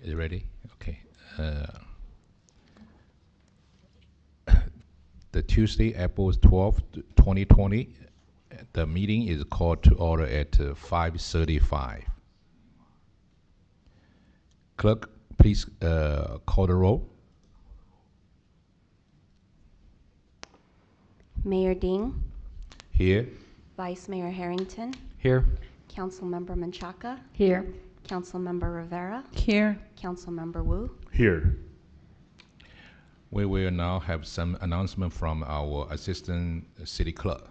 Is it ready? Okay. The Tuesday, April 12th, 2020, the meeting is called to order at 5:35. Clerk, please call the roll. Mayor Ding, Here. Vice Mayor Harrington, Here. Councilmember Menchaca, Here. Councilmember Rivera, Here. Councilmember Wu. Here. We will now have some announcement from our Assistant City Clerk.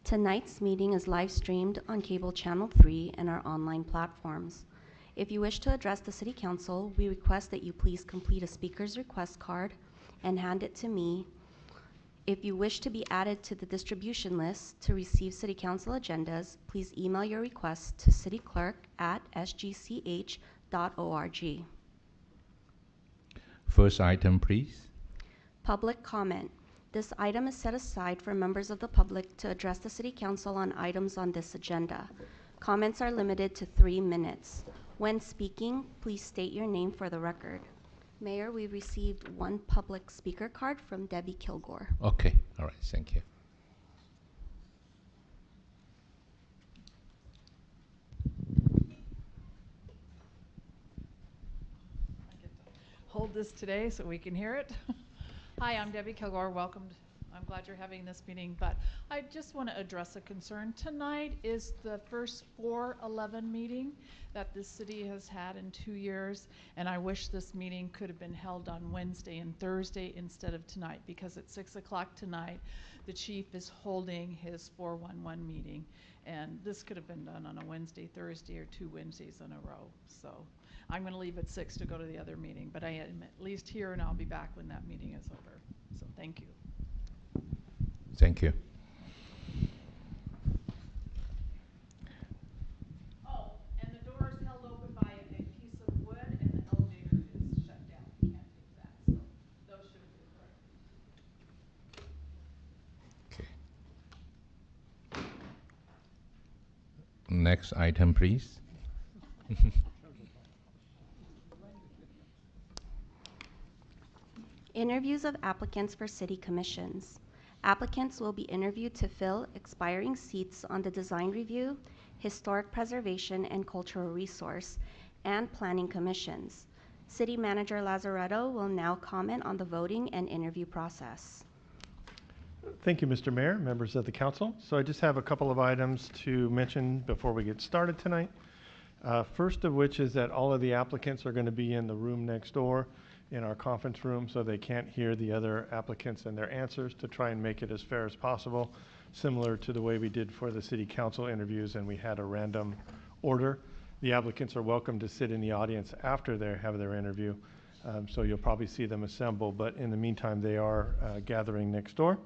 Tonight's meeting is live streamed on Cable Channel 3 and our online platforms. If you wish to address the City Council, we request that you please complete a speaker's request card and hand it to me. If you wish to be added to the distribution list to receive City Council agendas, please email your request to cityclerk@sgch.org. First item, please. Public comment. This item is set aside for members of the public to address the City Council on items on this agenda. Comments are limited to 3 minutes. When speaking, please state your name for the record. Mayor, we received one public speaker card from Debbie Kilgore. Okay, all right, thank you. Hold this today so we can hear it. Hi, I'm Debbie Kilgore. Welcome. I'm glad you're having this meeting, but I just want to address a concern. Tonight is the first 4/11 meeting that this city has had in 2 years, and I wish this meeting could have been held on Wednesday and Thursday instead of tonight, because at 6 o'clock tonight, the chief is holding his 411 meeting, and this could have been done on a Wednesday, Thursday, or 2 Wednesdays in a row. So I'm going to leave at 6 to go to the other meeting, but I am at least here, and I'll be back when that meeting is over. So thank you. Thank you. Oh, and the door is held open by a big piece of wood, and the elevator is shut down. You can't take that, so those should have been corrected. Okay. Next item, please. Interviews of applicants for city commissions. Applicants will be interviewed to fill expiring seats on the Design Review, Historic Preservation and Cultural Resource, and Planning Commissions. City Manager Lazaretto will now comment on the voting and interview process. Thank you, Mr. Mayor, members of the council. So I just have a couple of items to mention before we get started tonight. First of which is that all of the applicants are going to be in the room next door in our conference room, so they can't hear the other applicants and their answers, to try and make it as fair as possible, similar to the way we did for the city council interviews, and we had a random order. The applicants are welcome to sit in the audience after they have their interview, so you'll probably see them assemble, but in the meantime, they are gathering next door.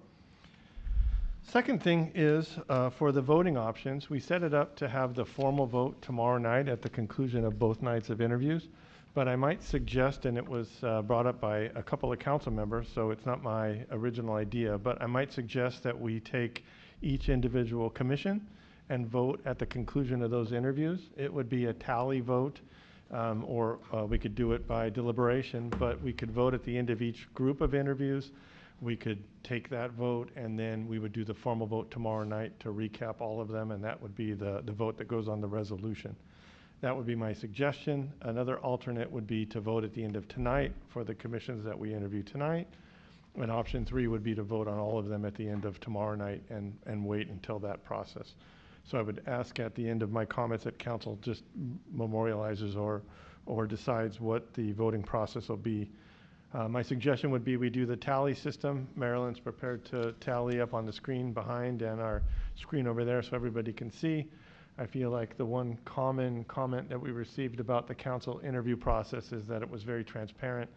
Second thing is, for the voting options, we set it up to have the formal vote tomorrow night at the conclusion of both nights of interviews. But I might suggest, and it was brought up by a couple of council members, so it's not my original idea, but I might suggest that we take each individual commission and vote at the conclusion of those interviews. It would be a tally vote, or we could do it by deliberation, but we could vote at the end of each group of interviews. We could take that vote, and then we would do the formal vote tomorrow night to recap all of them, and that would be the vote that goes on the resolution. That would be my suggestion. Another alternate would be to vote at the end of tonight for the commissions that we interview tonight. And option 3 would be to vote on all of them at the end of tomorrow night and wait until that process. So I would ask at the end of my comments that council just memorializes or decides what the voting process will be. My suggestion would be we do the tally system. Marilyn's prepared to tally up on the screen behind and our screen over there so everybody can see. I feel like the one common comment that we received about the council interview process is that it was very transparent,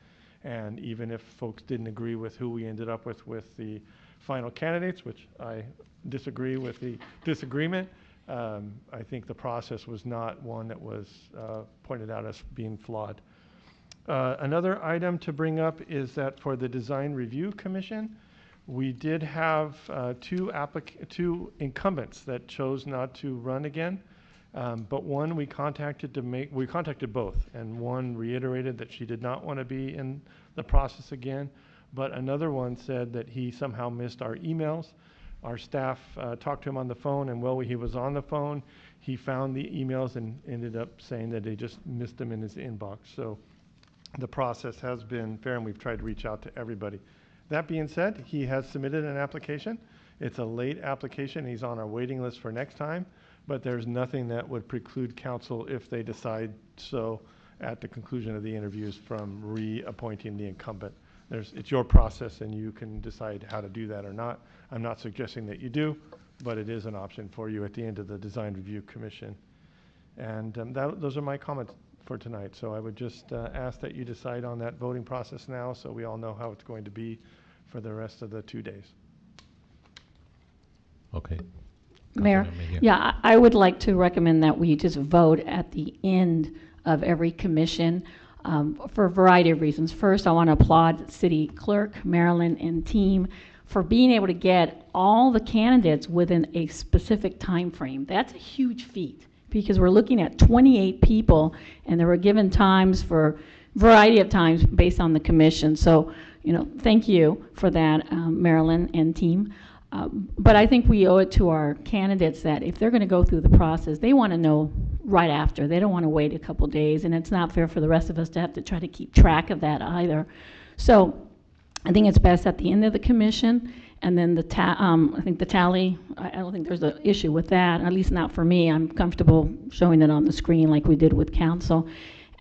and even if folks didn't agree with who we ended up with the final candidates, which I disagree with the disagreement, I think the process was not one that was pointed out as being flawed. Another item to bring up is that for the Design Review Commission, we did have two incumbents that chose not to run again. But one we contacted both, and one reiterated that she did not want to be in the process again. But another one said that he somehow missed our emails. Our staff talked to him on the phone, and while he was on the phone, he found the emails and ended up saying that they just missed them in his inbox. So the process has been fair, and we've tried to reach out to everybody. That being said, he has submitted an application. It's a late application. He's on our waiting list for next time, but there's nothing that would preclude council, if they decide so at the conclusion of the interviews, from reappointing the incumbent. It's your process, and you can decide how to do that or not. I'm not suggesting that you do, but it is an option for you at the end of the Design Review Commission. And those are my comments for tonight. So I would just ask that you decide on that voting process now, so we all know how it's going to be for the rest of the 2 days. Okay. Mayor, Councilmember Mejia. yeah, I would like to recommend that we just vote at the end of every commission for a variety of reasons. First, I want to applaud City Clerk, Marilyn, and team for being able to get all the candidates within a specific time frame. That's a huge feat, because we're looking at 28 people, and there were given times for a variety of times based on the commission. So, thank you for that, Marilyn and team. But I think we owe it to our candidates that if they're going to go through the process, they want to know right after. They don't want to wait a couple days, and it's not fair for the rest of us to have to try to keep track of that either. So I think it's best at the end of the commission, and then I think the tally, I don't think there's an issue with that, at least not for me. I'm comfortable showing it on the screen like we did with council.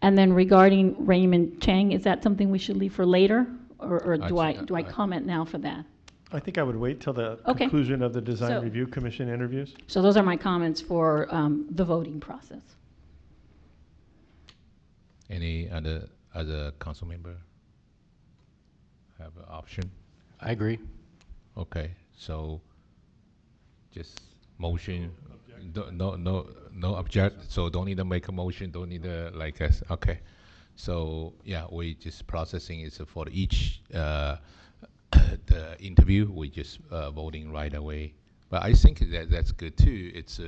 And then regarding Raymond Chang, is that something we should leave for later, or do I comment now for that? I think I would wait till the Okay. conclusion of the Design So- Review Commission interviews. So those are my comments for the voting process. Any other council member have an option? I agree. Okay, so just motion, no object, so don't need to make a motion, don't need to okay. So, yeah, we just processing is for each the interview, we just voting right away. But I think that's good too. It's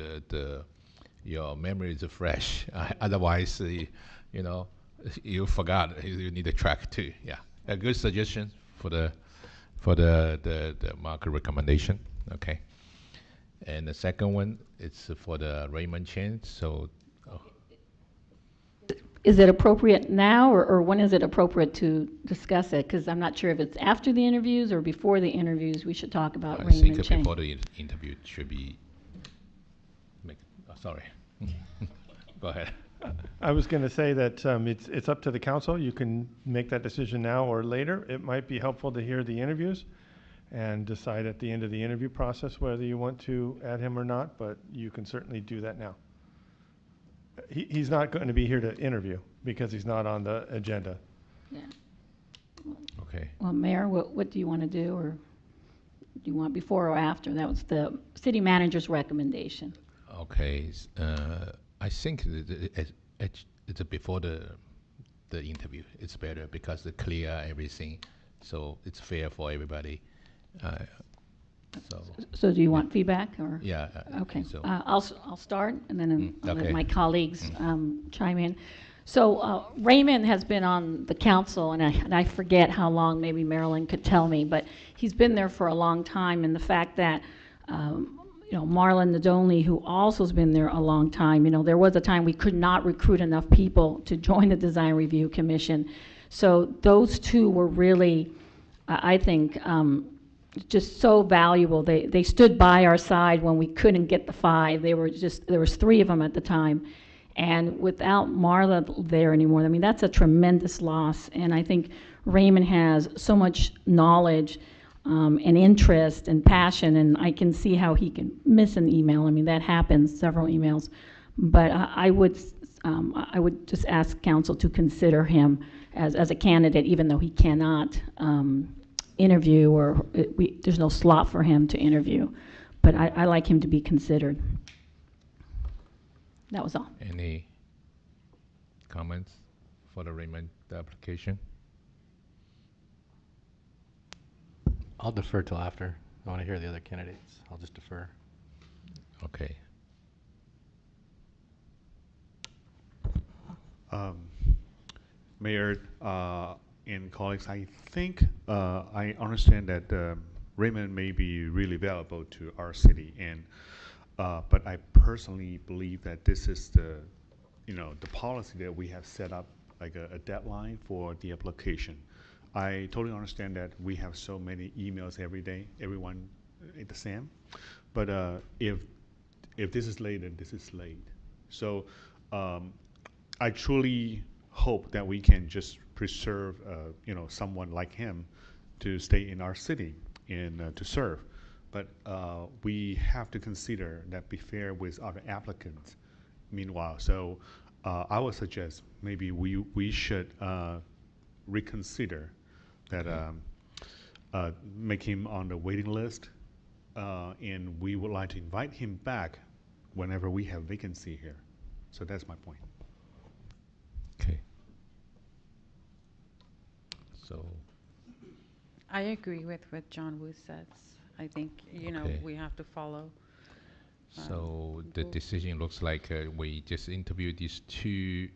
your memory is fresh. Otherwise, you forgot. You need to track too. Yeah, a good suggestion for the market recommendation. Okay. And the second one, it's for the Raymond Chen. So, Is it appropriate now, or when is it appropriate to discuss it? Because I'm not sure if it's after the interviews or before the interviews we should talk about I Raymond think Chang. before the interview it should be. Sorry. Go ahead. I was going to say that it's up to the council. You can make that decision now or later. It might be helpful to hear the interviews and decide at the end of the interview process whether you want to add him or not, but you can certainly do that now. He's not going to be here to interview because he's not on the agenda. Yeah. Okay. Well, Mayor, what do you want to do, or do you want before or after? That was the city manager's recommendation. Okay. I think it's before the interview. It's better because it clear everything, so it's fair for everybody. So do you want feedback, or? Yeah. Okay, So I'll start, and then I'll let okay. my colleagues chime in. So Raymond has been on the council, and I forget how long, maybe Marilyn could tell me, but he's been there for a long time, and the fact that, Marlon Nadonli, who also has been there a long time, there was a time we could not recruit enough people to join the Design Review Commission. So those two were really, I think, just so valuable. They stood by our side when we couldn't get the 5. There was 3 of them at the time. And without Marla there anymore, I mean, that's a tremendous loss. And I think Raymond has so much knowledge and interest and passion, and I can see how he can miss an email. I mean, that happens, several emails. But I would just ask council to consider him as a candidate, even though he cannot interview, or there's no slot for him to interview. But I like him to be considered. That was all. any comments for the Raymond application? I'll defer till after. I want to hear the other candidates. I'll just defer. Okay. Mayor and colleagues, I think I understand that Raymond may be really valuable to our city, and but I personally believe that this is the policy that we have set up, like a deadline for the application. I totally understand that we have so many emails every day, everyone the same, but if this is late, then this is late. So I truly hope that we can just preserve, someone like him to stay in our city and to serve. But we have to consider that be fair with other applicants meanwhile. So I would suggest maybe we should reconsider that, make him on the waiting list, and we would like to invite him back whenever we have vacancy here. So that's my point. Okay. So, I agree with what John Wu says. I think, Okay. we have to follow. so the people. decision looks like we just interview these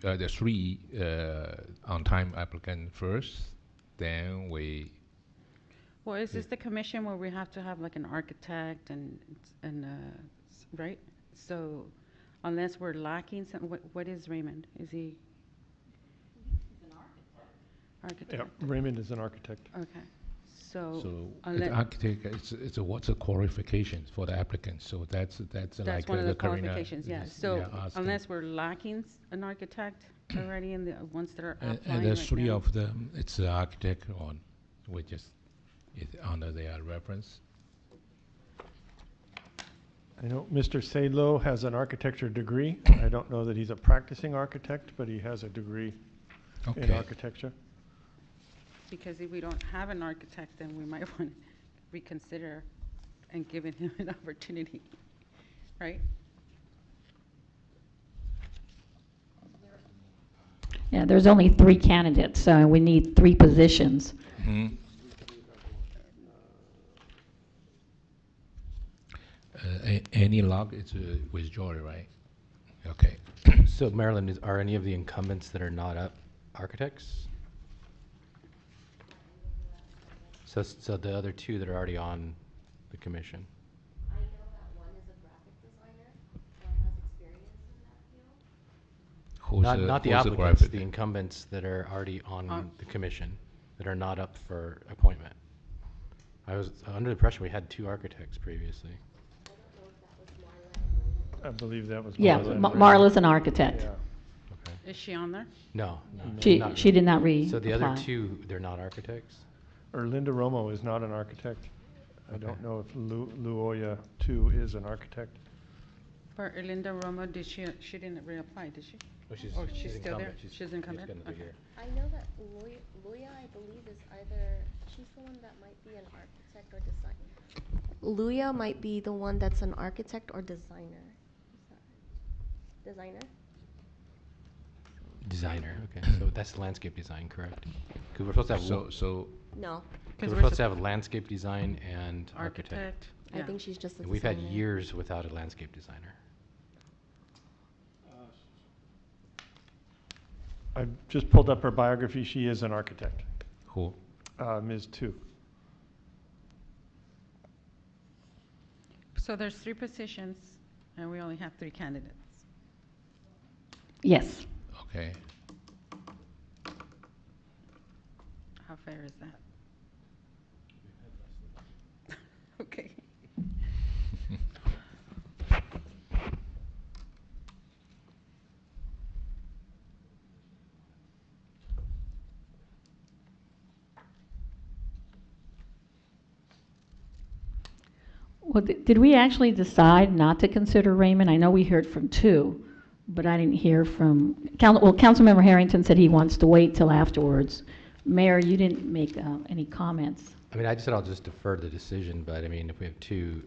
the three on-time applicant first, then we, Well, is this the commission where we have to have like an architect right? So unless we're lacking some, what is Raymond? Is he? He's an architect. Yeah, Architect, Raymond is an architect. okay. So so the unless, architect, it's what's the qualifications for the applicant? So that's that's like one of the Karina qualifications, yeah. is, So asking. unless we're lacking an architect already in the ones that are applying And there's right three now. of them, it's the architect on, we just honor their reference. I know Mr. Sadlo has an architecture degree. I don't know that he's a practicing architect, but he has a degree in Okay. architecture. Because if we don't have an architect, then we might want to reconsider and giving him an opportunity, right? Yeah, there's only 3 candidates, so we need 3 positions. Mhm. Any luck, it's with Joy, right? Okay. So Marilyn, are any of the incumbents that are not up architects? So the other 2 that are already on the commission? I know that one is a graphic designer and has experience in that field. Who's Not the who's applicants, graphic? the incumbents that are already on On- the commission, that are not up for appointment. I was under the impression we had 2 architects previously. I believe that was. Yeah, Marla and Raymond. Marla's an architect. Yeah. Okay. Is she on there? No. She did not So the other reapply. 2, they're not architects? Or Linda Romo is not an architect. I don't Okay. know if Luoya too is an architect. For Erlinda Roma, she didn't reapply, did she? Oh, Oh, she's still there? incumbent. She's incumbent? got another Okay. year. I know that Luya, I believe, is either, she's the one that might be an architect or designer. Luya might be the one that's an architect or designer. Is that designer? Designer, okay. So that's landscape design, correct? Because we're supposed to have, So, No, because we're supposed to have landscape design and architect. Architect, I yeah. think she's just a And designer. we've had years without a landscape designer. I've just pulled up her biography. She is an architect, who? Ms. Tu. So there's 3 positions, and we only have 3 candidates. Yes. Okay. How fair is that? Okay. Well, did we actually decide not to consider Raymond? I know we heard from 2, but I didn't hear from, Councilmember Harrington said he wants to wait till afterwards. Mayor, you didn't make any comments. I mean, I just said I'll just defer the decision, but I mean, if we have 2,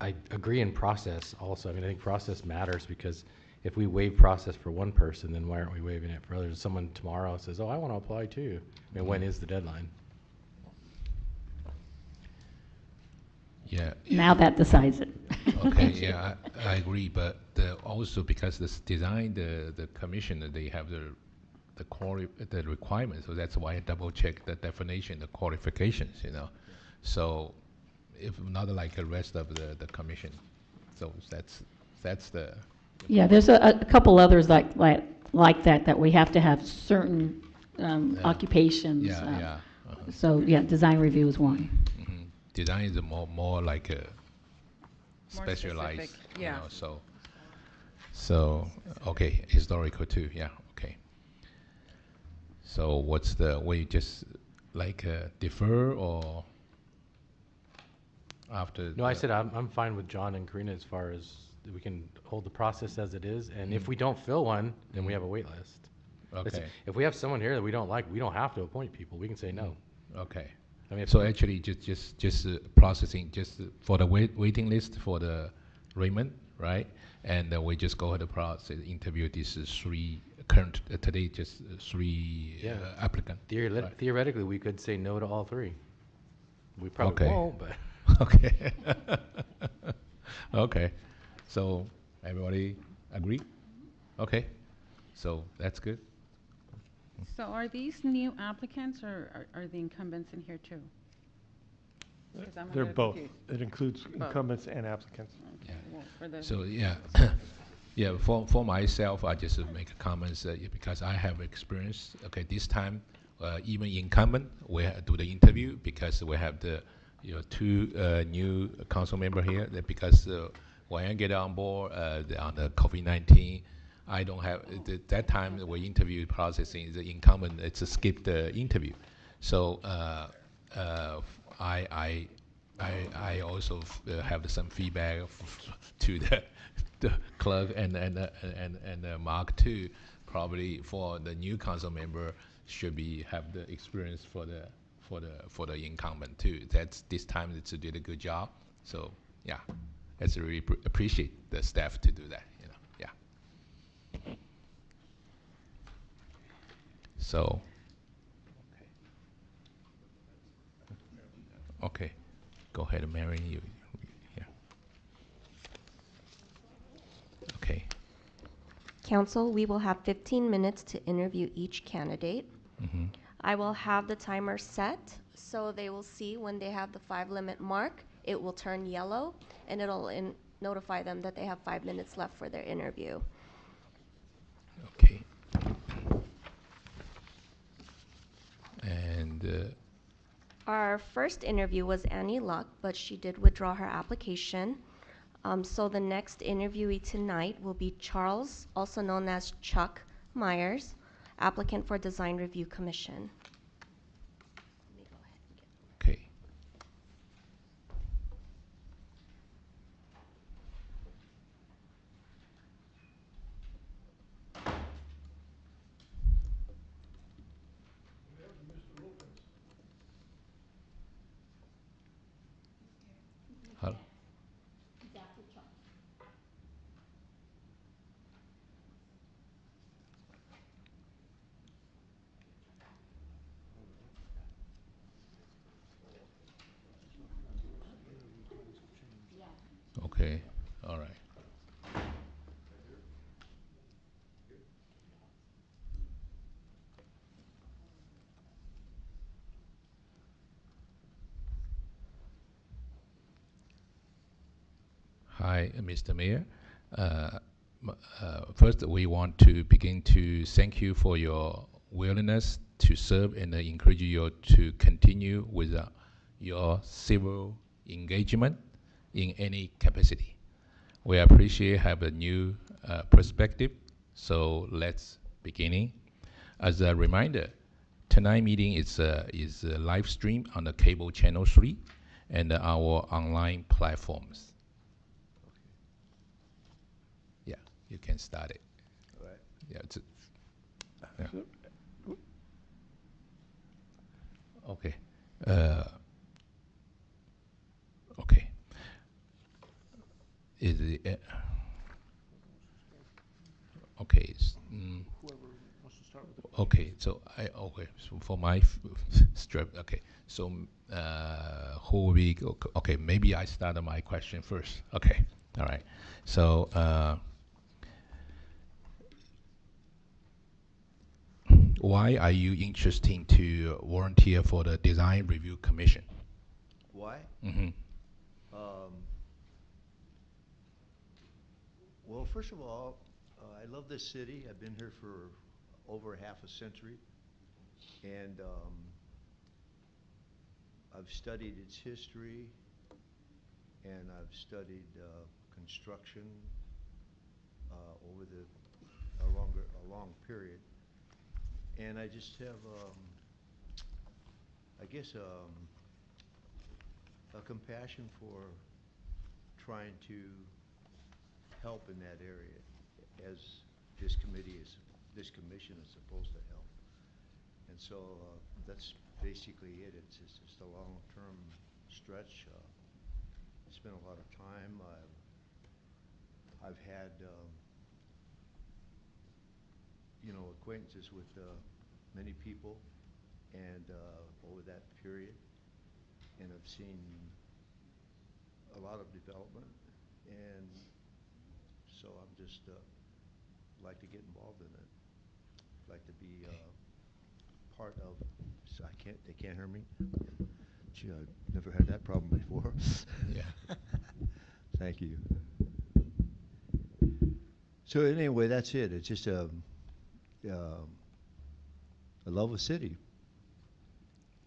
I agree in process also. I mean, I think process matters because if we waive process for one person, then why aren't we waiving it for others? Someone tomorrow says, oh, I want to apply too. I mean, when is the deadline? Yeah. Now that decides it. Okay, yeah, I agree, but also because this design, the commission, they have the requirements, so that's why I double check the definition, the qualifications, you know. So if not like the rest of the commission, so that's the Yeah, there's a couple others like that we have to have certain Yeah. occupations. Yeah, yeah. So, yeah, design review is one. Mhm. Design is more like a More specialized, specific, you yeah. know, so okay, historical too, yeah, okay. So what's the way, just like defer or after? No, I said I'm fine with John and Karina as far as we can hold the process as it is, and if we don't fill one, then we have a wait list. Okay, If we have someone here that we don't like, we don't have to appoint people. We can say no. okay. I mean, if So actually, just processing, just for the waiting list for the Raymond, right? And we just go ahead and process, interview these three current, today just three Yeah. applicant. right? theoretically, we could say no to all three. We probably Okay. won't, but Okay. Okay. So everybody agree? Okay. So that's good. So are these new applicants or are the incumbents in here too? 'Cause I'm a They're little both. confused. It includes Both. incumbents and applicants. Okay, well, for the- So yeah, yeah. For myself, I just make comments because I have experience. Okay, this time, even incumbent, we do the interview because we have the two new council member here. Because when I get on board on the COVID-19, I don't have that time we interview processing the incumbent. It's a skip the interview. So I also have some feedback to the clerk and Mark too. Probably for the new council member should have the experience for the incumbent too. That's this time it's did a good job. So yeah, that's really appreciate the staff to do that. Yeah. So. Okay. Go ahead, Mary. Yeah. Okay. Council, we will have 15 minutes to interview each candidate. Mm-hmm. I will have the timer set so they will see when they have the 5-minute mark, it will turn yellow and it'll notify them that they have 5 minutes left for their interview. Okay. And Our first interview was Annie Luck, but she did withdraw her application. So the next interviewee tonight will be Charles, also known as Chuck Myers, applicant for Design Review Commission. okay. Hello. Okay. All right. Hi, Mr. Mayor. First, we want to begin to thank you for your willingness to serve and encourage you to continue with your civil engagement in any capacity. We appreciate have a new perspective, so let's beginning. As a reminder, tonight meeting is live stream on the cable channel 3 and our online platforms. Yeah, you can start it. All right. Yeah. Okay. Okay. Is it? Okay. Okay. So for my strip. Okay. So who will be? Okay. Maybe I start my question first. Okay. All right. So, why are you interested to volunteer for the Design Review Commission? Why? Mm-hmm. Um, well, first of all, I love this city. I've been here for over half a century, and I've studied its history, and I've studied construction over a long period, and I just have, I guess, a compassion for trying to help in that area, as this commission is supposed to help. And so that's basically it. It's just a long-term stretch. Spent a lot of time. I've had, acquaintances with many people, and over that period, and I've seen a lot of development, and so I'm just like to get involved in it. Like to be part of. So they can't hear me. Gee, I've never had that problem before. Yeah. Thank you. So anyway, that's it. It's just a love of city.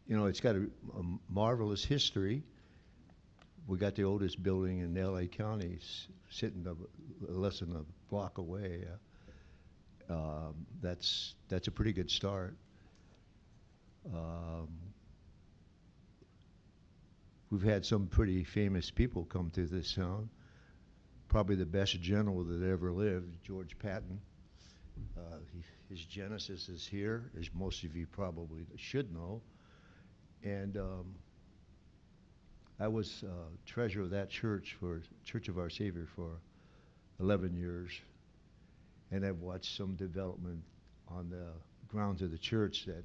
You know, it's got a marvelous history. We got the oldest building in LA County, sitting less than a block away. That's a pretty good start. We've had some pretty famous people come to this town. Probably the best general that ever lived, George Patton. His genesis is here, as most of you probably should know. And I was treasurer of that church, for Church of Our Savior, for 11 years. And I've watched some development on the grounds of the church that,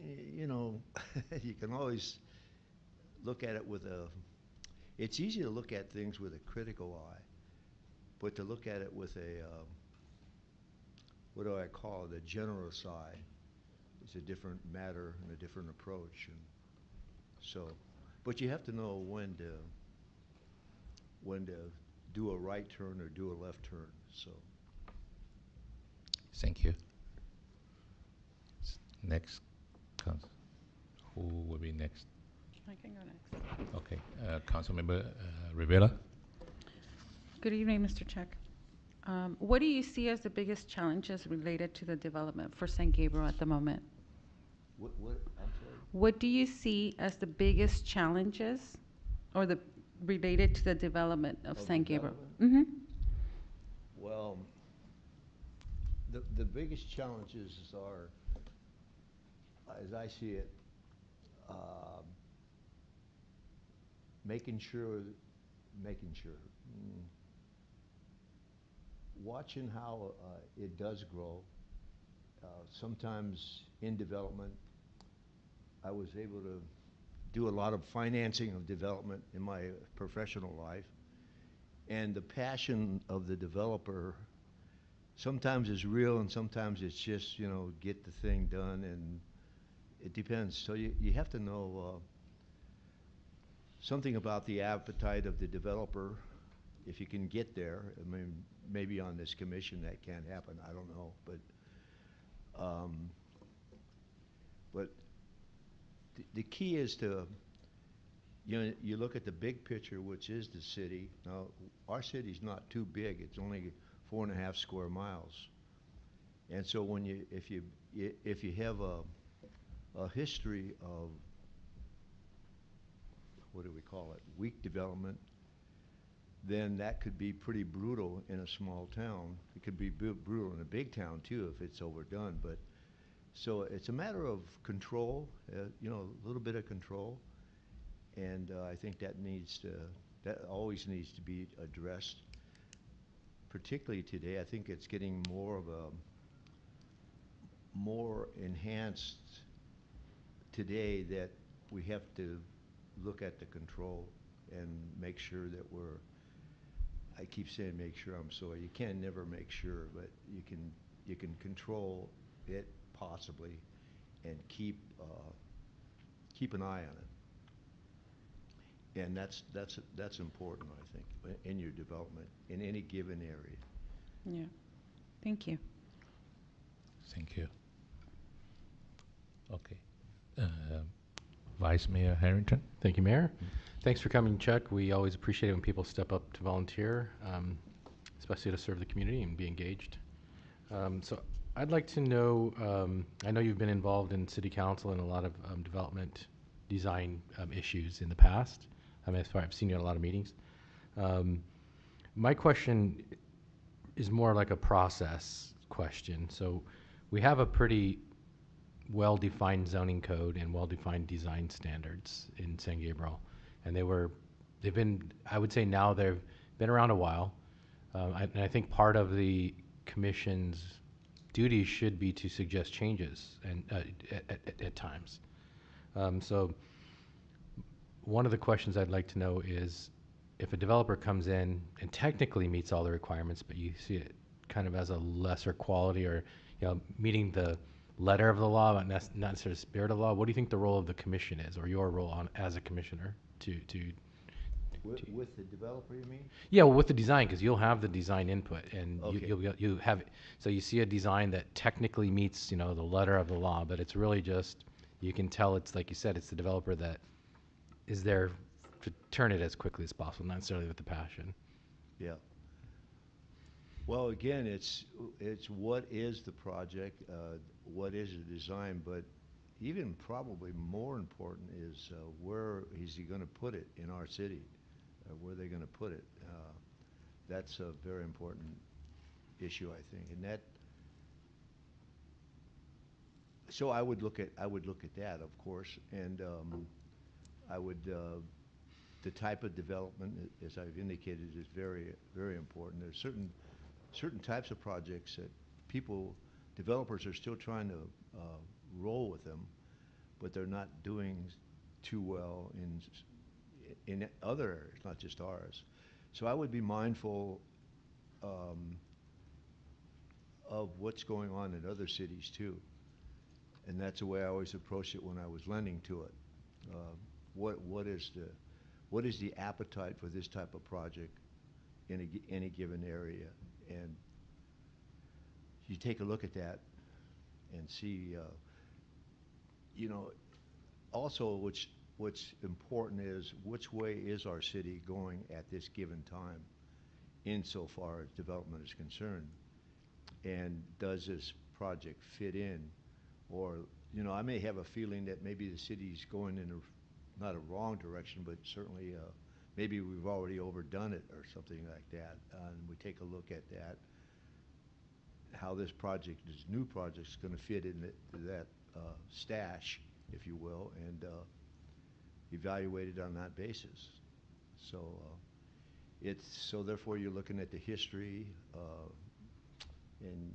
you know, you can always look at it with it's easy to look at things with a critical eye, but to look at it with a, what do I call it, a generous eye, it's a different matter and a different approach. And so, but you have to know when to do a right turn or do a left turn, so. Thank you. Next, who will be next? I can go next. Okay, Councilmember Rivera. Good evening, Mr. Check. What do you see as the biggest challenges related to the development for San Gabriel at the moment? What, I'm sorry? What do you see as the biggest challenges or related to the development of San Gabriel? Mm-hmm. Well, the biggest challenges are, as I see it, watching how it does grow. Sometimes in development, I was able to do a lot of financing of development in my professional life, and the passion of the developer sometimes is real, and sometimes it's just, you know, get the thing done, and it depends. So you have to know something about the appetite of the developer, if you can get there. I mean, maybe on this commission that can't happen, I don't know, but the key is to, you know, you look at the big picture, which is the city. Now, our city's not too big. It's only 4.5 square miles. And so when if you have a history of, what do we call it, weak development, then that could be pretty brutal in a small town. It could be brutal in a big town too if it's overdone. But so it's a matter of control, you know, a little bit of control, and I think that always needs to be addressed. Particularly today, I think it's getting more enhanced today, that we have to look at the control and make sure that we're I keep saying make sure, I'm sorry, you can never make sure, but you can control it possibly and keep an eye on it. And that's important, I think, in your development, in any given area. Yeah. Thank you. Thank you. Okay. Vice Mayor Harrington? Thank you, Mayor. Thanks for coming, Chuck. We always appreciate it when people step up to volunteer, especially to serve the community and be engaged. So I'd like to know, I know you've been involved in City Council and a lot of development design issues in the past. I mean, as far I've seen you at a lot of meetings. My question is more like a process question. So we have a pretty well-defined zoning code and well-defined design standards in San Gabriel. And they've been, I would say now they've been around a while. And I think part of the commission's duties should be to suggest changes and at times. So one of the questions I'd like to know is if a developer comes in and technically meets all the requirements, but you see it kind of as a lesser quality or meeting the letter of the law, but not necessarily the spirit of the law, what do you think the role of the commission is, or your role as a commissioner to With the developer, you mean? Yeah, well, with the design, because you'll have the design input, and Okay. you have it. So you see a design that technically meets, the letter of the law, but it's really just, you can tell it's, like you said, it's the developer that is there to turn it as quickly as possible, not necessarily with the passion. Yeah. Well, again, it's what is the project, what is the design, but even probably more important is where is he going to put it in our city? Where are they going to put it? That's a very important issue, I think, and that. So I would look at that, of course, and I would. The type of development, as I've indicated, is very, very important. There's certain types of projects that developers are still trying to roll with them, but they're not doing too well in other areas, not just ours. So I would be mindful of what's going on in other cities too, and that's the way I always approached it when I was lending to it. What is the appetite for this type of project in any given area? And you take a look at that and see, also what's important is which way is our city going at this given time insofar as development is concerned, and does this project fit in? Or, I may have a feeling that maybe the city's going in not a wrong direction, but certainly maybe we've already overdone it or something like that. And we take a look at that, how this new project is going to fit in that stash, if you will, and evaluate it on that basis. So therefore you're looking at the history, and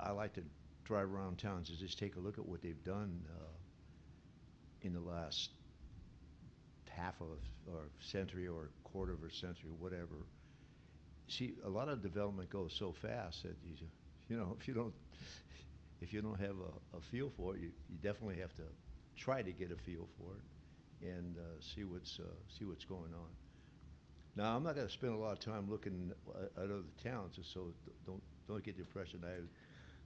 I like to drive around towns and just take a look at what they've done in the last half of or century or quarter of a century, whatever. See, a lot of development goes so fast that if you don't have a feel for it, you definitely have to try to get a feel for it and see what's going on. Now, I'm not going to spend a lot of time looking at other towns, so don't get the impression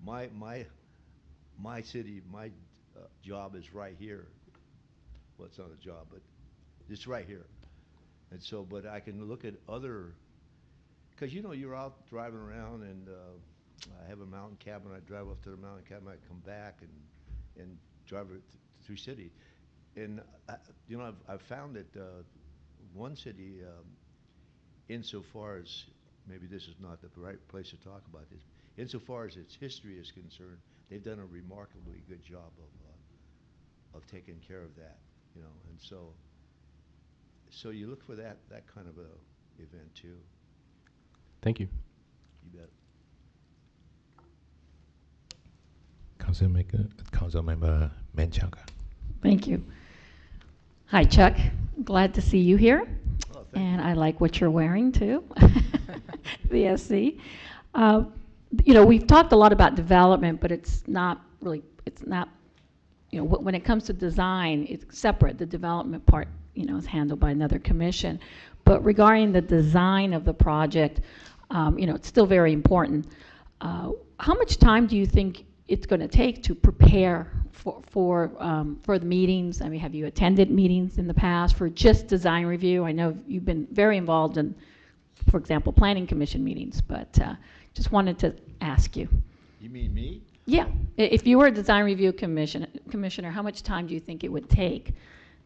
my city, my job is right here. Well, it's not a job, but it's right here. And so, but I can look at other, because you're out driving around, and I have a mountain cabin. I drive up to the mountain cabin. I come back and drive it through city, and I've found that one city, insofar as maybe this is not the right place to talk about this, insofar as its history is concerned, they've done a remarkably good job of taking care of that. And so you look for that kind of a event too. Thank you. You bet. Councilmember Menchaca. Thank you. Hi, Chuck. Glad to see you here. Oh, thank And I like what you're wearing too, the SC. Uh, You know, we've talked a lot about development, but it's not really, it's not, you know, when it comes to design, it's separate. The development part, you know, is handled by another commission. But regarding the design of the project, you know, it's still very important. How much time do you think it's going to take to prepare for the meetings? I mean, have you attended meetings in the past for just design review? I know you've been very involved in, for example, planning commission meetings, but just wanted to ask you. You mean me? Yeah, if you were a design review commissioner, how much time do you think it would take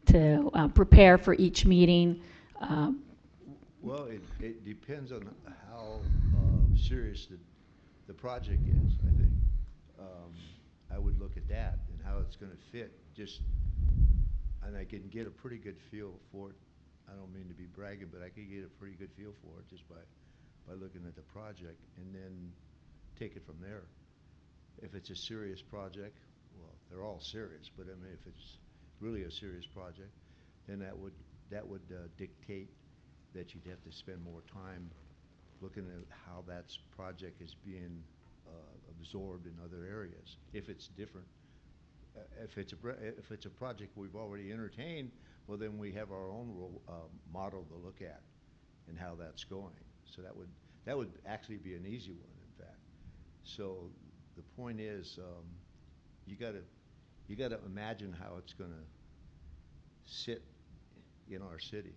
to prepare for each meeting? Well, it depends on how serious the project is, I think. I would look at that and how it's going to fit, and I can get a pretty good feel for it. I don't mean to be bragging, but I can get a pretty good feel for it just by looking at the project and then take it from there. If it's a serious project, well, they're all serious, but I mean, if it's really a serious project, then that would dictate that you'd have to spend more time looking at how that project is being absorbed in other areas. If it's different, if it's a project we've already entertained, well, then we have our own model to look at and how that's going. So that would actually be an easy one, in fact. So the point is, you got to imagine how it's going to sit in our city,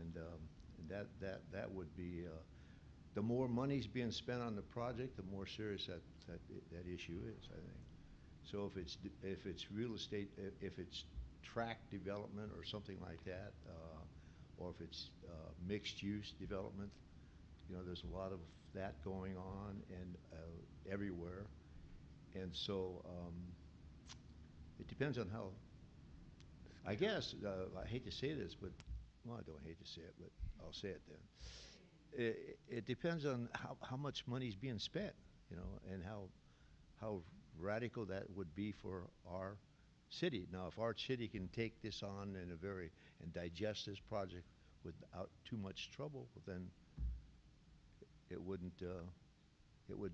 and that would be. The more money's being spent on the project, the more serious that issue is, I think. So if it's real estate, if it's tract development or something like that, or if it's mixed use development, you know, there's a lot of that going on and everywhere, and so it depends on how. I guess I hate to say this, but well, I don't hate to say it, but I'll say it then. It depends on how much money is being spent, you know, and how radical that would be for our city. Now, if our city can take this on and digest this project without too much trouble, then it wouldn't. It would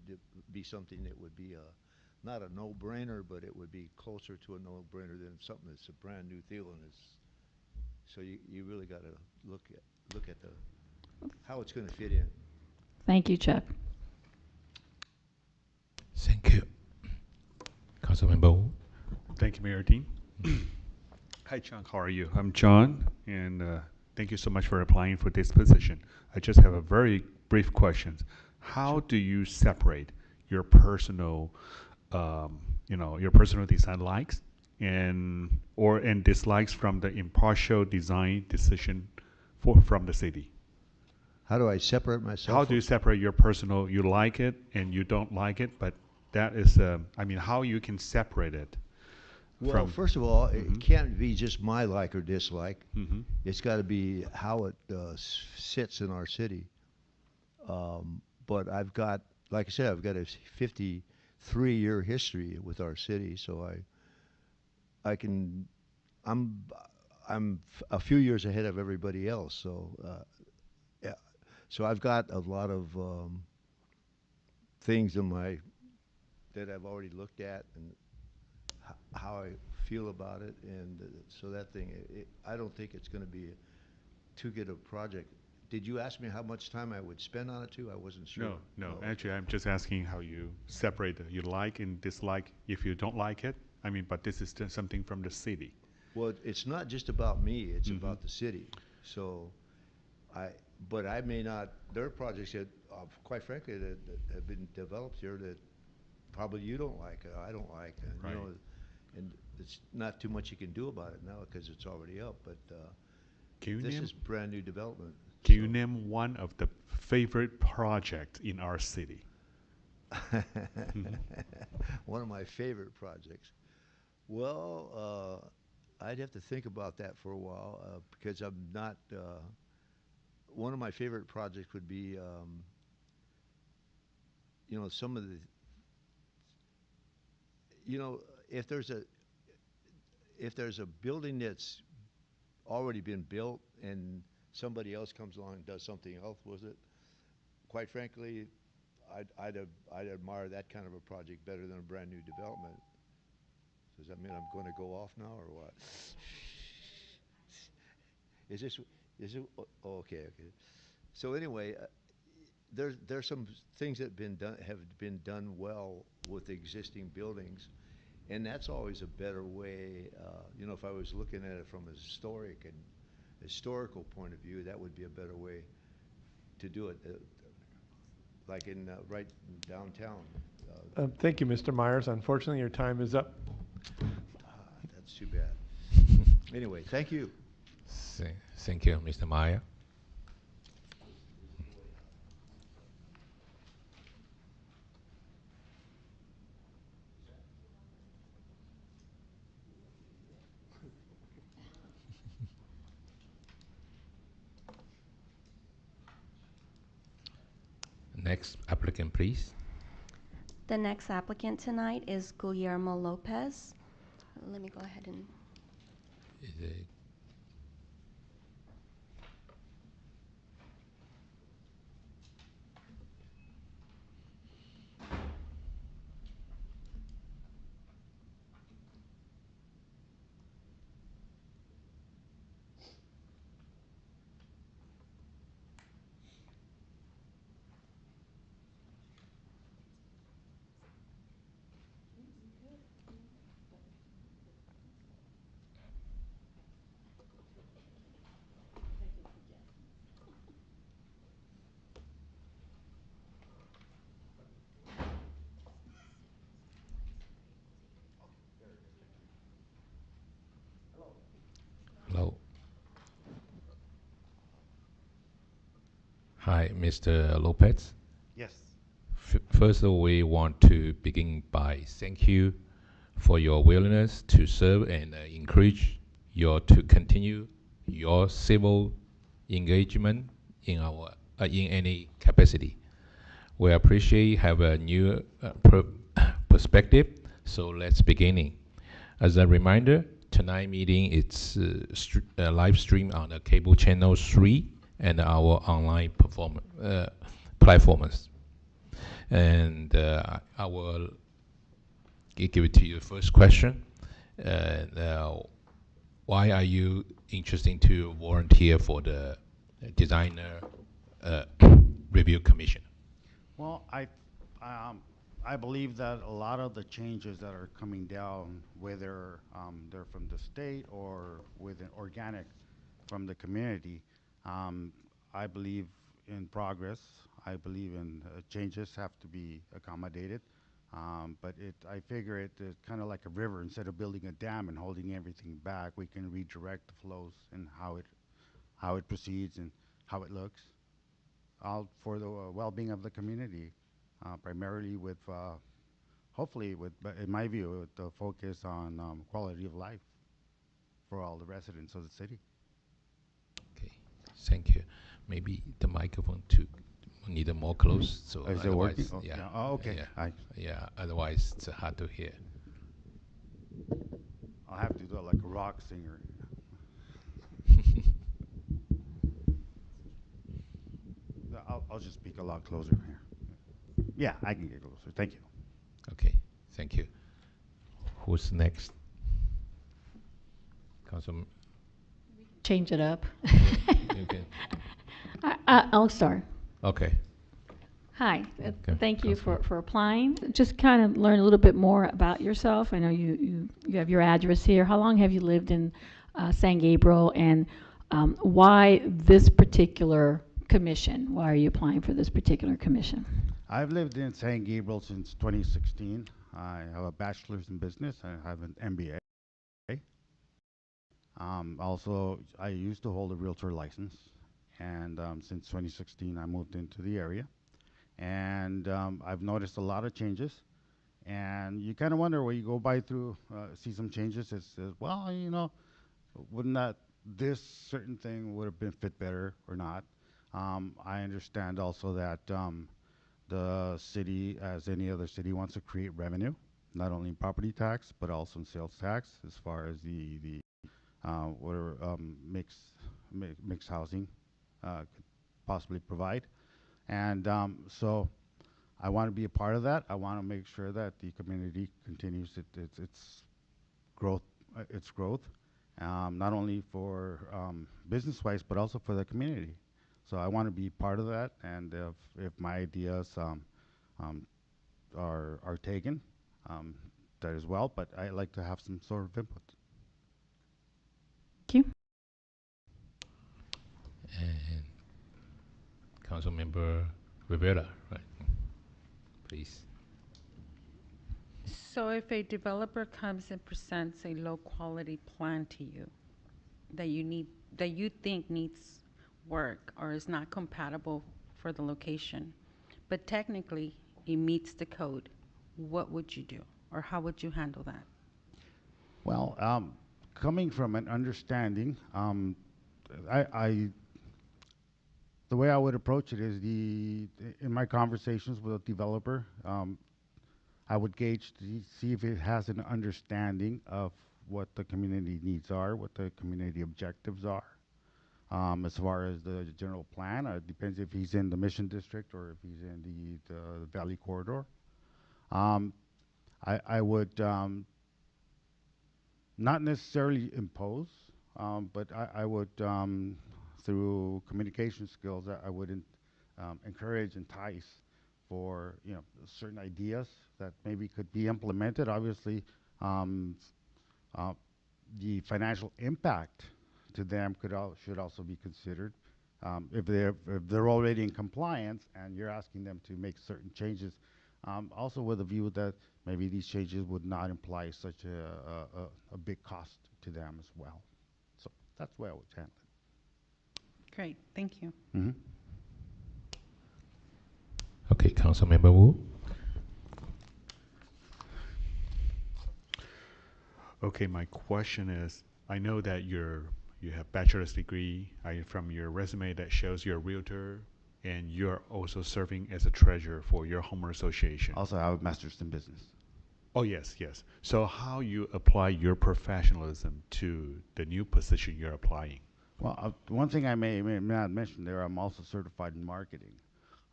be something that would be not a no-brainer, but it would be closer to a no-brainer than something that's a brand new deal and it's. So you really got to look at how it's going to fit in. Thank you, Chuck. Thank you. Councilmember Wu. Thank you, Mayor Dean. Hi, Chuck. How are you? I'm John, and thank you so much for applying for this position. I just have a very brief question. How do you separate your personal, your personal design likes and dislikes from the impartial design decision from the city? How do I separate myself? How do you separate your personal, you like it and you don't like it, but that is, I mean, how you can separate it? Well, first of all, it can't be just my like or dislike. It's got to be how it sits in our city. But I've got, like I said, I've got a 53-year history with our city, so I'm a few years ahead of everybody else. So yeah, so I've got a lot of things that I've already looked at and how I feel about it, and so that thing, I don't think it's going to be too good a project. Did you ask me how much time I would spend on it too? I wasn't sure. No. Actually, I'm just asking how you separate you like and dislike if you don't like it. I mean, but this is something from the city. Well, it's not just about me, it's about the city. So but I may not, there are projects that, quite frankly, that have been developed here that probably you don't like, I don't like, and, Right. you know, and it's not too much you can do about it now because it's already up, but this is brand new development. Can you name one of the favorite projects in our city? One of my favorite projects. Well, I'd have to think about that for a while because I'm not. One of my favorite projects would be, you know, some of the. You know, if there's a building that's already been built and somebody else comes along and does something else with it. Quite frankly, I'd admire that kind of a project better than a brand new development. Does that mean I'm going to go off now or what? Is this, oh, okay, okay. So anyway, there's some things that have been done well with existing buildings, and that's always a better way. You know, if I was looking at it from a historical point of view, that would be a better way to do it. Like in right downtown. Thank you, Mr. Myers. Unfortunately, your time is up. That's too bad. Anyway, thank you. Thank you, Mr. Meyer. Next applicant, please. The next applicant tonight is Guillermo Lopez. Let me go ahead and. Is it hello? Hi, Mr. Lopez. Yes. First of all, we want to begin by thank you for your willingness to serve and encourage you to continue your civil engagement in our in any capacity. We appreciate have a new perspective. So let's beginning. As a reminder, tonight meeting is live stream on the cable channel 3 and our online platforms. And I will give it to you. First question: why are you interested to volunteer for the designer review commission? Well, I believe that a lot of the changes that are coming down, whether they're from the state or with an organic from the community, I believe in progress. I believe in changes have to be accommodated. But I figure it's kind of like a river. Instead of building a dam and holding everything back, we can redirect the flows and how it proceeds and how it looks, all for the well-being of the community, primarily with, hopefully, but in my view, with the focus on quality of life for all the residents of the city. Okay, thank you. Maybe the microphone too need a more close. So Is it working? Oh, yeah. Oh, okay. Yeah, yeah. Otherwise, it's hard to hear. I'll have to do it like a rock singer. No, I'll just speak a lot closer here. Yeah, I can get closer. Thank you. Okay, thank you. Who's next? Councilman. Change it up. You can. I'll start. Okay. Hi, Okay, thank you Councilman. for applying. Just kind of learn a little bit more about yourself. I know you have your address here. How long have you lived in San Gabriel, and why this particular commission? Why are you applying for this particular commission? I've lived in San Gabriel since 2016. I have a bachelor's in business. I have an MBA. Also, I used to hold a realtor license, and since 2016, I moved into the area. And I've noticed a lot of changes, and you kind of wonder when you go by through, see some changes. It's well, you know, wouldn't that this certain thing would have been fit better or not? I understand also that the city, as any other city, wants to create revenue, not only in property tax but also in sales tax, as far as the what are mixed housing could possibly provide. And so I want to be a part of that. I want to make sure that the community continues its growth, not only for business-wise, but also for the community. So I want to be part of that, and if my ideas are taken, that as well. But I like to have some sort of input. Thank you. And Councilmember Rivera, right? Please. So if a developer comes and presents a low-quality plan to you that you think needs work or is not compatible for the location, but technically it meets the code, what would you do, or how would you handle that? Well, coming from an understanding, the way I would approach it is in my conversations with a developer, I would gauge to see if it has an understanding of what the community needs are, what the community objectives are. As far as the general plan, it depends if he's in the Mission District or if he's in the Valley Corridor. I would not necessarily impose, but I would, through communication skills, I would encourage, entice for certain ideas that maybe could be implemented. Obviously, the financial impact to them should also be considered. If they're already in compliance and you're asking them to make certain changes, also with a view that maybe these changes would not imply such a big cost to them as well. So that's the way I would handle it. Great, thank you. Mm-hmm. Okay, Councilmember Wu. Okay, my question is, I know that you have bachelor's degree. From your resume that shows you're a realtor, and you're also serving as a treasurer for your homeowner association. Also, I have a master's in business. Oh, yes, yes. So how you apply your professionalism to the new position you're applying? Well, one thing I may not mention there, I'm also certified in marketing.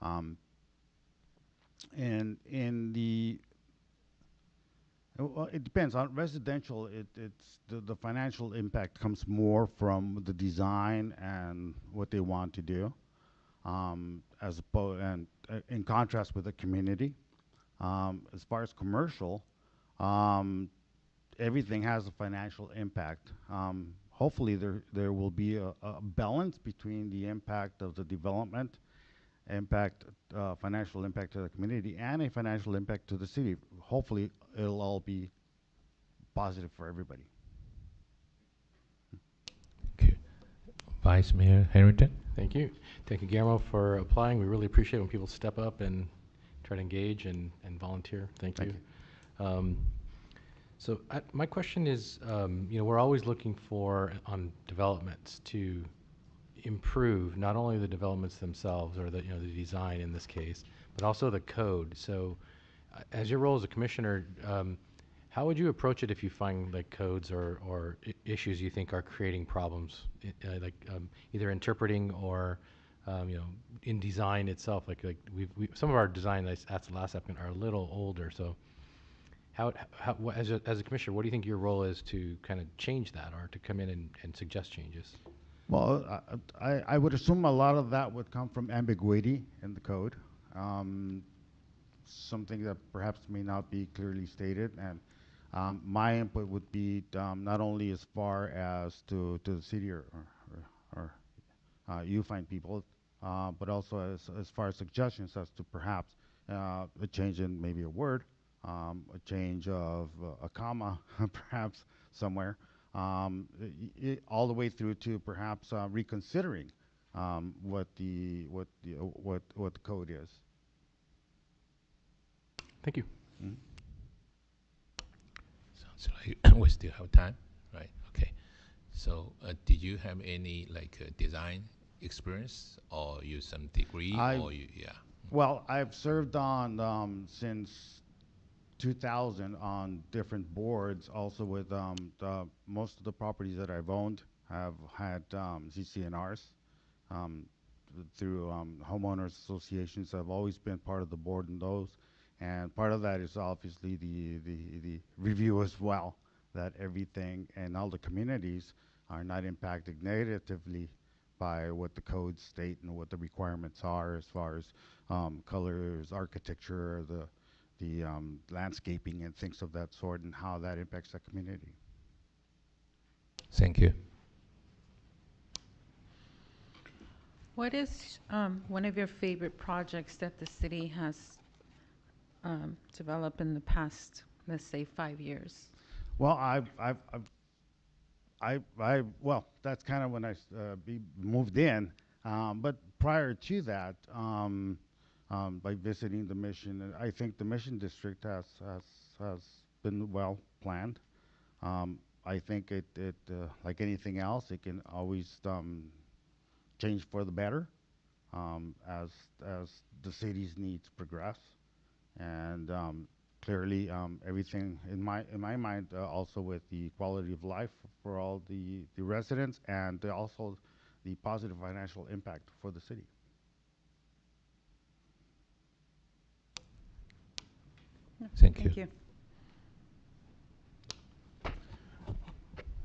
And well, it depends. On residential, it's the financial impact comes more from the design and what they want to do, as opposed, and in contrast with the community. As far as commercial, everything has a financial impact. Hopefully, there will be a balance between the impact of the development, financial impact to the community, and a financial impact to the city. Hopefully, it'll all be positive for everybody. Okay. Vice Mayor Harrington. Thank you. Thank you, Guillermo, for applying. We really appreciate when people step up and try to engage and volunteer. Thank you. So my question is, we're always looking for on developments to improve not only the developments themselves or the design in this case, but also the code. So as your role as a commissioner, how would you approach it if you find like codes or issues you think are creating problems, either interpreting or in design itself? Like some of our design at the last applicant are a little older. So how as a commissioner, what do you think your role is to kind of change that or to come in and suggest changes? Well, I would assume a lot of that would come from ambiguity in the code, something that perhaps may not be clearly stated. And my input would be not only as far as to the city or you find people, but also as far as suggestions as to perhaps a change in maybe a word, a change of a comma, perhaps somewhere. All the way through to perhaps reconsidering what the code is. Thank you. Mm-hmm. Sounds like we still have time, right? Okay. So, did you have any design experience, or use some degree, yeah? Well, I've served on since 2000 on different boards, also with most of the properties that I've owned have had CCNRs. through homeowners associations. I've always been part of the board in those. And part of that is obviously the review as well, that everything and all the communities are not impacted negatively by what the codes state and what the requirements are as far as colors, architecture, the landscaping and things of that sort, and how that impacts the community. Thank you. What is one of your favorite projects that the city has developed in the past, let's say, 5 years? Well, well, that's kind of when I moved in. But prior to that, by visiting the mission, I think the mission district has been well planned. I think it like anything else, it can always change for the better as the city's needs progress. And clearly, everything in my mind, also with the quality of life for all the residents, and also the positive financial impact for the city. Thank you. Thank you.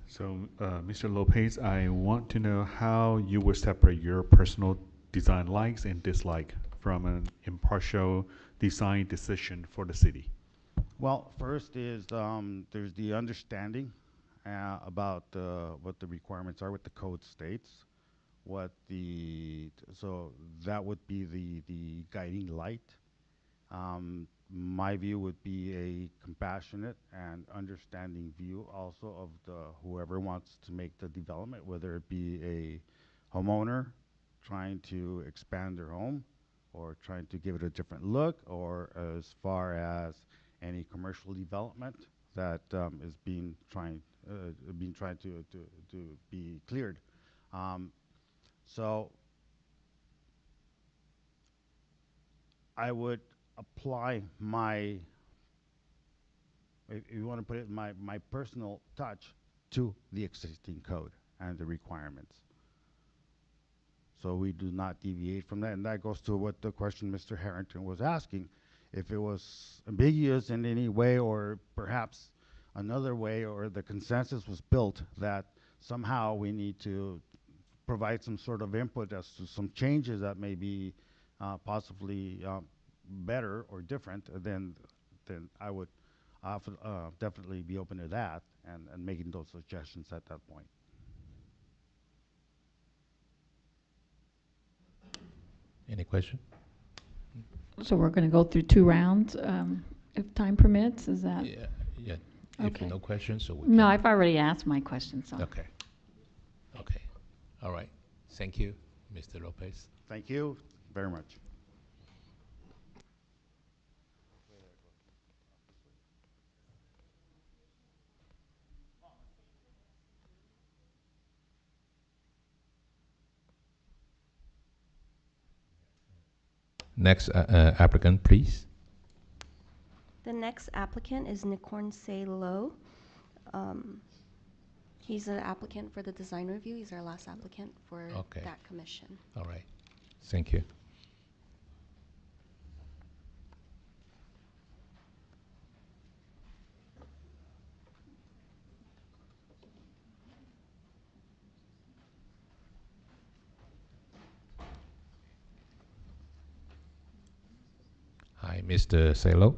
So, Mr. Lopez, I want to know how you will separate your personal design likes and dislike from an impartial design decision for the city. Well, first is there's the understanding about what the requirements are, what the code states, so that would be the guiding light. My view would be a compassionate and understanding view also of whoever wants to make the development, whether it be a homeowner trying to expand their home or trying to give it a different look, or as far as any commercial development that is being tried to be cleared. So I would apply my, if you want to put it, my personal touch to the existing code and the requirements. So we do not deviate from that, and that goes to what the question Mr. Harrington was asking. If it was ambiguous in any way, or perhaps another way, or the consensus was built that somehow we need to provide some sort of input as to some changes that may be possibly better or different, then I would definitely be open to that and making those suggestions at that point. Any question? So we're going to go through 2 rounds, if time permits, is that? Yeah, yeah. Okay. If no questions, so we No, can- I've already asked my question, so. Okay. Okay. All right. Thank you, Mr. Lopez. Thank you very much. Next applicant, please. The next applicant is Nikorn Se Lo. He's an applicant for the design review. He's our last applicant for Okay. that commission. All right. Thank you. Hi, Mr. Salo.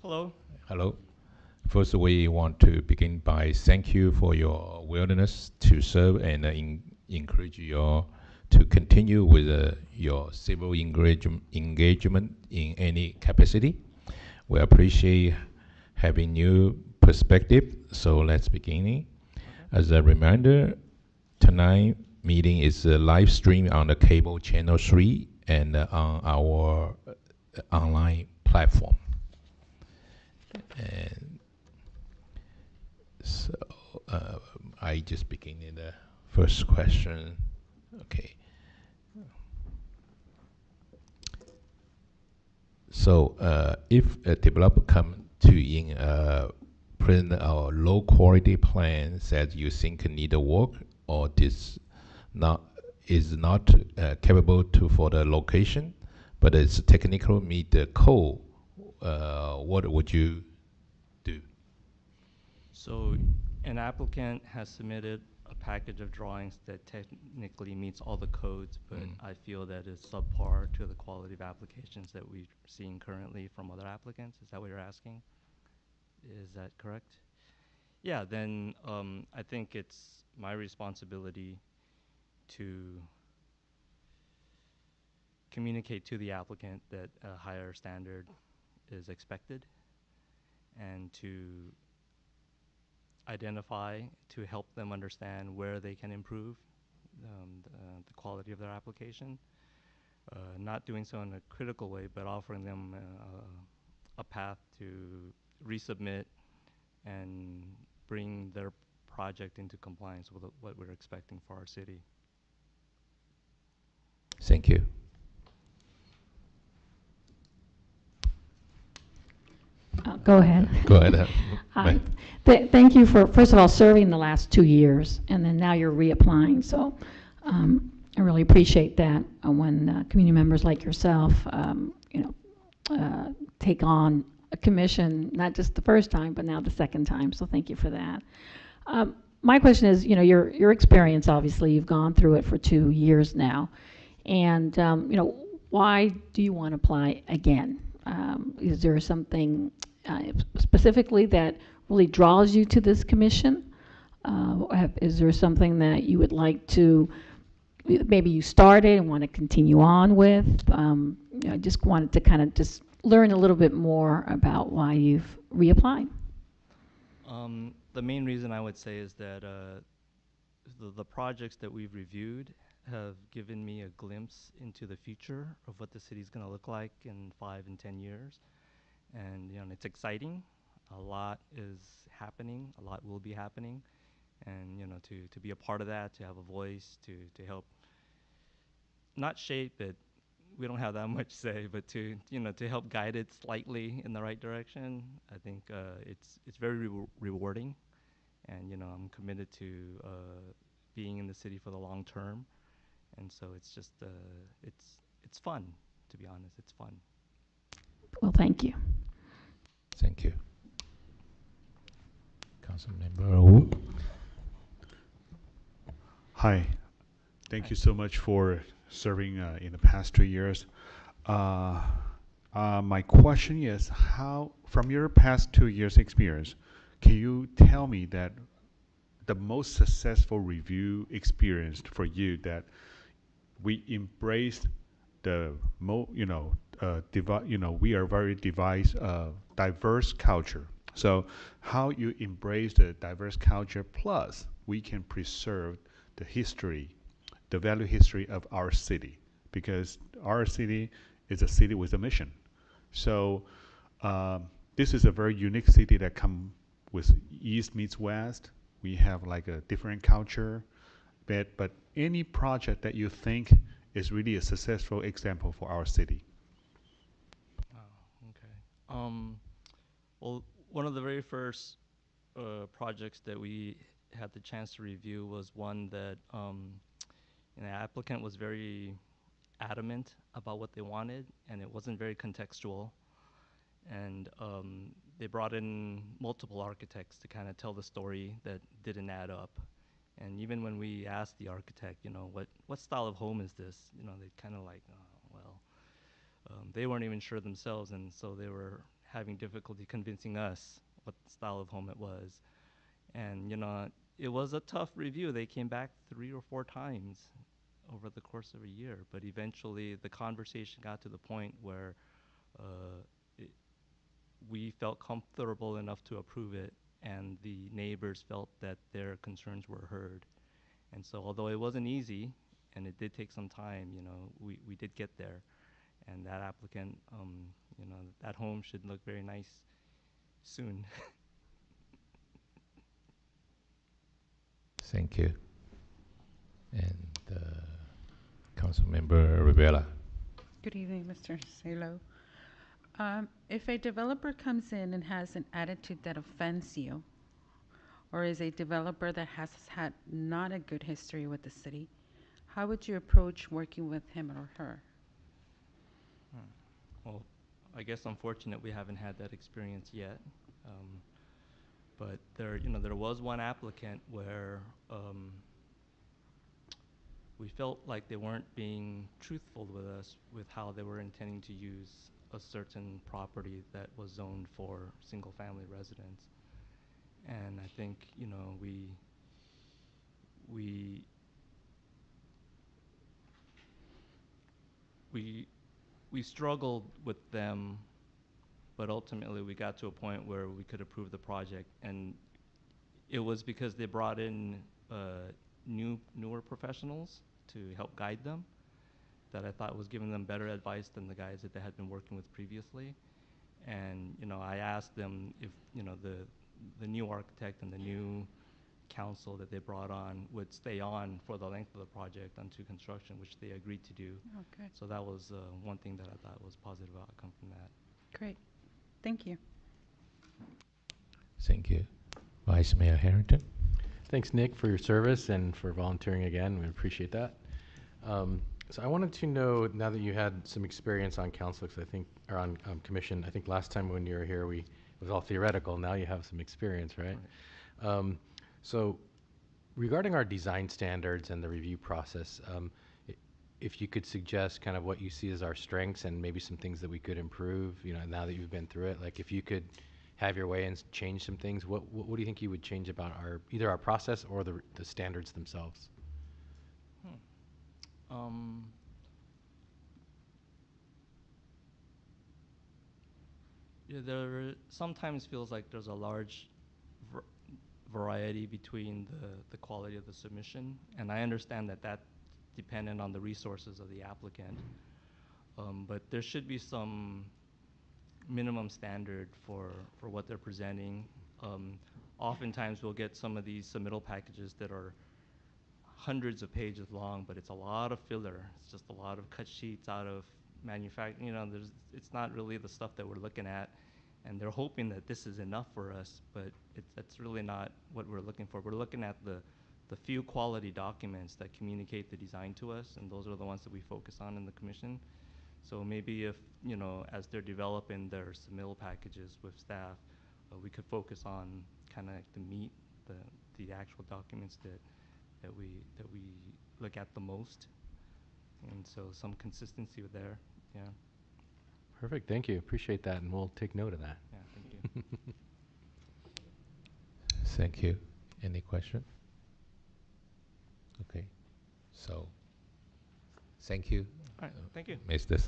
Hello. Hello. First, we want to begin by thank you for your willingness to serve and encourage you to continue with your civil engagement in any capacity. We appreciate having new perspective. So let's begin. As a reminder, tonight meeting is live streamed on the cable channel 3 and on our online platform. And so I just begin in the first question. Okay. So if a developer come to in present a low quality plan that you think need work or this not is not capable to for the location, but it's technically meet the code, what would you do? So an applicant has submitted a package of drawings that technically meets all the codes, but I feel that it's subpar to the quality of applications that we're seeing currently from other applicants. Is that what you're asking? Is that correct? Yeah, then I think it's my responsibility to communicate to the applicant that a higher standard is expected, and to identify, to help them understand where they can improve the quality of their application. Not doing so in a critical way, but offering them a path to resubmit and bring their project into compliance with what we're expecting for our city. Thank you. Go ahead. Go ahead. Hi. Thank you for, first of all, serving the last 2 years, and then now you're reapplying. So I really appreciate that when community members like yourself, take on a commission, not just the first time, but now the second time. So thank you for that. My question is, your experience, obviously, you've gone through it for 2 years now. And, why do you want to apply again? Is there something specifically that really draws you to this commission? Is there something that you would like to, maybe you started and want to continue on with? I just wanted to kind of just learn a little bit more about why you've reapplied. The main reason I would say is that the projects that we've reviewed have given me a glimpse into the future of what the city's going to look like in 5 and 10 years. And it's exciting. A lot is happening. A lot will be happening. And to be a part of that, to have a voice, to help not shape it, we don't have that much say, but to help guide it slightly in the right direction. I think it's very rewarding, and I'm committed to being in the city for the long term. And so it's just, it's fun, to be honest. It's fun. Well, thank you. Thank you. Councilmember Wu. Hi. Thank you so much for serving in the past 2 years. My question is, from your past 2 years experience, can you tell me that the most successful review experience for you that we embraced the we are very diverse culture. So how you embrace the diverse culture, plus we can preserve the history, the value history of our city, because our city is a city with a mission. So this is a very unique city that come with East meets West. We have like a different culture, but any project that you think is really a successful example for our city. Okay. Well, one of the very first projects that we had the chance to review was one that an applicant was very adamant about what they wanted, and it wasn't very contextual. And they brought in multiple architects to kind of tell the story that didn't add up. And even when we asked the architect, what style of home is this? They kind of like, they weren't even sure themselves, and so they were having difficulty convincing us what style of home it was. And it was a tough review. They came back 3 or 4 times over the course of a year, but eventually the conversation got to the point where we felt comfortable enough to approve it, and the neighbors felt that their concerns were heard. And so although it wasn't easy, and it did take some time, we did get there. And that applicant, that home should look very nice soon. Thank you. And Councilmember Rivera. Good evening, Mr. Salo. If a developer comes in and has an attitude that offends you, or is a developer that has had not a good history with the city, how would you approach working with him or her? Well, I guess unfortunate we haven't had that experience yet. But there was one applicant where we felt like they weren't being truthful with us with how they were intending to use a certain property that was zoned for single-family residence. And I think, we struggled with them, but ultimately we got to a point where we could approve the project, and it was because they brought in newer professionals to help guide them that I thought was giving them better advice than the guys that they had been working with previously. And I asked them if the new architect and the new council that they brought on would stay on for the length of the project unto construction, which they agreed to do. Okay, So that was one thing that I thought was positive outcome from that. great. Thank you. Thank you. Vice Mayor Harrington. Thanks, Nick, for your service and for volunteering again. We appreciate that. So I wanted to know, now that you had some experience on council, or on commission, I think last time when you were here, it was all theoretical. Now you have some experience, right? So regarding our design standards and the review process, if you could suggest kind of what you see as our strengths and maybe some things that we could improve, now that you've been through it, like if you could have your way and change some things, what do you think you would change about either our process or the standards themselves? Yeah, there sometimes feels like there's a large variety between the quality of the submission, and I understand that that's dependent on the resources of the applicant, but there should be some minimum standard for what they're presenting. Oftentimes we'll get some of these submittal packages that are hundreds of pages long, but it's a lot of filler. It's just a lot of cut sheets out of manufacturing. It's not really the stuff that we're looking at, and they're hoping that this is enough for us, but that's really not what we're looking for. We're looking at the few quality documents that communicate the design to us, and those are the ones that we focus on in the commission. So maybe if, as they're developing their submittal packages with staff, we could focus on kind of the actual documents that we look at the most, and so some consistency with there. Yeah. Perfect. Thank you. Appreciate that, and we'll take note of that. Yeah. Thank you. Thank you. Any question? Okay. So, thank you. All right. Thank you. Mr.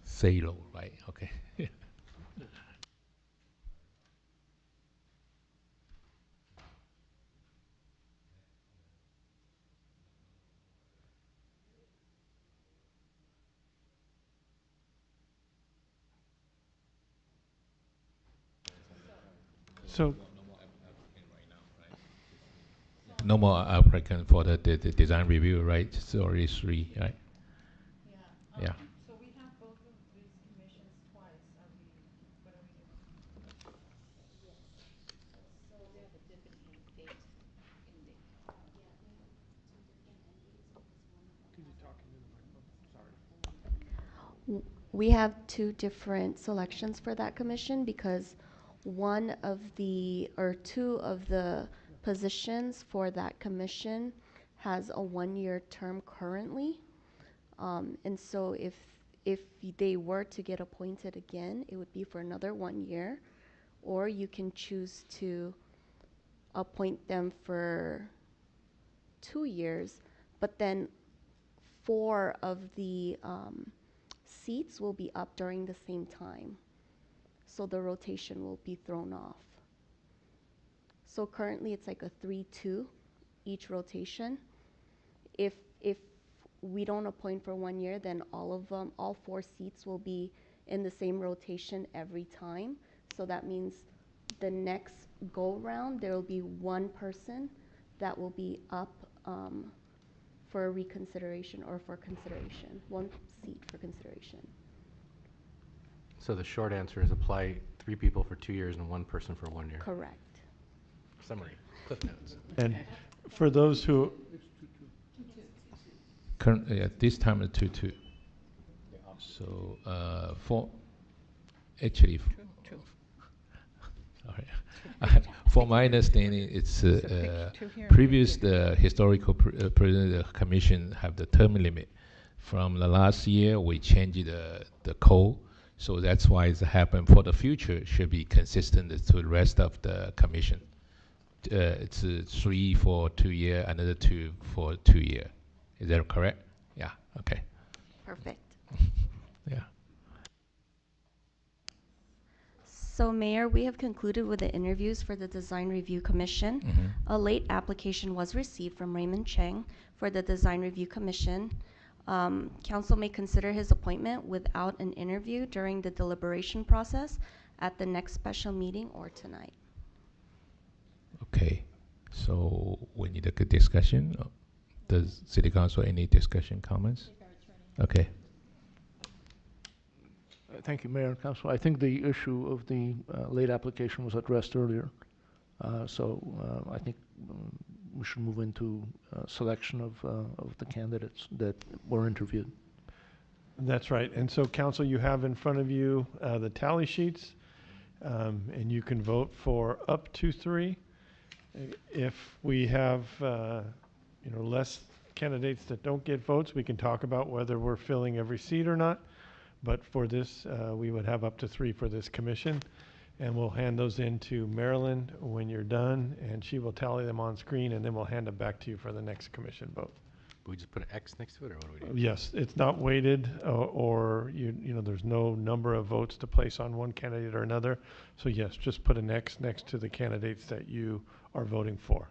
Salo, right? Okay. So, No more applicant for the design review, right? It's already 3, right? Yeah. So we have both of these commissions twice. What are we doing? Yes. So They have a different end date in the. yeah, they have 2 different end dates because one of them. could you talk into the microphone? Sorry. We have 2 different selections for that commission because 2 of the positions for that commission has a 1-year term currently. And so if they were to get appointed again, it would be for another 1 year, or you can choose to appoint them for 2 years, but then 4 of the seats will be up during the same time. So the rotation will be thrown off. So currently it's like a 3-2 each rotation. If we don't appoint for 1 year, then all 4 seats will be in the same rotation every time. So that means the next go round, there will be 1 person that will be up for reconsideration or for consideration, 1 seat for consideration. So the short answer is apply 3 people for 2 years and 1 person for 1 year. Correct. Summary, cliff notes. And for those who Current, this time it's 2-2. So, for, actually, sorry. For my understanding, it's previous the historical commission have the term limit. From the last year, we changed the code, so that's why it's happened. For the future, it should be consistent to the rest of the commission. It's 3 for 2 year, another 2 for 2 year. Is that correct? Yeah. Okay. Perfect. Yeah. So Mayor, we have concluded with the interviews for the Design Review Commission. A late application was received from Raymond Chang for the Design Review Commission. Council may consider his appointment without an interview during the deliberation process at the next special meeting or tonight. Okay. So we need a good discussion. Does City Council any discussion comments? Okay. Thank you, Mayor and Council. I think the issue of the late application was addressed earlier. I think we should move into selection of the candidates that were interviewed. That's right. And so, Council, you have in front of you the tally sheets, and you can vote for up to 3. If we have less candidates that don't get votes, we can talk about whether we're filling every seat or not. But for this, we would have up to 3 for this commission. And we'll hand those in to Marilyn when you're done, and she will tally them on screen, and then we'll hand them back to you for the next commission vote. We just put an X next to it, or what do we do? Yes, it's not weighted, or there's no number of votes to place on one candidate or another. So yes, just put an X next to the candidates that you are voting for.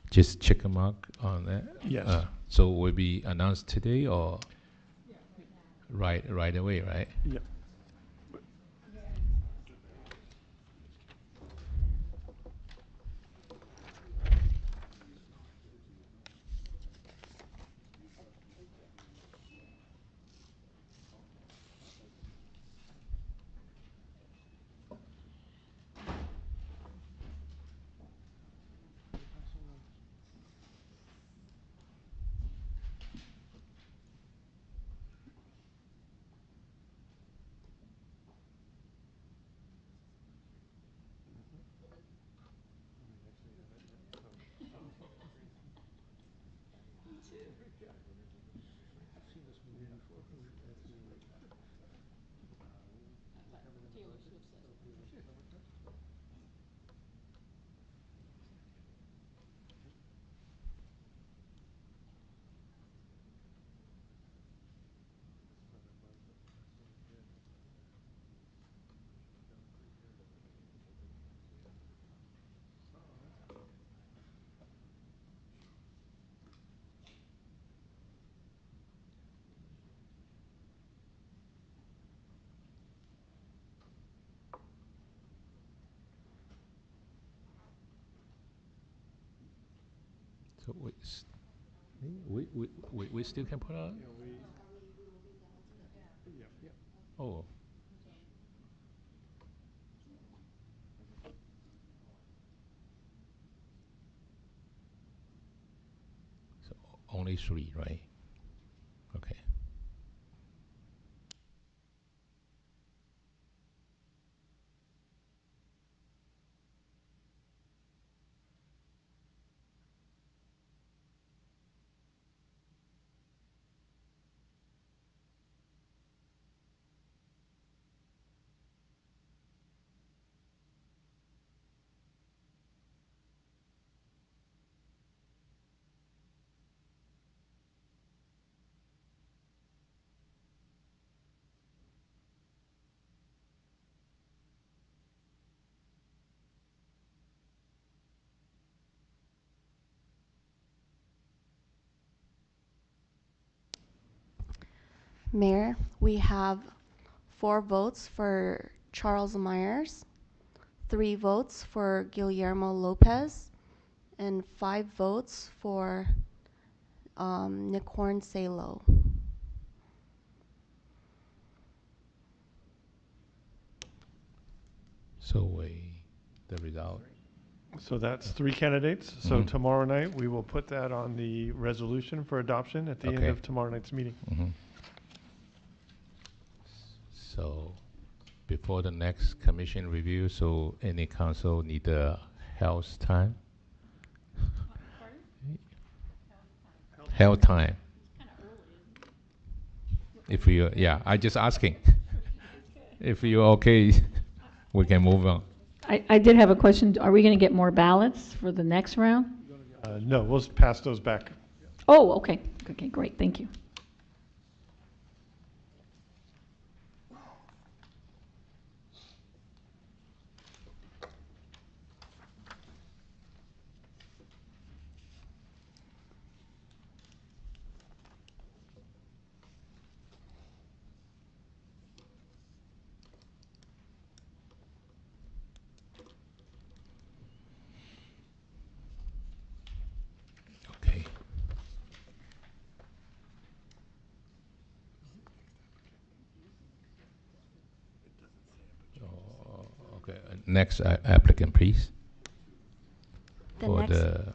Just check a mark on that? Yes. So will be announced today or right away, right? Yeah. So we still can put on? Oh. So only 3, right? Okay. Mayor, we have 4 votes for Charles Myers, 3 votes for Guillermo Lopez, and 5 votes for Nicorn Salo. So the result. So that's 3 candidates. So Mhm. tomorrow night, we will put that on the resolution for adoption at the end Okay. of tomorrow night's meeting. Mhm. So, before the next commission review, so any council need a health time? Health time. If you, yeah, I just asking. If you're okay, we can move on. I did have a question. Are we going to get more ballots for the next round? No, we'll pass those back. Oh, okay. Okay, great. Thank you. Okay. Okay, next applicant, please. The For next, the,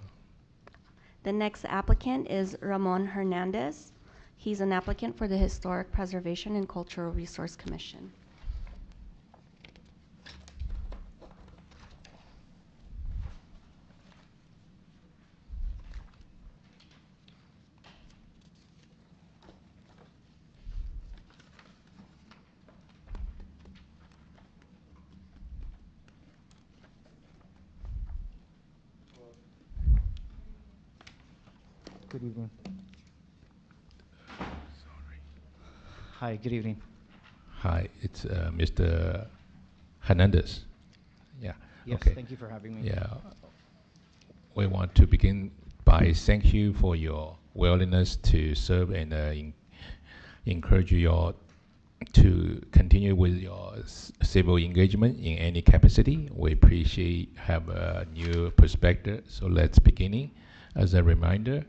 the next applicant is Ramon Hernandez. He's an applicant for the Historic Preservation and Cultural Resource Commission. Good evening. Hi, good evening. hi, it's Mr. Hernandez. Yeah. Yes, Okay. thank you for having me. Yeah. We want to begin by thank you for your willingness to serve and encourage you to continue with your civil engagement in any capacity. We appreciate have a new perspective. So let's begin. As a reminder,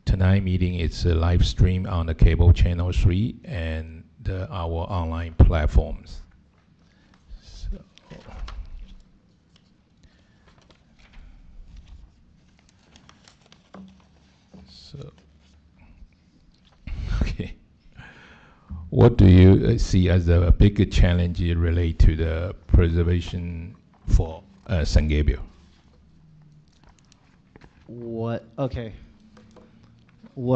tonight meeting is a live stream on the cable channel 3 and our online platforms. So, okay. What do you see as the big challenge related to the preservation for San Gabriel? What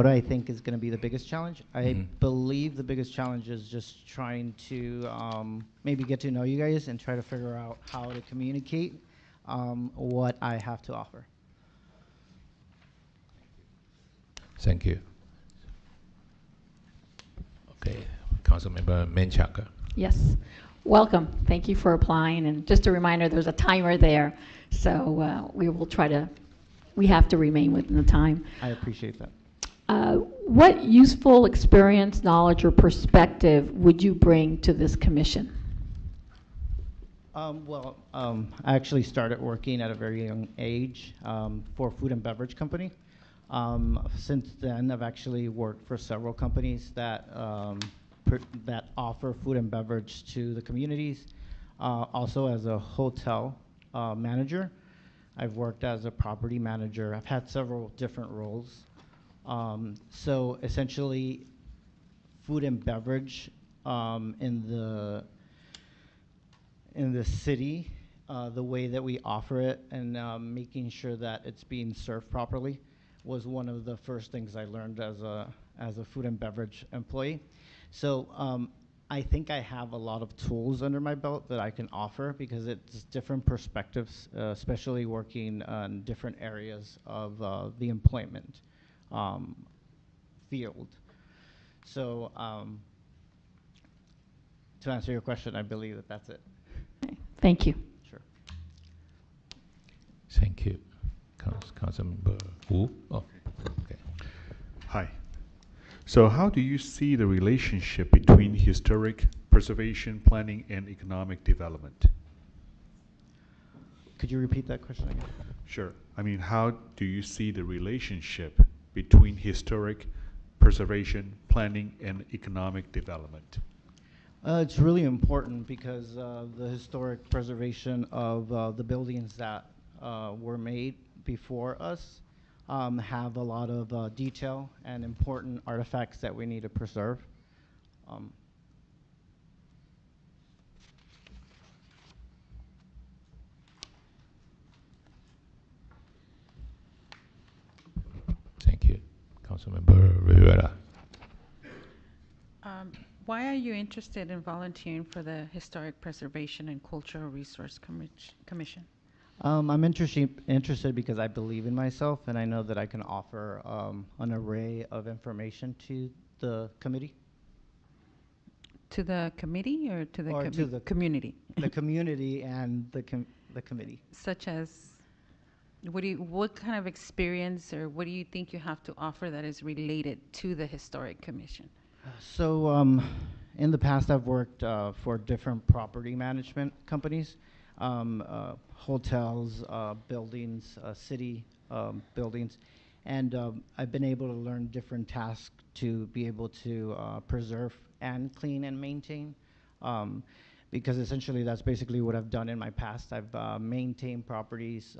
I think is going to be the biggest challenge? I Mhm. believe the biggest challenge is just trying to maybe get to know you guys and try to figure out how to communicate what I have to offer. Thank you. Okay, Councilmember Menchaca. Yes. Welcome. Thank you for applying. And just a reminder, there's a timer there. So we have to remain within the time. I appreciate that. What useful experience, knowledge, or perspective would you bring to this commission? I actually started working at a very young age for a food and beverage company. Since then, I've actually worked for several companies that that offer food and beverage to the communities. Also, as a hotel manager, I've worked as a property manager. I've had several different roles. So essentially, food and beverage in the city, the way that we offer it and making sure that it's being served properly was one of the first things I learned as a food and beverage employee. So I think I have a lot of tools under my belt that I can offer because it's different perspectives, especially working on different areas of the employment field. So to answer your question, I believe that that's it. Okay. Thank you. Sure. Thank you. Councilmember Wu? Oh, okay. Hi. So how do you see the relationship between historic preservation, planning, and economic development? Could you repeat that question again? Sure. I mean, how do you see the relationship between historic preservation, planning, and economic development? It's really important because the historic preservation of the buildings that were made before us have a lot of detail and important artifacts that we need to preserve. Um, Thank you. Councilmember Rivera. Why are you interested in volunteering for the Historic Preservation and Cultural Resource Commission? I'm interested because I believe in myself, and I know that I can offer an array of information to the committee. To the committee or to the, Or to the community? The community and the committee. Such as, what kind of experience or what do you think you have to offer that is related to the Historic Commission? So in the past, I've worked for different property management companies, hotels, buildings, city buildings, and I've been able to learn different tasks to be able to preserve and clean and maintain. Because essentially that's basically what I've done in my past. I've maintained properties.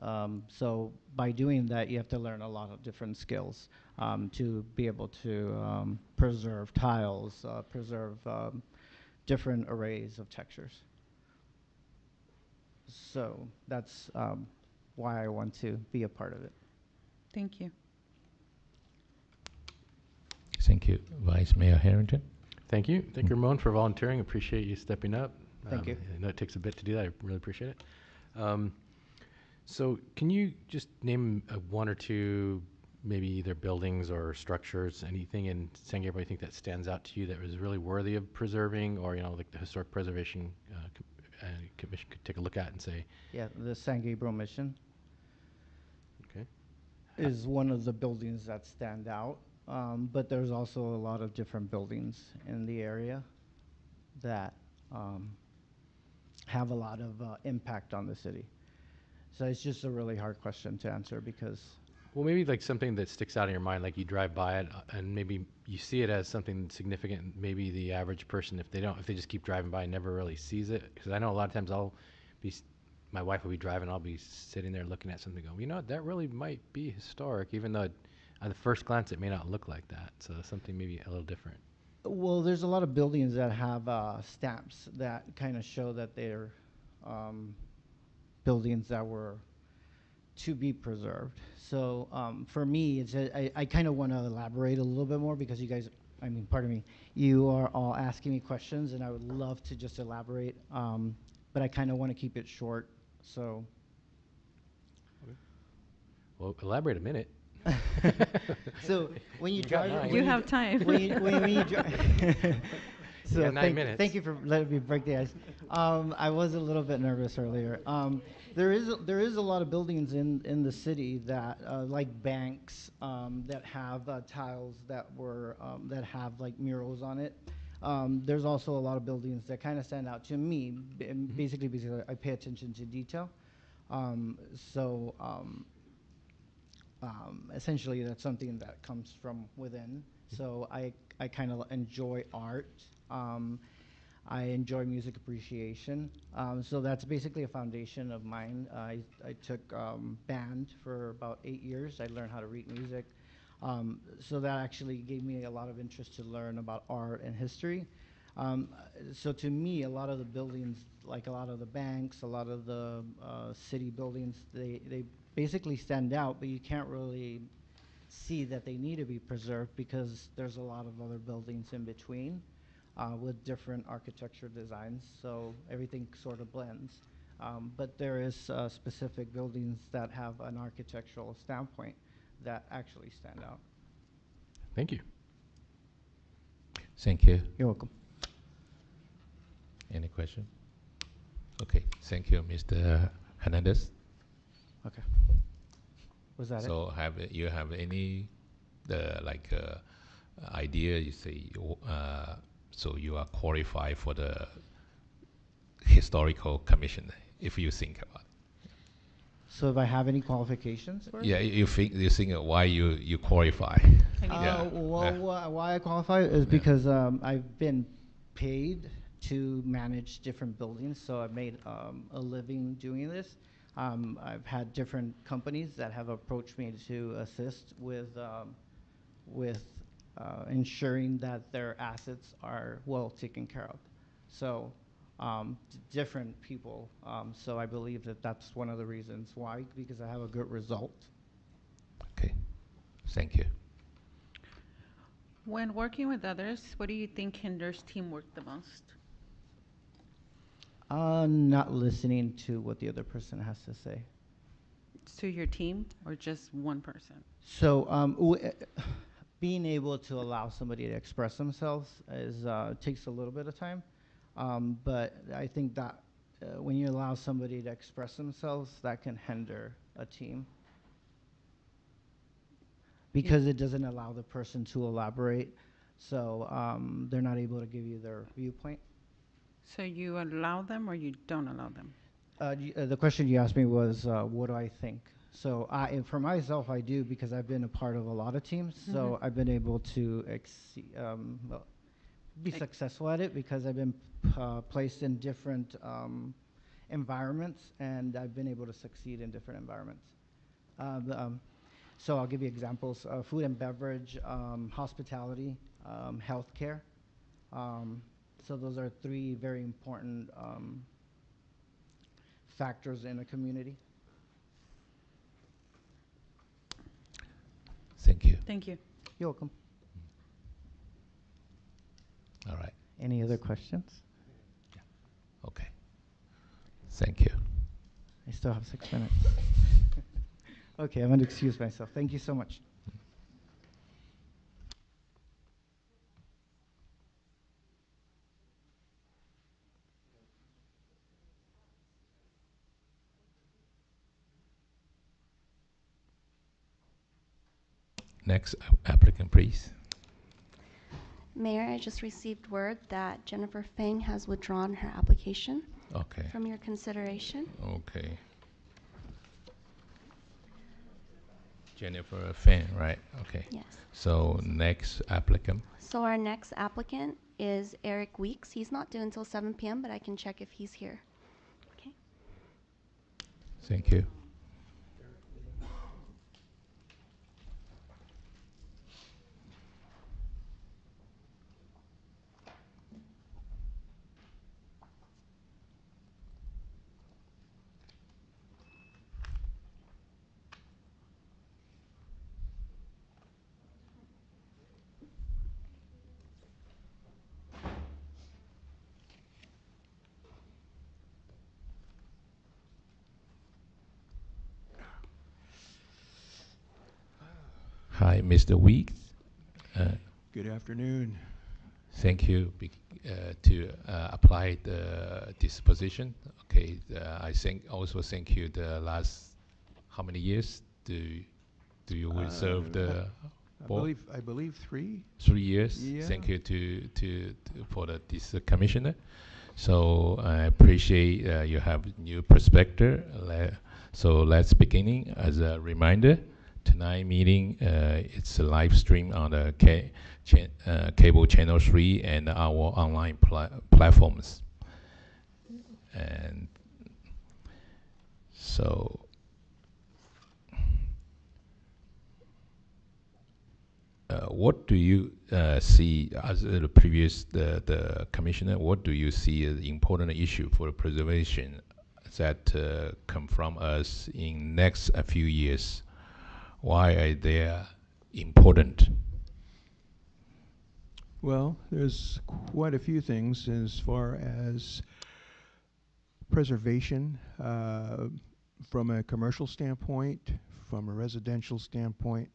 So by doing that, you have to learn a lot of different skills to be able to preserve tiles, preserve different arrays of textures. So that's why I want to be a part of it. Thank you. Thank you. Vice Mayor Harrington. Thank you. Thank you, Ramon, for volunteering. Appreciate you stepping up. Thank you. I know it takes a bit to do that. I really appreciate it. So can you just name one or two, maybe either buildings or structures, anything in San Gabriel you think that stands out to you that was really worthy of preserving, or, you know, like the Historic Preservation Commission could take a look at and say? Yeah, the San Gabriel Mission Okay. is one of the buildings that stand out. But there's also a lot of different buildings in the area that have a lot of impact on the city. So it's just a really hard question to answer because... Well, maybe like something that sticks out in your mind, like you drive by it and maybe you see it as something significant. Maybe the average person, if they just keep driving by, never really sees it. Because I know a lot of times my wife will be driving, I'll be sitting there looking at something going, you know what, that really might be historic, even though at the first glance it may not look like that. So something maybe a little different. Well, there's a lot of buildings that have stamps that kind of show that they're buildings that were to be preserved. So for me, I kind of want to elaborate a little bit more because you guys, pardon me, you are all asking me questions and I would love to just elaborate, but I kind of want to keep it short, so. Okay. Well, elaborate a minute. So when you drive, you have time. When you drive. So yeah, 9 minutes. Thank you for letting me break the ice. I was a little bit nervous earlier. There is a lot of buildings in the city that like banks that have tiles that have like murals on it. There's also a lot of buildings that kind of stand out to me, basically because I pay attention to detail. Essentially, that's something that comes from within. So I kind of enjoy art. I enjoy music appreciation. So that's basically a foundation of mine. I took band for about 8 years. I learned how to read music. So that actually gave me a lot of interest to learn about art and history. So to me, a lot of the buildings, like a lot of the banks, a lot of the city buildings, they basically stand out, but you can't really see that they need to be preserved because there's a lot of other buildings in between with different architecture designs, so everything sort of blends. But there is specific buildings that have an architectural standpoint that actually stand out. Thank you. Thank you. You're welcome. Any question? Okay, thank you, Mr. Hernandez. Okay. Was that it? So you have any idea? You say so you are qualified for the historical commission if you think about it. So if I have any qualifications for it? Yeah, you think why you qualify? Why I qualify is because I've been paid to manage different buildings, so I've made a living doing this. I've had different companies that have approached me to assist with ensuring that their assets are well taken care of. So different people. So I believe that that's one of the reasons why, because I have a good result. Okay, thank you. When working with others, what do you think hinders teamwork the most? Not listening to what the other person has to say. To your team or just one person? So being able to allow somebody to express themselves is takes a little bit of time. But I think that when you allow somebody to express themselves, that can hinder a team. Because it doesn't allow the person to elaborate. So they're not able to give you their viewpoint. So you allow them or you don't allow them? The question you asked me was, what do I think? So for myself, I do, because I've been a part of a lot of teams. So I've been able to be successful at it because I've been placed in different environments, and I've been able to succeed in different environments. So I'll give you examples: food and beverage, hospitality, healthcare. So those are three very important factors in a community. Thank you. Thank you. You're welcome. All right. Any other questions? Okay. Thank you. I still have 6 minutes. Okay, I'm going to excuse myself. Thank you so much. Next applicant, please. Mayor, I just received word that Jennifer Feng has withdrawn her application Okay. from your consideration. Okay. Jennifer Fan, right? Okay. Yes. So next applicant. So our next applicant is Eric Weeks. He's not due until 7 p.m., but I can check if he's here. Okay. Thank you. Hi, Mr. Weeks. Good afternoon. Thank you to apply this position. Okay, I think also thank you the last how many years do you will serve the board? I believe 3. 3 years. Yeah. Thank you to for this commissioner. So I appreciate you have new perspective. So let's beginning as a reminder. Tonight meeting it's a live stream on the cable channel 3 and our online platforms. And so what do you see as the previous the commissioner? What do you see as important issue for preservation that come from us in next a few years? Why are they important? Well, there's quite a few things as far as preservation from a commercial standpoint, from a residential standpoint.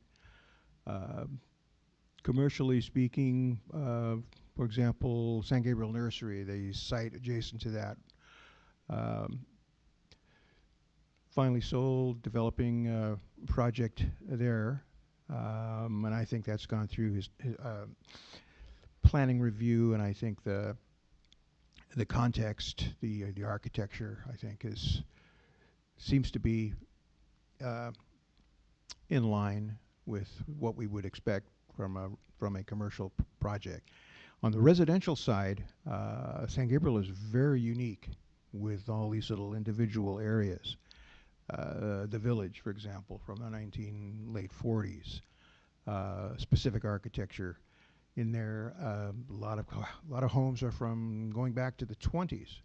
Commercially speaking, for example, San Gabriel Nursery, the site adjacent to that, finally sold, developing a project there, and I think that's gone through his planning review, and I think the context, the architecture, I think seems to be in line with what we would expect from a commercial project. On the residential side, San Gabriel is very unique with all these little individual areas. the village, for example, from the late 40s. Specific architecture in there. A lot of homes are from going back to the 20s.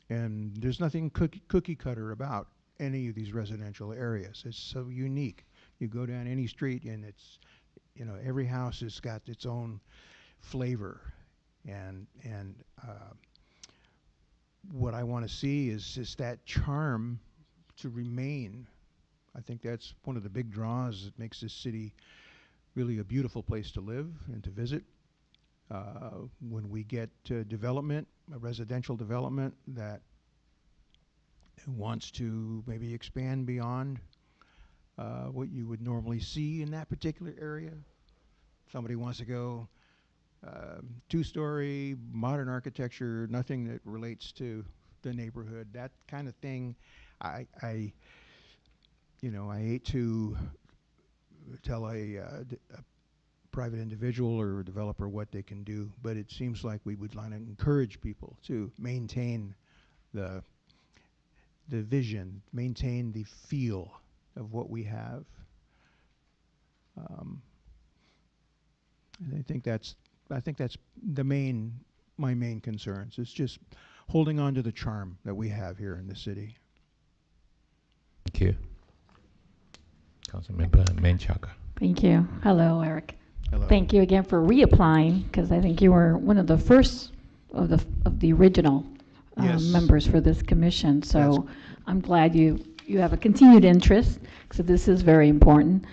And there's nothing cookie cutter about any of these residential areas. It's so unique. You go down any street and it's, every house has got its own flavor. And what I want to see is just that charm to remain. I think that's one of the big draws that makes this city really a beautiful place to live and to visit. When we get development, a residential development that wants to maybe expand beyond what you would normally see in that particular area. Somebody wants to go 2-story, modern architecture, nothing that relates to the neighborhood, that kind of thing. I hate to tell a private individual or a developer what they can do, but it seems like we would want to encourage people to maintain the vision, maintain the feel of what we have. And I think that's my main concerns. It's just holding on to the charm that we have here in the city. Thank you. Councilmember Menchaca. Thank you. Hello, Eric. Hello. Thank you again for reapplying, because I think you were one of the first of the original Yes. members for this commission. So I'm glad you have a continued interest, so this is very important.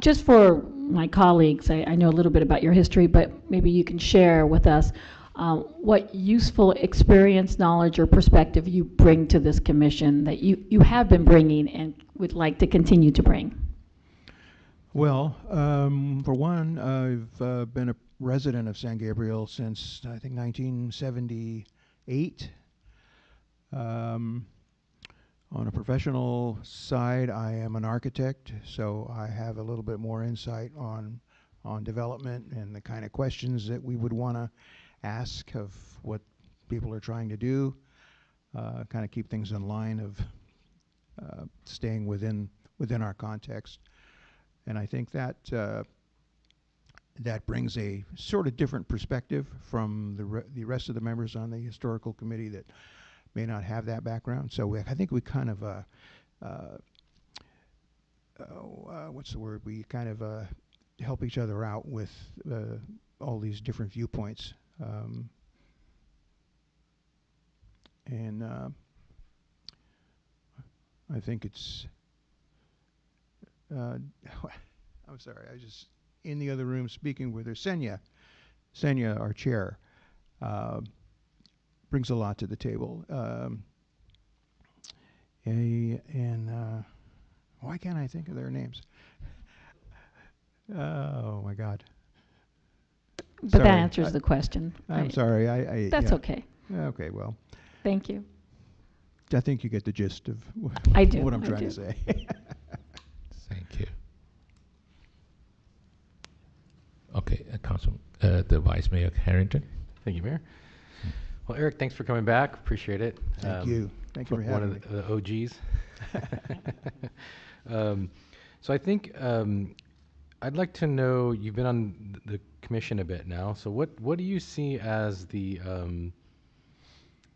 Just for my colleagues, I know a little bit about your history, but maybe you can share with us what useful experience, knowledge, or perspective you bring to this commission that you have been bringing and would like to continue to bring. Well, for one, I've been a resident of San Gabriel since, I think, 1978. On a professional side, I am an architect, so I have a little bit more insight on development and the kind of questions that we would want to ask of what people are trying to do, kind of keep things in line of staying within our context. And I think that that brings a sort of different perspective from the rest of the members on the historical committee that may not have that background. So I think we kind of, what's the word? We kind of help each other out with all these different viewpoints. And I think it's, I'm sorry, I was just in the other room speaking with her. Senya, our chair, brings a lot to the table. And why can't I think of their names? Oh my God. But Sorry, that answers the question. I'm sorry. That's yeah. okay. Okay, well. Thank you. I think you get the gist of I do, what I'm I trying do. to say. Thank you. Okay, the Vice Mayor Harrington. Thank you, Mayor. Well, Eric, thanks for coming back. Appreciate it. Thank you. Thank you for having me. One of the OGs. So I think I'd like to know, you've been on the commission a bit now, so what do you see as the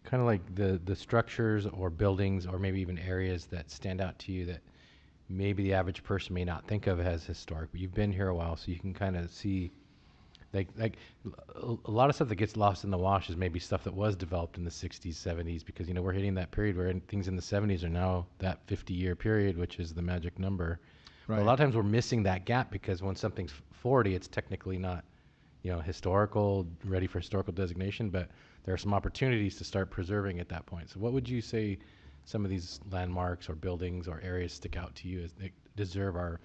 kind of like the structures or buildings or maybe even areas that stand out to you that maybe the average person may not think of as historic, but you've been here a while, so you can kind of see like a lot of stuff that gets lost in the wash is maybe stuff that was developed in the 60s, 70s, because, we're hitting that period where things in the 70s are now that 50-year period, which is the magic number. Right. But a lot of times we're missing that gap because when something's 40, it's technically not, historical, ready for historical designation, but there are some opportunities to start preserving at that point. So what would you say some of these landmarks or buildings or areas stick out to you as they deserve our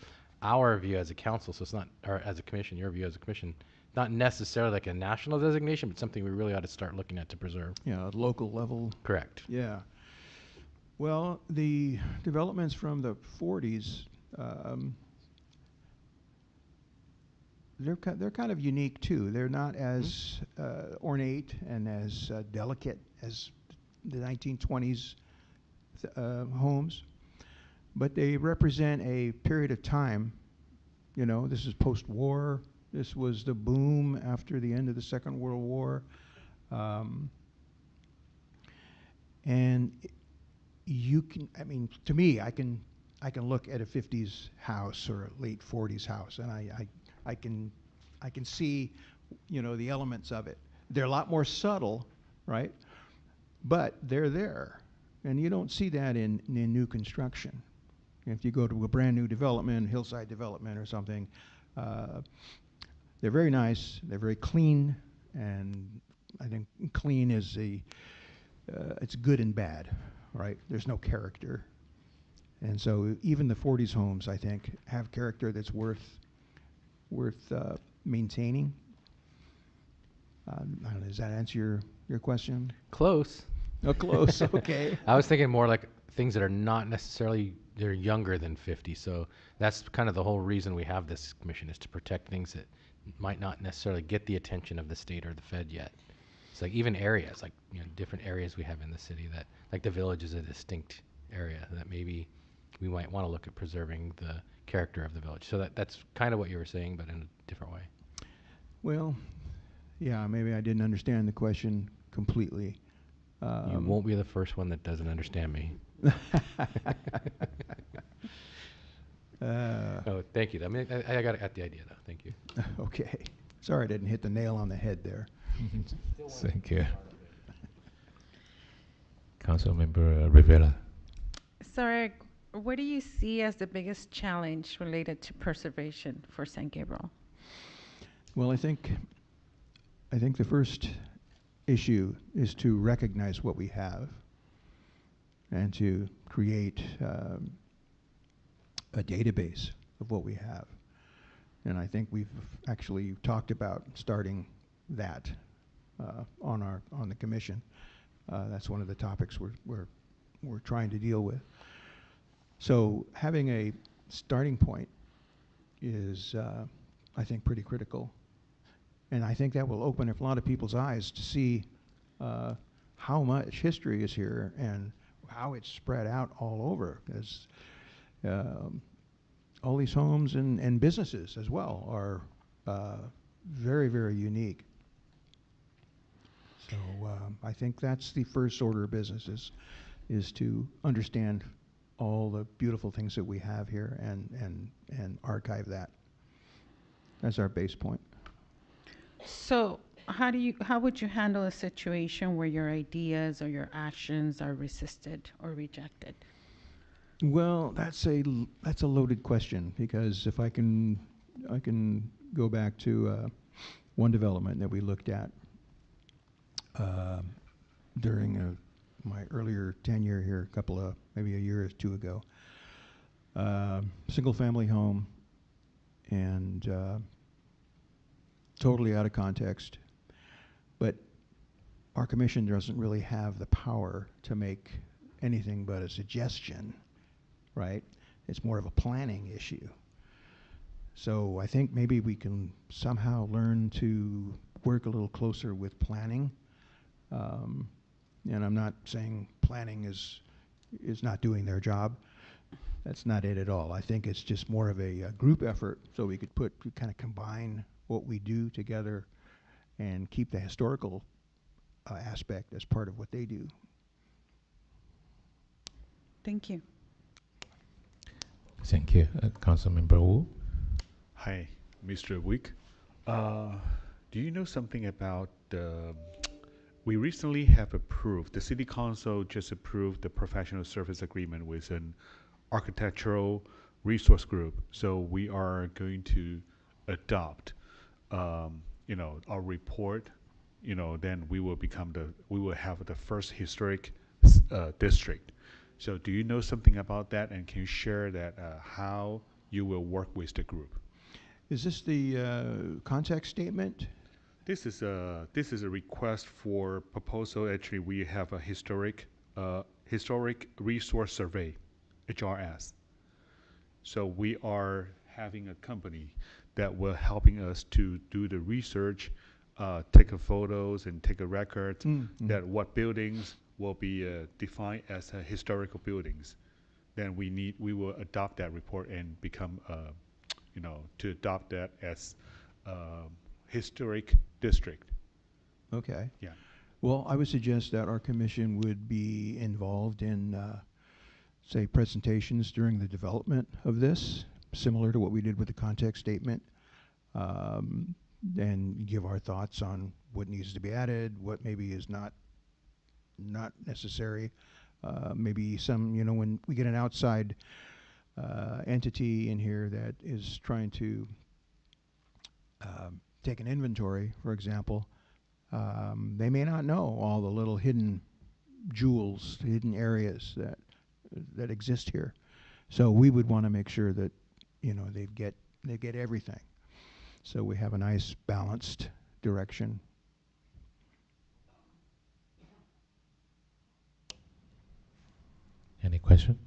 view as a council? So it's not, or as a commission, your view as a commission, not necessarily like a national designation, but something we really ought to start looking at to preserve. Yeah, at local level. Correct. Yeah. Well, the developments from the 40s, they're kind of unique too. They're not as ornate and as delicate as the 1920s homes, but they represent a period of time. You know, this is post-war. This was the boom after the end of the Second World War. And you can, I mean, to me, I can look at a 50s house or a late 40s house, and I can see, you know, the elements of it. They're a lot more subtle, right? But they're there, and you don't see that in new construction. If you go to a brand new development, hillside development or something, they're very nice, they're very clean, and I think clean is it's good and bad, right? There's no character. And so even the 40s homes, I think, have character that's worth maintaining. I don't know, does that answer your question? Close. Oh, close, okay. I was thinking more like things that are not necessarily, they're younger than 50. So that's kind of the whole reason we have this commission, is to protect things that might not necessarily get the attention of the state or the Fed yet. It's like even areas, like, you know, different areas we have in the city that, like the village is a distinct area that maybe we might want to look at preserving the character of the village. So that's kind of what you were saying, but in a different way. Well, yeah, maybe I didn't understand the question completely. You won't be the first one that doesn't understand me. Oh, thank you. I mean, I got the idea, though. Thank you. Okay. Sorry I didn't hit the nail on the head there. Thank you. Councilmember Rivera. Sir, what do you see as the biggest challenge related to preservation for San Gabriel? Well, I think the first issue is to recognize what we have and to create a database of what we have. And I think we've actually talked about starting that on the commission. That's one of the topics we're trying to deal with. So having a starting point is, I think, pretty critical. And I think that will open up a lot of people's eyes to see how much history is here and how it's spread out all over. Because all these homes and businesses as well are very, very unique. So I think that's the first order of business is to understand all the beautiful things that we have here and archive that. That's our base point. So how would you handle a situation where your ideas or your actions are resisted or rejected? Well, that's a loaded question, because if I can go back to one development that we looked at during my earlier tenure here, maybe a year or two ago. Single family home, and totally out of context. But our commission doesn't really have the power to make anything but a suggestion, right? It's more of a planning issue. So I think maybe we can somehow learn to work a little closer with planning. And I'm not saying planning is not doing their job. That's not it at all. I think it's just more of a group effort, so we could kind of combine what we do together and keep the historical aspect as part of what they do. Thank you. Thank you. Councilmember Wu. Hi, Mr. Wick. Do you know something about we recently have approved, the City Council just approved the professional service agreement with an architectural resource group. So we are going to adopt, our report, then we will have the first historic district. So do you know something about that, and can you share that, how you will work with the group? Is this the context statement? This is a request for proposal. Actually, we have a historic resource survey, HRS. So we are having a company that will helping us to do the research take a photos and take a record that what buildings will be defined as historical buildings. Then we will adopt that report and become, to adopt that as historic district. Okay. Yeah. Well, I would suggest that our commission would be involved in, say, presentations during the development of this, similar to what we did with the context statement, and give our thoughts on what needs to be added, what maybe is not necessary. Maybe some, when we get an outside entity in here that is trying to take an inventory, for example, they may not know all the little hidden jewels, hidden areas that exist here. So we would want to make sure that they get everything. So we have a nice balanced direction. Any question?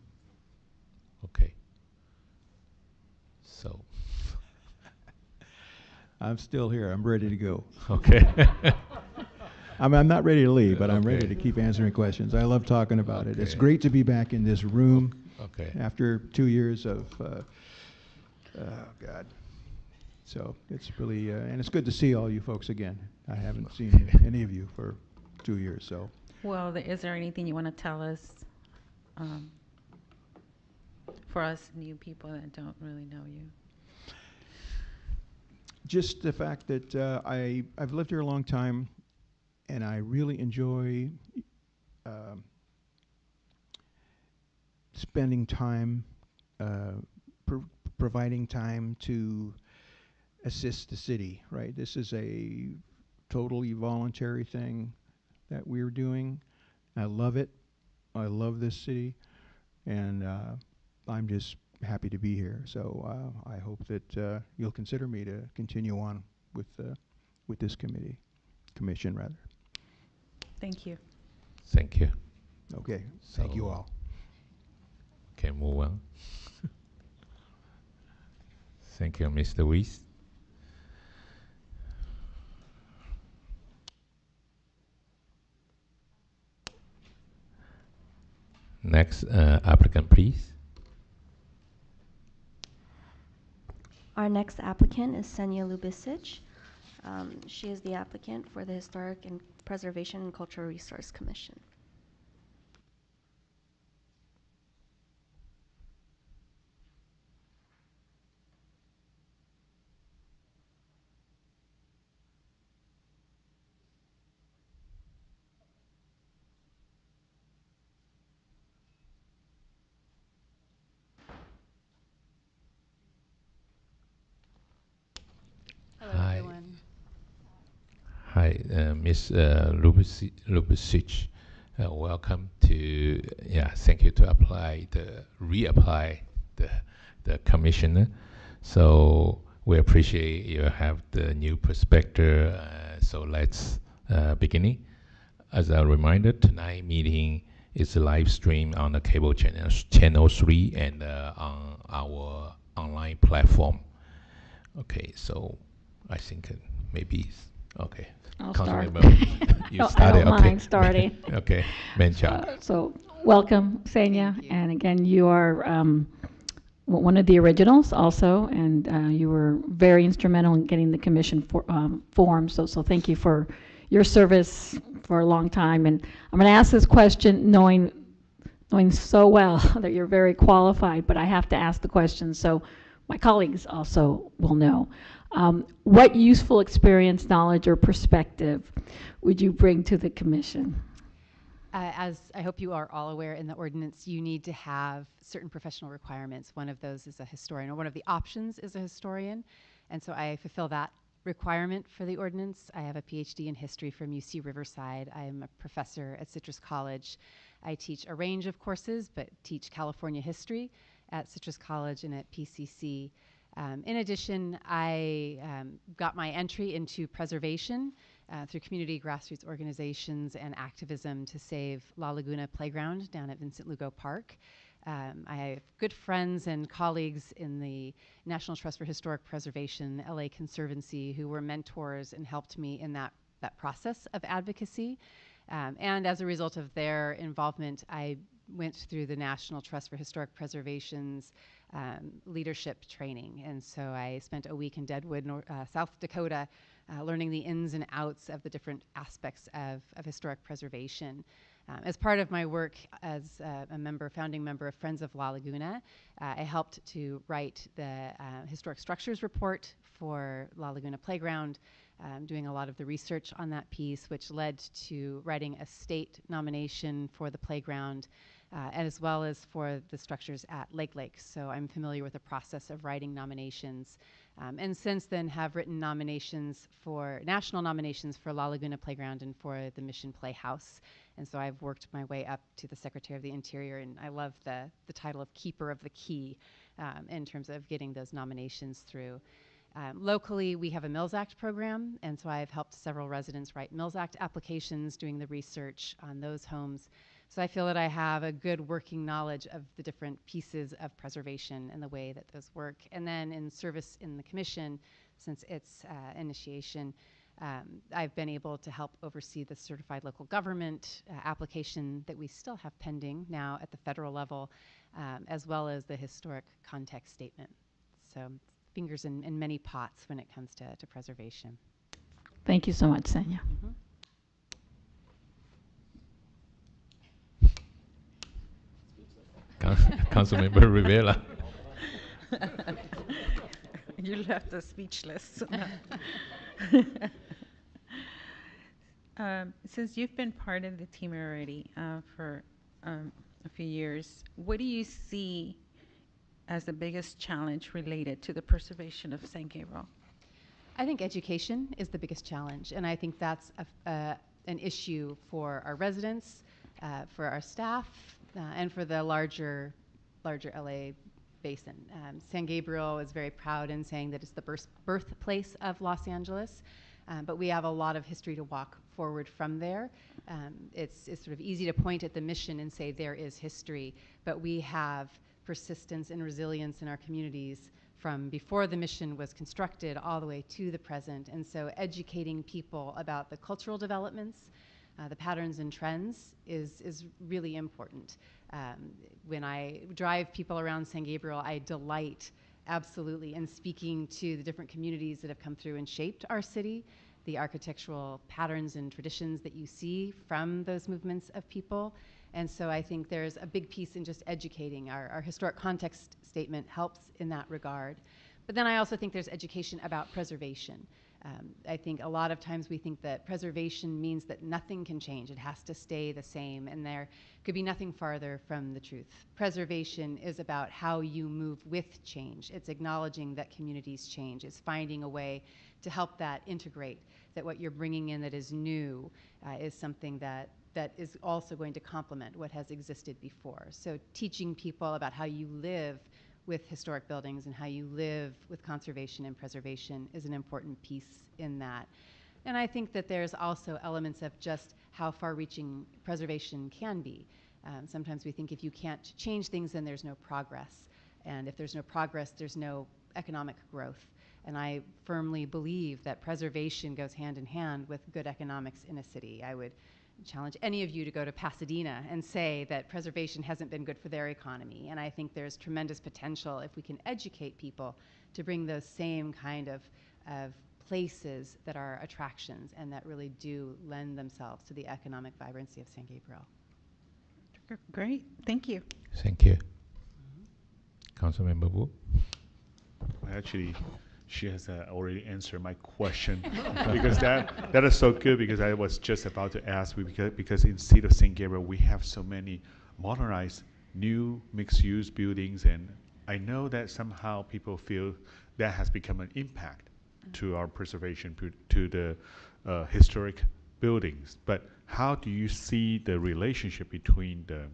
Okay. So. I'm still here. I'm ready to go. Okay. I'm not ready to leave, but I'm ready to keep answering questions. I love talking about it. It's great to be back in this room after 2 years of, oh God. So it's really, and it's good to see all you folks again. I haven't seen any of you for 2 years, so. Well, is there anything you want to tell us for us new people that don't really know you? Just the fact that I've lived here a long time, and I really enjoy spending time, providing time to assist the city, right? This is a totally voluntary thing that we're doing. I love it. I love this city, and I'm just happy to be here. So I hope that you'll consider me to continue on with this commission rather. Thank you. Thank you. Okay. Thank you all. Okay, move on. Thank you, Mr. Weiss. Next applicant, please. Our next applicant is Senya Lubisic. She is the applicant for the Historic and Preservation and Cultural Resource Commission. Hello, Hi. everyone. Hi, Ms. Lubisic. Welcome to, thank you to reapply the commissioner. So we appreciate you have the new perspective. So let's beginning. As a reminder, tonight meeting is live stream on the cable channel 3 and on our online platform. Okay, so I think maybe okay. I'll start. You I started. don't mind starting. Okay, Menchak. So welcome, Senya, and again, you are one of the originals also, and you were very instrumental in getting the commission formed. So thank you for your service for a long time. And I'm going to ask this question knowing so well that you're very qualified, but I have to ask the question so my colleagues also will know. What useful experience, knowledge, or perspective would you bring to the commission? As I hope you are all aware, in the ordinance, you need to have certain professional requirements. One of those is a historian, or one of the options is a historian. And so I fulfill that requirement for the ordinance. I have a PhD in history from UC Riverside. I am a professor at Citrus College. I teach a range of courses, but teach California history at Citrus College and at PCC. In addition, I got my entry into preservation through community grassroots organizations and activism to save La Laguna Playground down at Vincent Lugo Park. I have good friends and colleagues in the National Trust for Historic Preservation, LA Conservancy, who were mentors and helped me in that process of advocacy. And as a result of their involvement, I went through the National Trust for Historic Preservation's leadership training. And so I spent a week in Deadwood, South Dakota, learning the ins and outs of the different aspects of historic preservation. As part of my work as a founding member of Friends of La Laguna, I helped to write the historic structures report for La Laguna Playground, doing a lot of the research on that piece, which led to writing a state nomination for the playground, as well as for the structures at Lake. So I'm familiar with the process of writing nominations. And since then have written national nominations for La Laguna Playground and for the Mission Playhouse. And so I've worked my way up to the Secretary of the Interior, and I love the title of Keeper of the Key in terms of getting those nominations through. Locally, we have a Mills Act program, and so I've helped several residents write Mills Act applications, doing the research on those homes. So I feel that I have a good working knowledge of the different pieces of preservation and the way that those work. And then in service in the commission, since its initiation, I've been able to help oversee the certified local government application that we still have pending now at the federal level, as well as the historic context statement. So fingers in many pots when it comes to preservation. Thank you so much, Senya. Mm-hmm. Councilmember Rivera. You left us speechless. Since you've been part of the team already for a few years, what do you see as the biggest challenge related to the preservation of San Gabriel? I think education is the biggest challenge, and I think that's an issue for our residents, for our staff, and for the larger LA basin. San Gabriel is very proud in saying that it's the birthplace of Los Angeles, but we have a lot of history to walk forward from there. It's sort of easy to point at the mission and say there is history, but we have persistence and resilience in our communities from before the mission was constructed all the way to the present. And so educating people about the cultural developments, the patterns and trends is really important. When I drive people around San Gabriel, I delight absolutely in speaking to the different communities that have come through and shaped our city, the architectural patterns and traditions that you see from those movements of people. And so I think there's a big piece in just educating. Our historic context statement helps in that regard. But then I also think there's education about preservation. I think a lot of times we think that preservation means that nothing can change. It has to stay the same, and there could be nothing farther from the truth. Preservation is about how you move with change. It's acknowledging that communities change. It's finding a way to help that integrate, that what you're bringing in that is new is something that is also going to complement what has existed before. So teaching people about how you live with historic buildings and how you live with conservation and preservation is an important piece in that. And I think that there's also elements of just how far-reaching preservation can be. Sometimes we think if you can't change things, then there's no progress. And if there's no progress, there's no economic growth. And I firmly believe that preservation goes hand in hand with good economics in a city. I would challenge any of you to go to Pasadena and say that preservation hasn't been good for their economy. And I think there's tremendous potential if we can educate people to bring those same kind of places that are attractions and that really do lend themselves to the economic vibrancy of San Gabriel. Great, thank you. Thank you. Councilmember Wu. Actually, she has already answered my question because that is so good, because I was just about to ask, because in the city of San Gabriel we have so many modernized new mixed-use buildings, and I know that somehow people feel that has become an impact to our preservation, to the historic buildings. But how do you see the relationship between the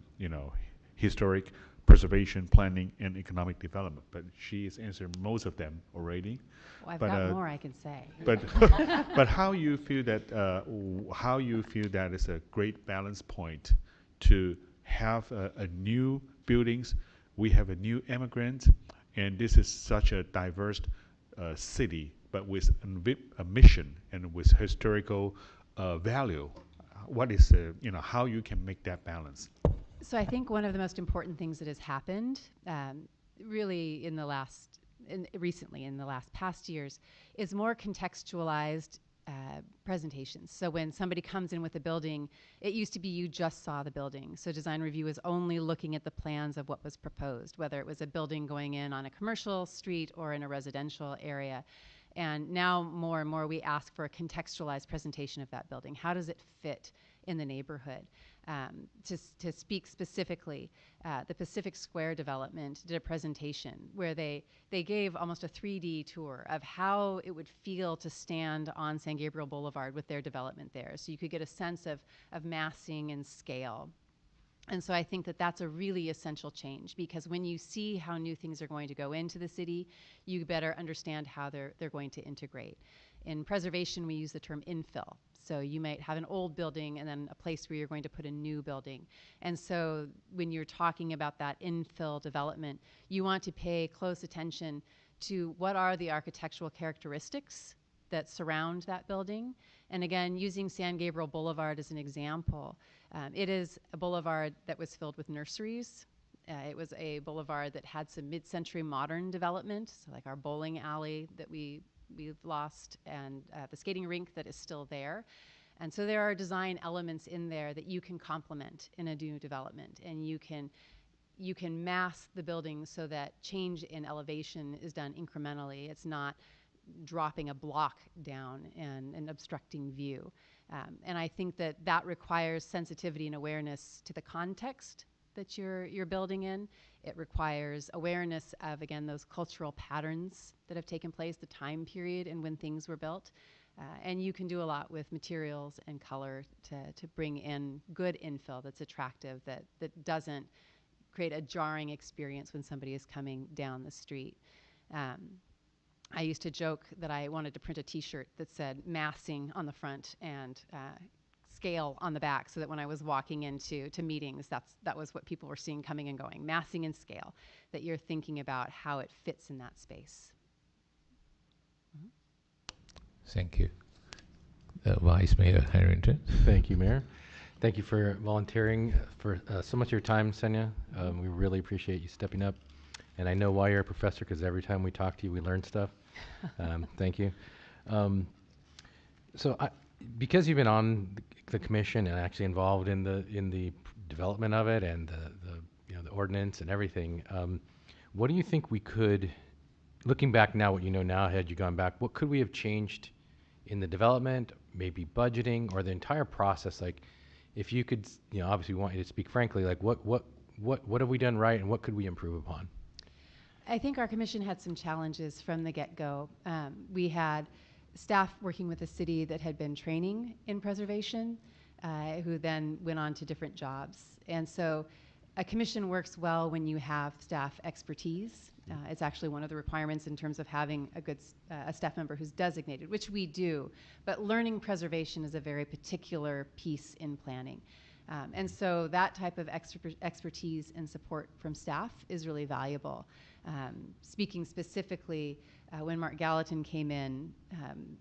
historic preservation, planning, and economic development? But she has answered most of them already. Well, I've got more I can say. But how you feel that is a great balance point to have a new buildings. We have a new immigrant, and this is such a diverse city, but with a mission and with historical value. What is, how you can make that balance? So I think one of the most important things that has happened, really recently in the last past years, is more contextualized presentations. So when somebody comes in with a building, it used to be you just saw the building. So design review is only looking at the plans of what was proposed, whether it was a building going in on a commercial street or in a residential area. And now more and more we ask for a contextualized presentation of that building. How does it fit in the neighborhood? To speak specifically, the Pacific Square development did a presentation where they gave almost a 3D tour of how it would feel to stand on San Gabriel Boulevard with their development there. So you could get a sense of massing and scale. And so I think that that's a really essential change, because when you see how new things are going to go into the city, you better understand how they're going to integrate. In preservation, we use the term infill. So you might have an old building and then a place where you're going to put a new building. And so when you're talking about that infill development, you want to pay close attention to what are the architectural characteristics that surround that building. And again, using San Gabriel Boulevard as an example, it is a boulevard that was filled with nurseries. It was a boulevard that had some mid-century modern development, so like our bowling alley that we've lost, and the skating rink that is still there. And so there are design elements in there that you can complement in a new development, and you can mass the building so that change in elevation is done incrementally. It's not dropping a block down and obstructing view. And I think that requires sensitivity and awareness to the context that you're building in. It requires awareness of, again, those cultural patterns that have taken place, the time period and when things were built. And you can do a lot with materials and color to bring in good infill that's attractive, that doesn't create a jarring experience when somebody is coming down the street. I used to joke that I wanted to print a T-shirt that said massing on the front and scale on the back, so that when I was walking into meetings, that was what people were seeing coming and going. Massing and scale, that you're thinking about how it fits in that space. Mm-hmm. Thank you. Vice Mayor Harrington. Thank you, Mayor. Thank you for volunteering for so much of your time, Senya. We really appreciate you stepping up. And I know why you're a professor, because every time we talk to you, we learn stuff. Thank you. Because you've been on the commission and actually involved in the development of it and the ordinance and everything, what do you think we could, looking back now, what you know now, had you gone back, what could we have changed in the development, maybe budgeting, or the entire process? Like, if you could, obviously we want you to speak frankly, like what have we done right and what could we improve upon? I think our commission had some challenges from the get-go. We had staff working with the city that had been training in preservation, who then went on to different jobs. And so a commission works well when you have staff expertise. It's actually one of the requirements in terms of having a good a staff member who's designated, which we do. But learning preservation is a very particular piece in planning. And so that type of expertise and support from staff is really valuable. Speaking specifically, when Mark Gallatin came in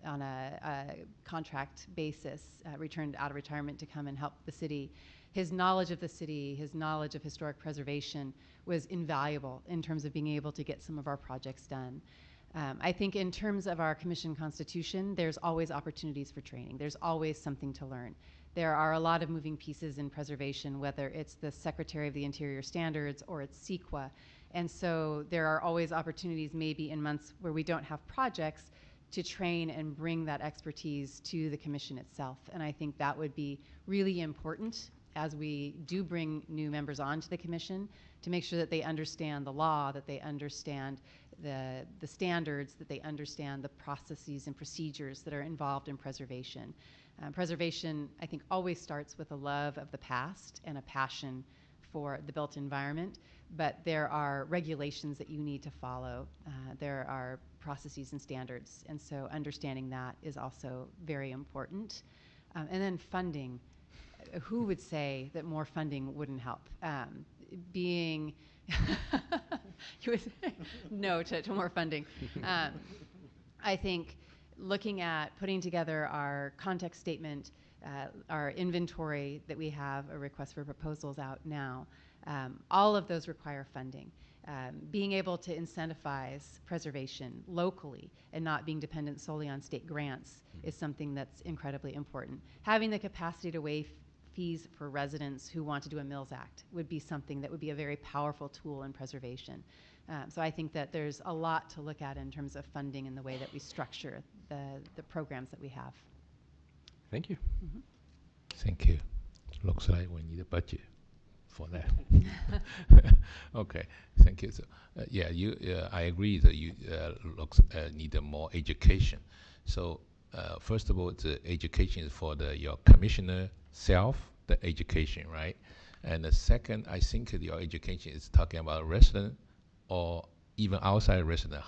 on a contract basis, returned out of retirement to come and help the city, his knowledge of the city, his knowledge of historic preservation was invaluable in terms of being able to get some of our projects done. I think in terms of our commission constitution, there's always opportunities for training. There's always something to learn. There are a lot of moving pieces in preservation, whether it's the Secretary of the Interior Standards or it's CEQA. And so there are always opportunities, maybe in months where we don't have projects, to train and bring that expertise to the commission itself. And I think that would be really important as we do bring new members onto the commission, to make sure that they understand the law, that they understand the standards, that they understand the processes and procedures that are involved in preservation. Preservation, I think, always starts with a love of the past and a passion for the built environment, but there are regulations that you need to follow. There are processes and standards, and so understanding that is also very important. And then funding. Who would say that more funding wouldn't help? being you would no to more funding. I think looking at putting together our context statement, our inventory that we have, a request for proposals out now, all of those require funding. Being able to incentivize preservation locally and not being dependent solely on state grants is something that's incredibly important. Having the capacity to waive fees for residents who want to do a Mills Act would be something that would be a very powerful tool in preservation. So I think that there's a lot to look at in terms of funding and the way that we structure the programs that we have. Thank you. Mm-hmm. Thank you. Looks like we need a budget for that. Okay, thank you. So, yeah, I agree that you need a more education. So first of all, the education is for your commissioner self, the education, right? And the second, I think your education is talking about resident or even outside resident.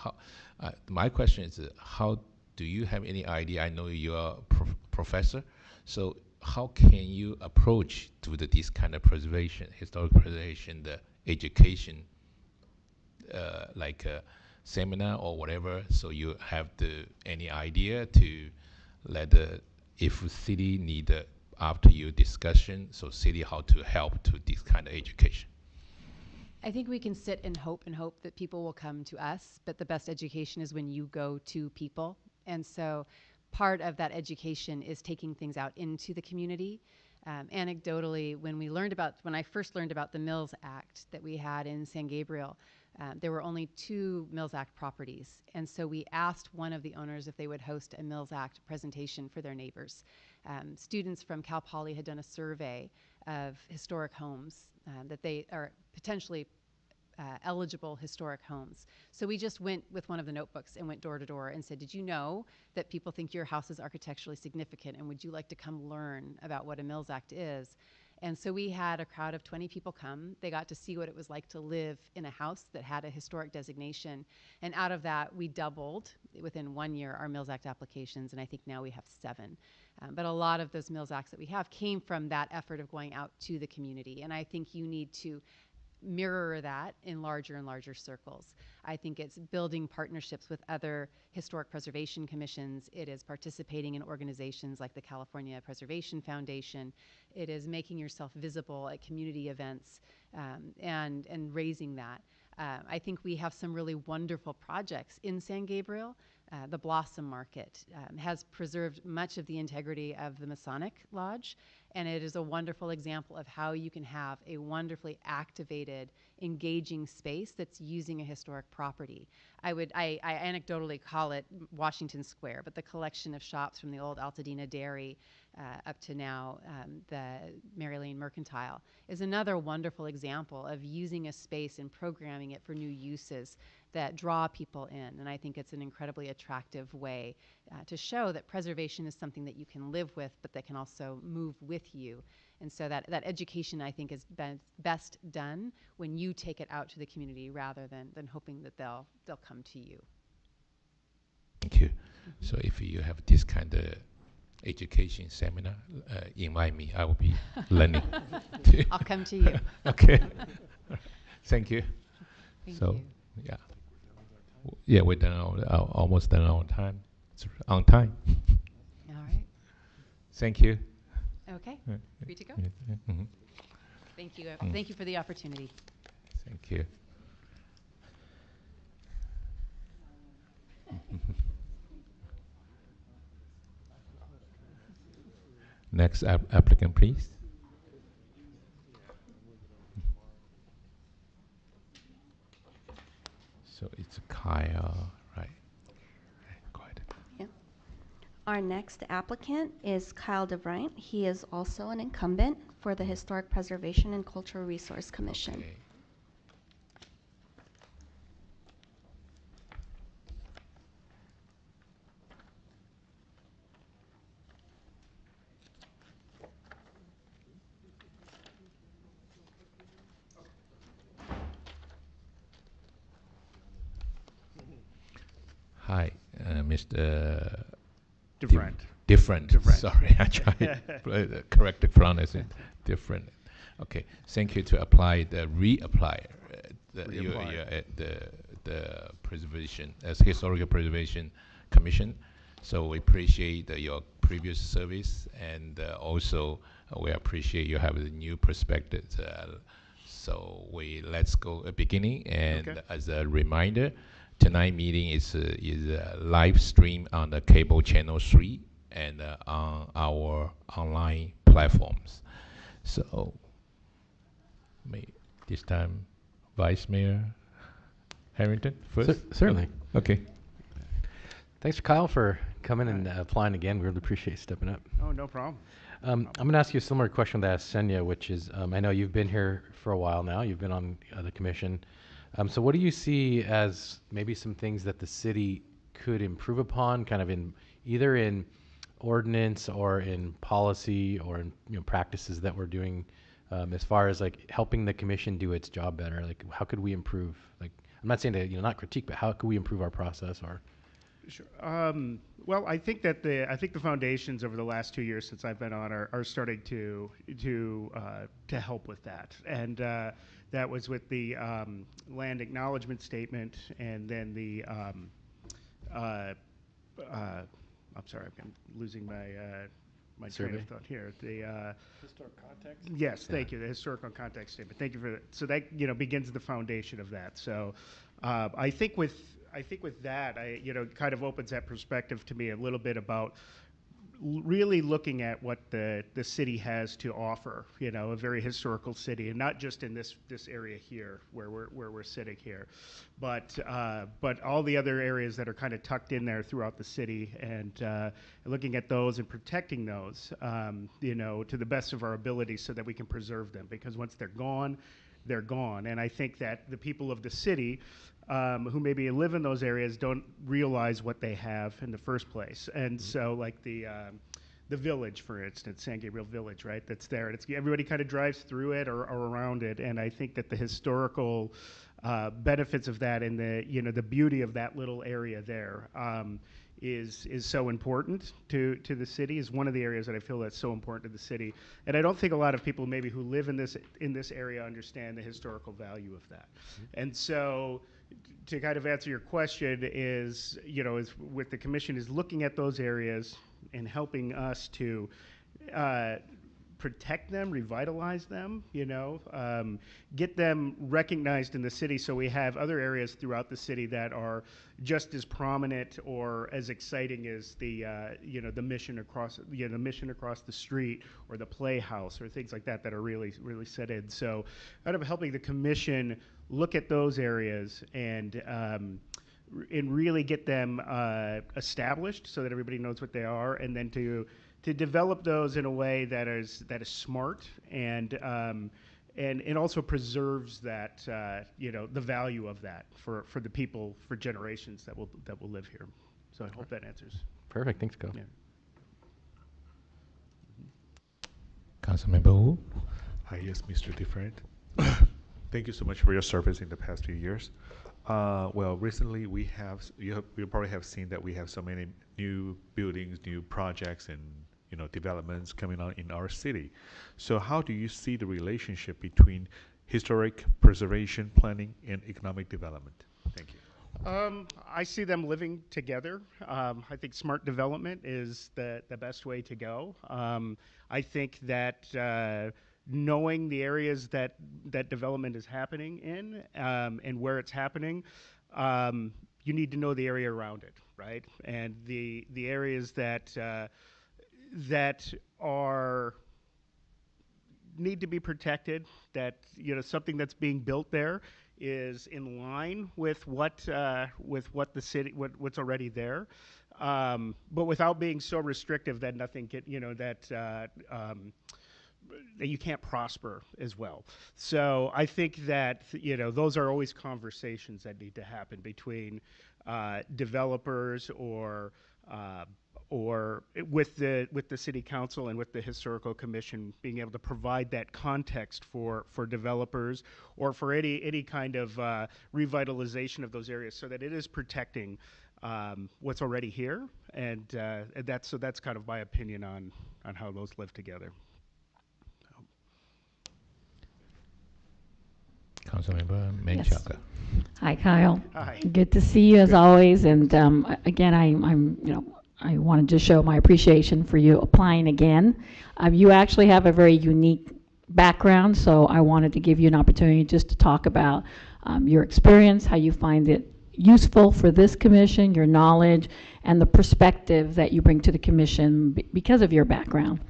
My question is, how do you have any idea? I know you're a professor, so how can you approach to this kind of preservation, historic preservation, the education, like a seminar or whatever? So you have any idea to let if city need after your discussion, so city how to help to this kind of education? I think we can sit and hope that people will come to us, but the best education is when you go to people. And so part of that education is taking things out into the community. Anecdotally, when I first learned about the Mills Act that we had in San Gabriel, there were only 2 Mills Act properties. And so we asked one of the owners if they would host a Mills Act presentation for their neighbors. Students from Cal Poly had done a survey of historic homes that they are potentially eligible historic homes. So we just went with one of the notebooks and went door to door and said, did you know that people think your house is architecturally significant, and would you like to come learn about what a Mills Act is? And so we had a crowd of 20 people come. They got to see what it was like to live in a house that had a historic designation. And out of that, we doubled within 1 year our Mills Act applications, and I think now we have 7. But a lot of those Mills Acts that we have came from that effort of going out to the community. And I think you need to mirror that in larger and larger circles. I think it's building partnerships with other historic preservation commissions. It is participating in organizations like the California Preservation Foundation. It is making yourself visible at community events and raising that. I think we have some really wonderful projects in San Gabriel. The Blossom Market has preserved much of the integrity of the Masonic Lodge, and it is a wonderful example of how you can have a wonderfully activated, engaging space that's using a historic property. I anecdotally call it Washington Square, but the collection of shops from the old Altadena Dairy up to now the Mary Lane Mercantile is another wonderful example of using a space and programming it for new uses that draw people in. And I think it's an incredibly attractive way to show that preservation is something that you can live with, but that can also move with you. And so that education, I think, is best done when you take it out to the community rather than hoping that they'll come to you. Thank you. So if you have this kind of education seminar, invite me. I will be learning. I'll come to you. Okay. Thank you. Thank so, you. yeah. Yeah, we're done almost done on time. It's on time. All right. Thank you. Okay. Free to go? Mm-hmm. Thank you. Thank you for the opportunity. Thank you. Next applicant, please. So it's Kyle, right? Go ahead. Yeah. Our next applicant is Kyle DeVrient. He is also an incumbent for the Historic Preservation and Cultural Resource Commission. Okay. Hi, Mr. Different. Different. Different. Sorry, I tried correct the pronunciation. Different. Okay, thank you to apply the reapply Reapply. the preservation as historical preservation commission. So we appreciate your previous service, and also we appreciate you have the new perspectives. So let's go at beginning, and Okay. as a reminder, tonight meeting is live stream on the cable channel 3 and on our online platforms. So this time, Vice Mayor Harrington first. Certainly. Okay. Thanks, Kyle, for coming and applying again. We really appreciate you stepping up. Oh, no problem. I'm going to ask you a similar question that I asked Senya, which is, I know you've been here for a while now. You've been on the commission. So what do you see as maybe some things that the city could improve upon, kind of either in ordinance or in policy or in practices that we're doing, as far as like helping the commission do its job better? Like, how could we improve? Like, I'm not saying to not critique, but how could we improve our process? Or Sure. Well, I think that the foundations over the last 2 years since I've been on are starting to help with that, and that was with the land acknowledgement statement, and then the I'm sorry, I'm losing my train Survey? of thought here. The Historic context? Yes, thank you. The historical context statement. Thank you for that. So that begins the foundation of that. So I think with that, kind of opens that perspective to me a little bit about really looking at what the city has to offer. A very historical city, and not just in this area here where we're sitting here, but all the other areas that are kind of tucked in there throughout the city, and looking at those and protecting those, to the best of our ability, so that we can preserve them. Because once they're gone, they're gone. And I think that the people of the city, who maybe live in those areas, don't realize what they have in the first place. And so, like the village, for instance, San Gabriel Village, right? That's there. And everybody kind of drives through it or around it. And I think that the historical benefits of that, and the beauty of that little area there, is so important to the city. Is one of the areas that I feel that's so important to the city. And I don't think a lot of people maybe who live in this area understand the historical value of that. And so, to kind of answer your question, is with the commission is looking at those areas and helping us to protect them, revitalize them, get them recognized in the city, so we have other areas throughout the city that are just as prominent or as exciting as the mission across the street, or the Playhouse, or things like that are really set in. So kind of helping the commission look at those areas and really get them established so that everybody knows what they are, and then to develop those in a way that is smart, and also preserves that the value of that for the people, for generations that will live here. So I hope that answers. Perfect. Thanks, Kyle. Yeah. Councilmember Wu. Hi, yes, Mr. Different. Thank you so much for your service in the past few years. Well, recently you probably have seen that we have so many new buildings, new projects, and developments coming on in our city. So how do you see the relationship between historic preservation planning and economic development? Thank you. I see them living together. I think smart development is the best way to go. I think that knowing the areas that development is happening in, and where it's happening, you need to know the area around it, right? And the areas that need to be protected, that something that's being built there is in line with what the city, what's already there, but without being so restrictive that nothing that you can't prosper as well. So I think that those are always conversations that need to happen between developers or with the city council and with the historical commission, being able to provide that context for developers, or for any kind of revitalization of those areas, so that it is protecting what's already here. And that's kind of my opinion on how those live together. Councilmember Yes. Menchaca. Hi, Kyle. Hi. Good to see you as always. And again, I wanted to show my appreciation for you applying again. You actually have a very unique background, so I wanted to give you an opportunity just to talk about your experience, how you find it useful for this commission, your knowledge, and the perspective that you bring to the commission because of your background.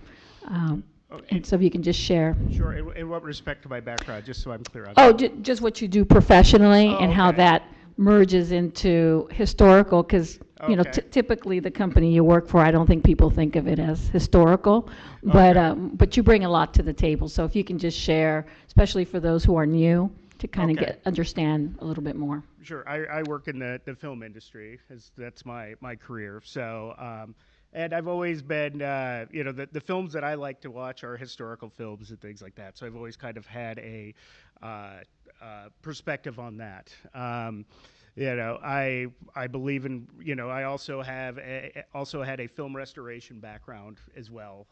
And so if you can just share. Sure. In what respect to my background, just so I'm clear on Oh, that? just what you do professionally Oh, and how okay. that merges into historical, because, you know, Okay. typically the company you work for, I don't think people think of it as historical, but you bring a lot to the table. So if you can just share, especially for those who are new, to kind of Okay. understand a little bit more. Sure. I work in the film industry, that's my career. So, and I've always been, you know, the films that I like to watch are historical films and things like that. So I've always kind of had a perspective on that. You know, I believe in, you know, I also have also had a film restoration background as well.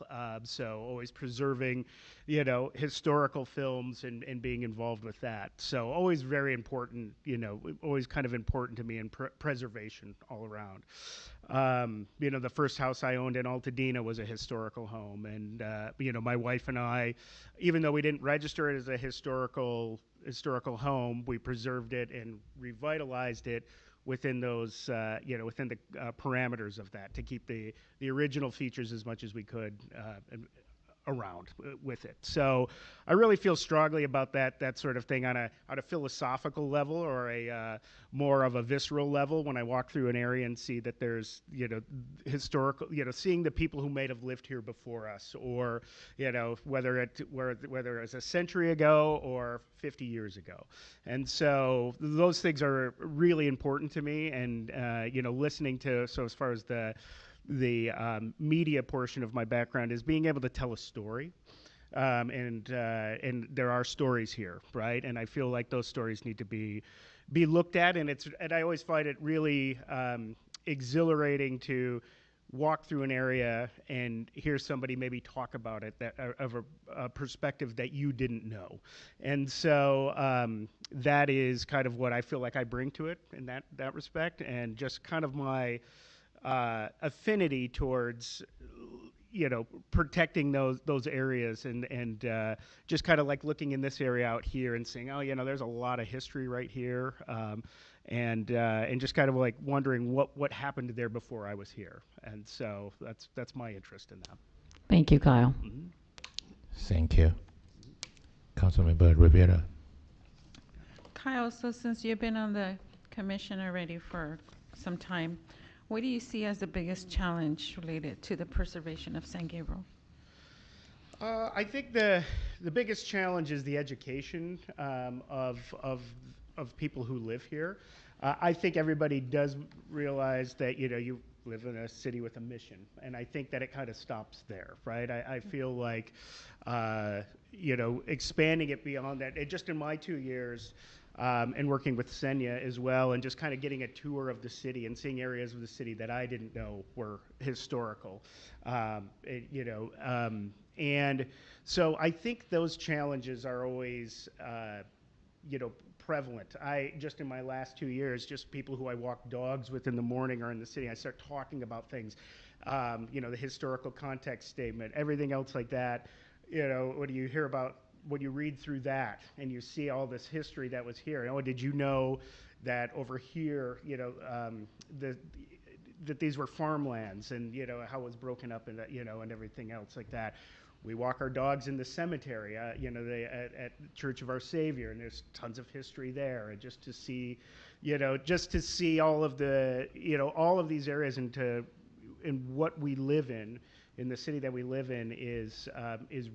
So always preserving, you know, historical films and being involved with that. So always very important, you know, always kind of important to me in preservation all around. You know, the first house I owned in Altadena was a historical home, and you know, my wife and I, even though we didn't register it as a historical home, we preserved it and revitalized it within those, you know, within the parameters of that to keep the original features as much as we could around with it. So I really feel strongly about that sort of thing on a philosophical level or a more of a visceral level when I walk through an area and see that there's, you know, historical, you know, seeing the people who may have lived here before us, or, you know, whether it was a century ago or 50 years ago. And so those things are really important to me, and you know, listening to, so as far as the media portion of my background is being able to tell a story, and there are stories here, right? And I feel like those stories need to be looked at, and I always find it really exhilarating to walk through an area and hear somebody maybe talk about it that of a perspective that you didn't know. And so that is kind of what I feel like I bring to it in that respect, and just kind of my affinity towards, you know, protecting those areas, and just kind of like looking in this area out here and saying, oh, you know, there's a lot of history right here, and just kind of like wondering what happened there before I was here. And so that's my interest in that. Thank you, Kyle. Mm-hmm. Thank you. Councilmember Rivera. Kyle, so since you've been on the commission already for some time, what do you see as the biggest challenge related to the preservation of San Gabriel? I think the biggest challenge is the education of people who live here. I think everybody does realize that, you know, you live in a city with a mission, and I think that it kind of stops there, right? I feel like, you know, expanding it beyond that, just in my 2 years, and working with Senya as well, and just kind of getting a tour of the city and seeing areas of the city that I didn't know were historical, you know, and so I think those challenges are always, you know, prevalent. Just in my last 2 years, just people who I walk dogs with in the morning or in the city, I start talking about things, you know, the historical context statement, everything else like that. You know, when you hear about, when you read through that and you see all this history that was here, oh, did you know that over here, you know, that these were farmlands, and, you know, how it was broken up, and, you know, and everything else like that. We walk our dogs in the cemetery, you know, at Church of Our Savior, and there's tons of history there. And just to see, you know, all of the, you know, all of these areas in what we live in the city that we live in is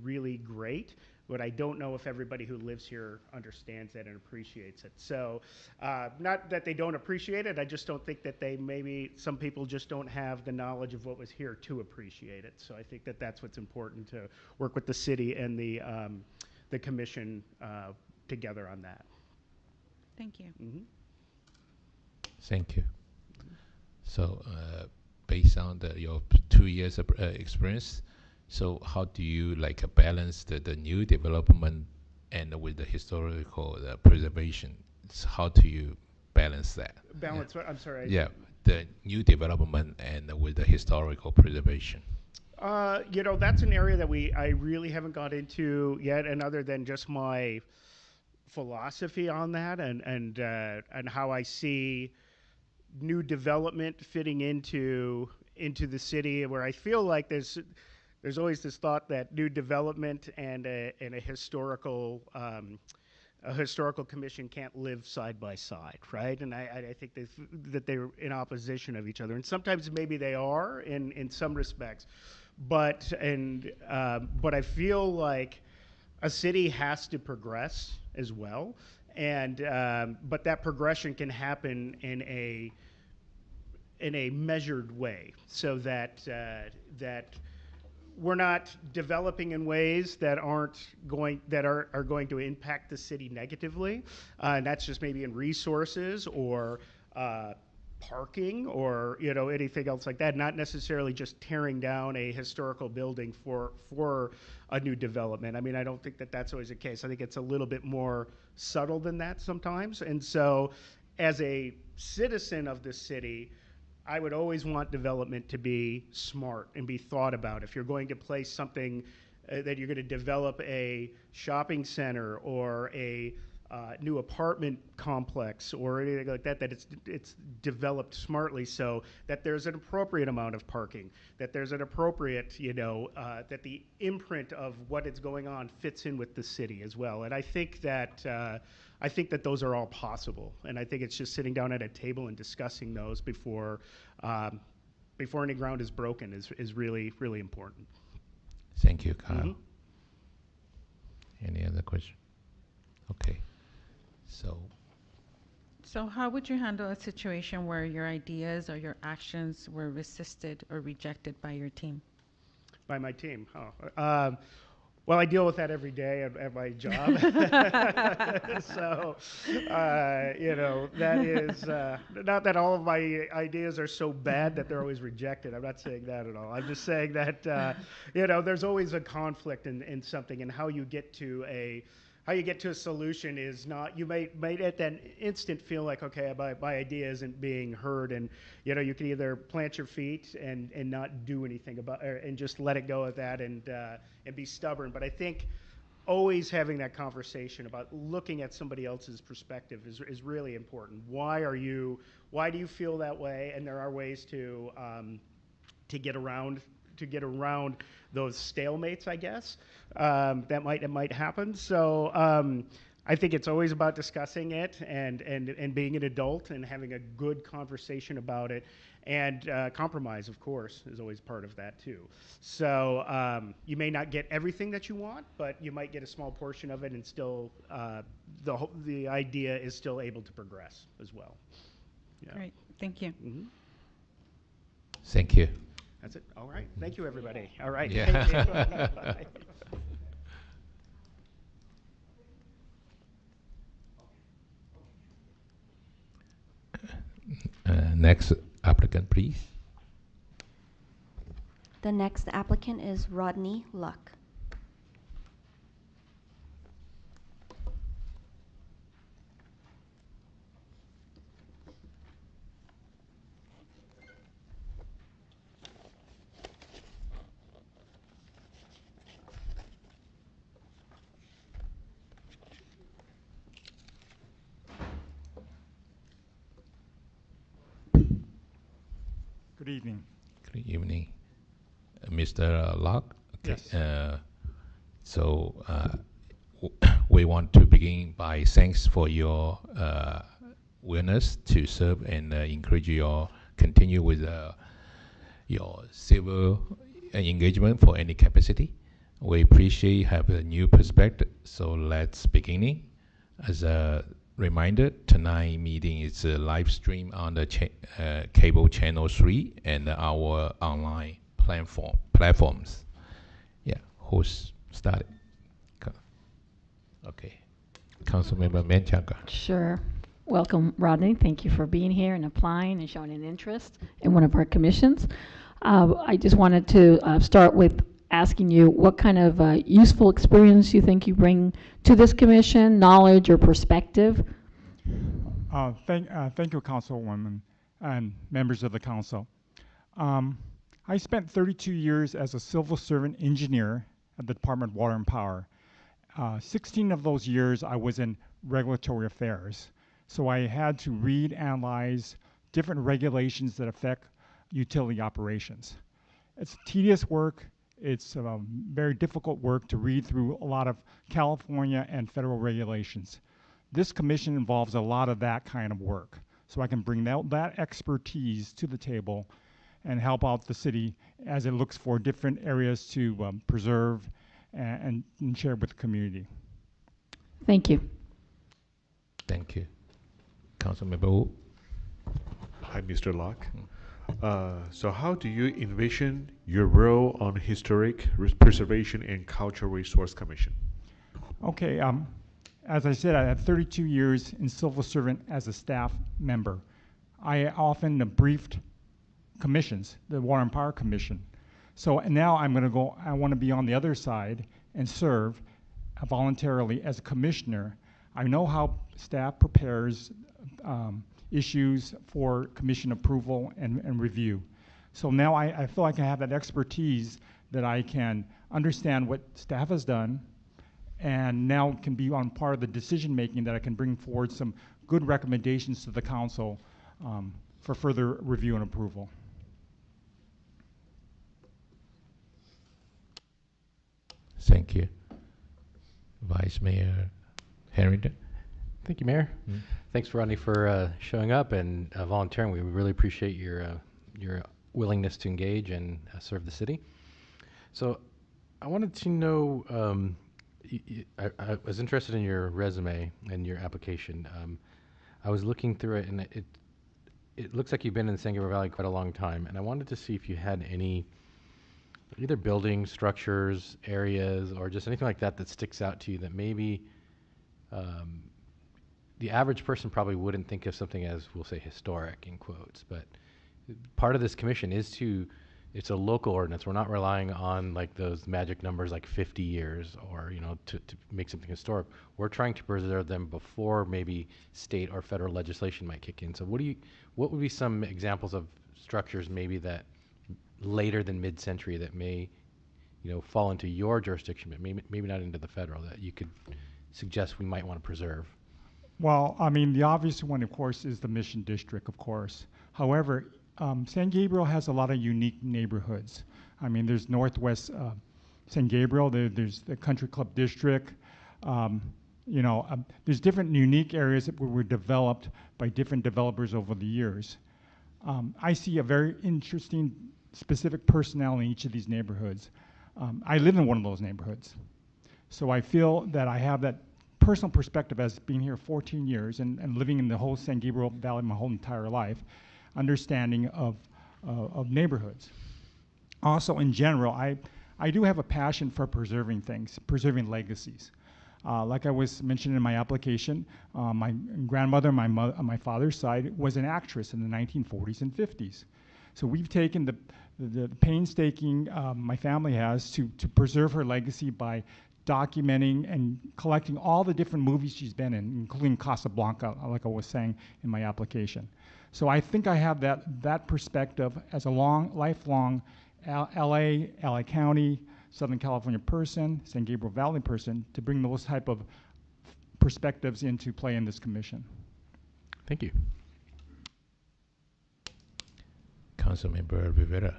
really great. But I don't know if everybody who lives here understands that and appreciates it. So not that they don't appreciate it, I just don't think that maybe some people just don't have the knowledge of what was here to appreciate it. So I think that that's what's important, to work with the city and the commission together on that. Thank you. Mm-hmm. Thank you. So based on your 2 years of experience, so how do you like balance the new development and with the historical preservation. How do you balance that? Balance what? I'm sorry. Yeah, the new development and with the historical preservation. You know, that's an area that I really haven't got into yet, and other than just my philosophy on that and how I see new development fitting into the city, where I feel like there's always this thought that new development and a historical commission can't live side by side, right? And I think that they're in opposition of each other, and sometimes maybe they are in some respects, but I feel like a city has to progress as well, and but that progression can happen in a measured way, so that we're not developing in ways that are going to impact the city negatively, and that's just maybe in resources or parking or anything else like that. Not necessarily just tearing down a historical building for a new development. I mean, I don't think that that's always the case. I think it's a little bit more subtle than that sometimes. And so, as a citizen of the city, I would always want development to be smart and be thought about. If you're going to place something that you're going to develop a shopping center or a new apartment complex or anything like that, that it's developed smartly, so that there's an appropriate amount of parking, that there's an appropriate, that the imprint of what is going on fits in with the city as well. And I think that those are all possible, and I think it's just sitting down at a table and discussing those before any ground is broken is really, really important. Thank you, Kyle. Mm-hmm. Any other question? Okay. So how would you handle a situation where your ideas or your actions were resisted or rejected by your team? By my team? Oh. Well, I deal with that every day at my job. So, that is, not that all of my ideas are so bad that they're always rejected. I'm not saying that at all. I'm just saying that, there's always a conflict in something, and how you get to a solution is not, you might at that instant feel like, okay, my idea isn't being heard, and you can either plant your feet and not do anything about, and just let it go at that and be stubborn. But I think always having that conversation about looking at somebody else's perspective is really important. Why do you feel that way? And there are ways to get around those stalemates, I guess, that might happen. So I think it's always about discussing it and being an adult and having a good conversation about it. And compromise, of course, is always part of that too. So you may not get everything that you want, but you might get a small portion of it, and still the idea is still able to progress as well. Yeah. Great, thank you. Mm-hmm. Thank you. That's it. All right. Thank you, everybody. All right. Yeah. Thank you. Bye. Next applicant, please. The next applicant is Rodney Luck. Good evening. Good evening, Mr. Locke. Okay. Yes. We want to begin by thanks for your willingness to serve and continue with your civil engagement for any capacity. We appreciate have a new perspective. So let's begin. As a reminder, tonight meeting is a live stream on the cable channel 3 and our online platforms. Yeah, who's started? Okay, Councilmember Menchaca. Sure. Welcome, Rodney. Thank you for being here and applying and showing an interest in one of our commissions. I just wanted to start with asking you what kind of useful experience you think you bring to this commission, knowledge or perspective. Thank you, Councilwoman and members of the council. I spent 32 years as a civil servant engineer at the Department of Water and Power. 16 of those years I was in regulatory affairs. So I had to read, analyze different regulations that affect utility operations. It's tedious work. It's very difficult work to read through a lot of California and federal regulations. This commission involves a lot of that kind of work. So I can bring that expertise to the table and help out the city as it looks for different areas to preserve and share with the community. Thank you. Thank you. Councilmember Wu. Hi, Mr. Locke. So how do you envision your role on Historic Preservation and Cultural Resource Commission? Okay, as I said, I had 32 years in civil servant as a staff member. I often briefed commissions, the Water and Power Commission. So now I want to be on the other side and serve voluntarily as a commissioner. I know how staff prepares issues for commission approval and review. So now I feel like I have that expertise that I can understand what staff has done and now can be on part of the decision making that I can bring forward some good recommendations to the council for further review and approval. Thank you. Vice Mayor Harrington. Thank you, Mayor. Thanks, Rodney, for showing up and volunteering. We really appreciate your willingness to engage and serve the city. So I wanted to know, I was interested in your resume and your application. I was looking through it, and it looks like you've been in the San Gabriel Valley quite a long time, and I wanted to see if you had any either buildings, structures, areas, or just anything like that that sticks out to you that maybe the average person probably wouldn't think of something as, we'll say, historic in quotes, but part of this commission is it's a local ordinance. We're not relying on like those magic numbers like 50 years or, to make something historic. We're trying to preserve them before maybe state or federal legislation might kick in. So what would be some examples of structures maybe that later than mid-century that may, fall into your jurisdiction, but maybe not into the federal, that you could suggest we might want to preserve? Well, I mean, the obvious one, of course, is the Mission District, of course. However, San Gabriel has a lot of unique neighborhoods. I mean, there's Northwest San Gabriel, there's the Country Club District. There's different unique areas that were developed by different developers over the years. I see a very interesting, specific personnel in each of these neighborhoods. I live in one of those neighborhoods. So I feel that I have that personal perspective as being here 14 years and living in the whole San Gabriel Valley my whole entire life, understanding of neighborhoods. Also, in general, I do have a passion for preserving things, preserving legacies. Like I was mentioning in my application, my grandmother on my father's side was an actress in the 1940s and 50s. So we've taken the painstaking my family has to preserve her legacy by documenting and collecting all the different movies she's been in, including Casablanca, like I was saying in my application. So I think I have that perspective as a lifelong LA County, Southern California person, San Gabriel Valley person, to bring those type of perspectives into play in this commission. Thank you. Councilmember Rivera.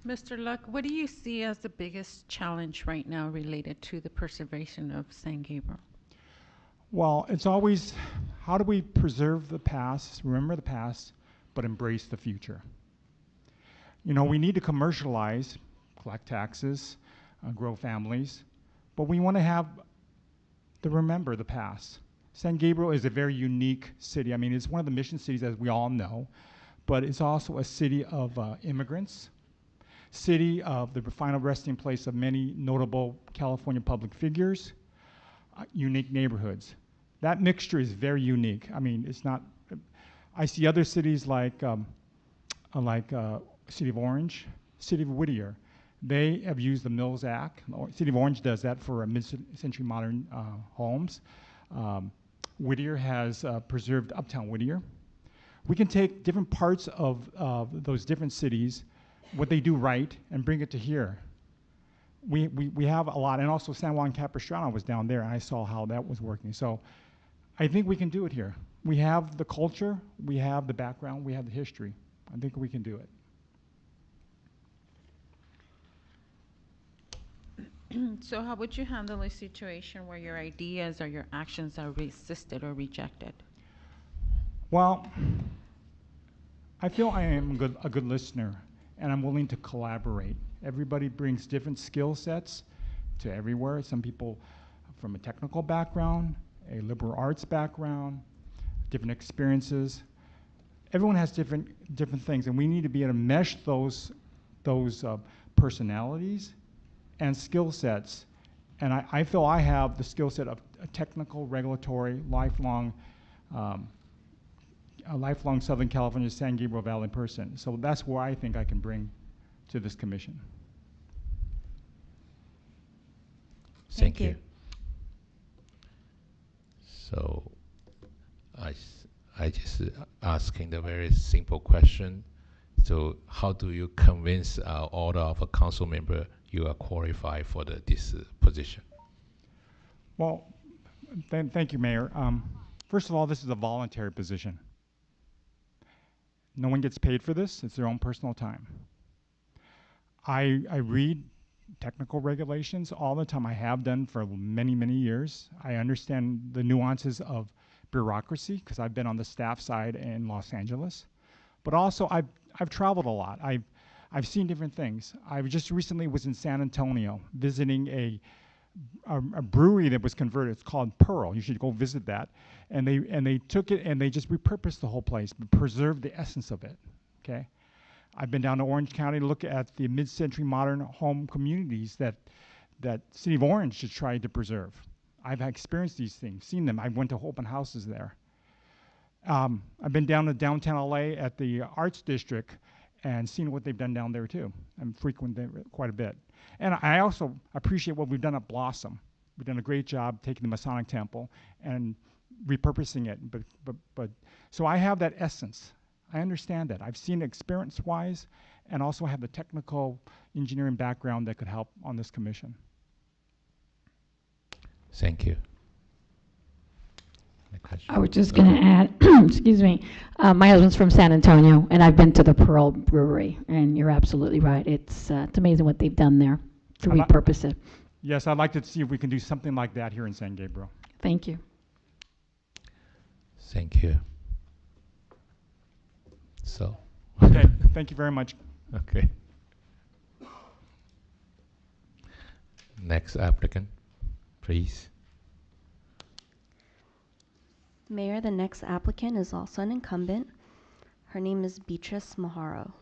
Mr. Luck, what do you see as the biggest challenge right now related to the preservation of San Gabriel? Well, it's always, how do we preserve the past, remember the past, but embrace the future? We need to commercialize, collect taxes, grow families, but we want to remember the past. San Gabriel is a very unique city. I mean, it's one of the mission cities, as we all know, but it's also a city of immigrants, city of the final resting place of many notable California public figures, unique neighborhoods. That mixture is very unique. I mean, it's not, I see other cities like City of Orange, City of Whittier. They have used the Mills Act. City of Orange does that for mid-century modern homes. Whittier has preserved Uptown Whittier. We can take different parts of those different cities, what they do right, and bring it to here. We have a lot, and also San Juan Capistrano was down there, and I saw how that was working. So I think we can do it here. We have the culture, we have the background, we have the history. I think we can do it. So how would you handle a situation where your ideas or your actions are resisted or rejected? Well, I feel I am a good listener, and I'm willing to collaborate. Everybody brings different skill sets to everywhere. Some people from a technical background, a liberal arts background, different experiences. Everyone has different things, and we need to be able to mesh those personalities and skill sets. And I feel I have the skill set of a technical, regulatory, lifelong Southern California, San Gabriel Valley person. So that's where I think I can bring to this commission. Thank you. So I just asking the very simple question. So how do you convince all of a council member you are qualified for this position? Well, thank you, Mayor. First of all, this is a voluntary position. No one gets paid for this. It's their own personal time. I read technical regulations all the time. I have done for many, many years. I understand the nuances of bureaucracy because I've been on the staff side in Los Angeles. But also, I've traveled a lot. I've seen different things. I just recently was in San Antonio visiting a brewery that was converted. It's called Pearl. You should go visit that. And they took it and they just repurposed the whole place, but preserved the essence of it. Okay. I've been down to Orange County to look at the mid-century modern home communities that City of Orange has tried to preserve. I've experienced these things, seen them. I went to open houses there. I've been down to downtown LA at the Arts District and seen what they've done down there too. I'm frequent there quite a bit. And I also appreciate what we've done at Blossom. We've done a great job taking the Masonic Temple and repurposing it. But so I have that essence. I understand that. I've seen it experience-wise and also have the technical engineering background that could help on this commission. Thank you. I was just going to add, excuse me, my husband's from San Antonio, and I've been to the Pearl Brewery, and you're absolutely right. It's amazing what they've done there to repurpose it. Yes, I'd like to see if we can do something like that here in San Gabriel. Thank you. Thank you. So. Okay, thank you very much. Okay. Next applicant, please. Mayor, the next applicant is also an incumbent. Her name is Beatrice Maharo.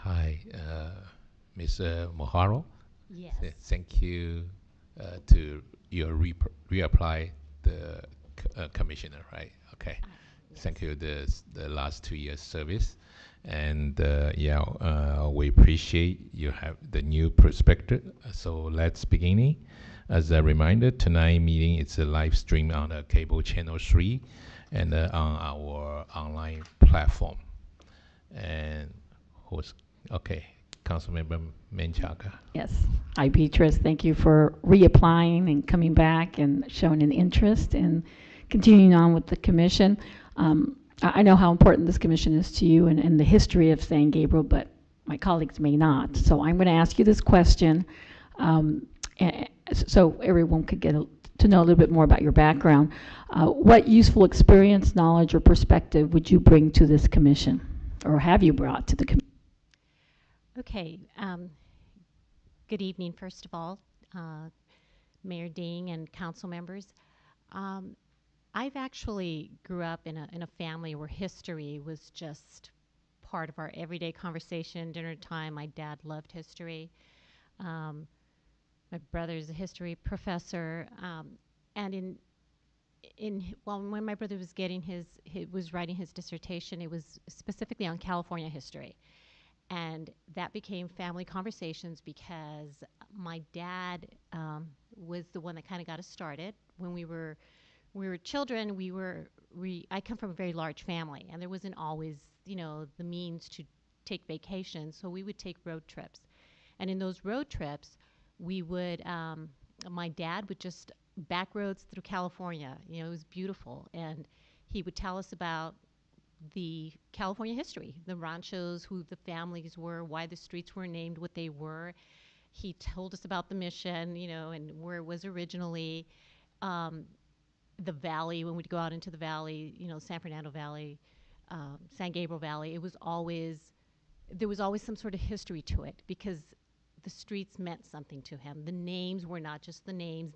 Hi, Ms. Moharo. Yes. Thank you to your reapply the commissioner, right? Okay. Thank you the last 2 years service, and we appreciate you have the new perspective. So let's begin. As a reminder, tonight meeting is a live stream on the cable channel 3 and on our online platform. And who's okay? Councilmember Menchaca. Yes. Hi, Beatrice. Thank you for reapplying and coming back and showing an interest in continuing on with the commission. I know how important this commission is to you and the history of San Gabriel, but my colleagues may not. So I'm going to ask you this question so everyone could get to know a little bit more about your background. What useful experience, knowledge, or perspective would you bring to this commission, or have you brought to the commission? Okay. Good evening, first of all, Mayor Ding and council members. I've actually grew up in a family where history was just part of our everyday conversation, dinner time. My dad loved history. My brother's a history professor, and when my brother was was writing his dissertation, it was specifically on California history. And that became family conversations because my dad was the one that kind of got us started. When we were children, I come from a very large family, and there wasn't always, the means to take vacations, so we would take road trips. And in those road trips, we would, my dad would just back roads through California. It was beautiful, and he would tell us about the California history, the ranchos, who the families were, why the streets were named what they were. He told us about the mission, and where it was originally. The valley, when we'd go out into the valley, San Fernando Valley, San Gabriel Valley, there was always some sort of history to it because the streets meant something to him. The names were not just the names.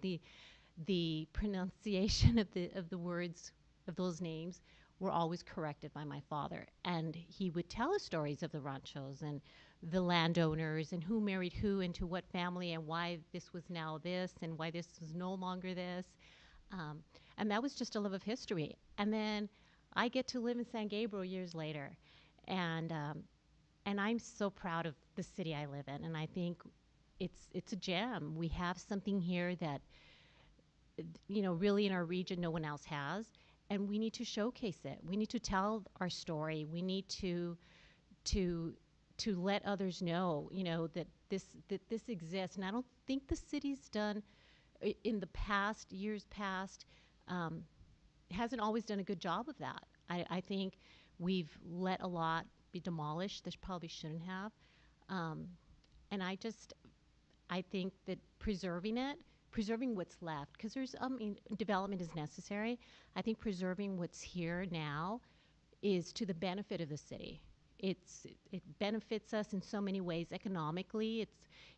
The pronunciation of the words of those names were always corrected by my father. And he would tell us stories of the ranchos and the landowners and who married who into what family and why this was now this and why this was no longer this. And that was just a love of history. And then I get to live in San Gabriel years later. And I'm so proud of the city I live in. And I think it's a gem. We have something here that, really in our region no one else has. And we need to showcase it. We need to tell our story. We need to let others know, that this exists. And I don't think the city's done in the past, years past, hasn't always done a good job of that. I think we've let a lot be demolished that probably shouldn't have. And I think that preserving what's left, because development is necessary. I think preserving what's here now is to the benefit of the city. It benefits us in so many ways economically.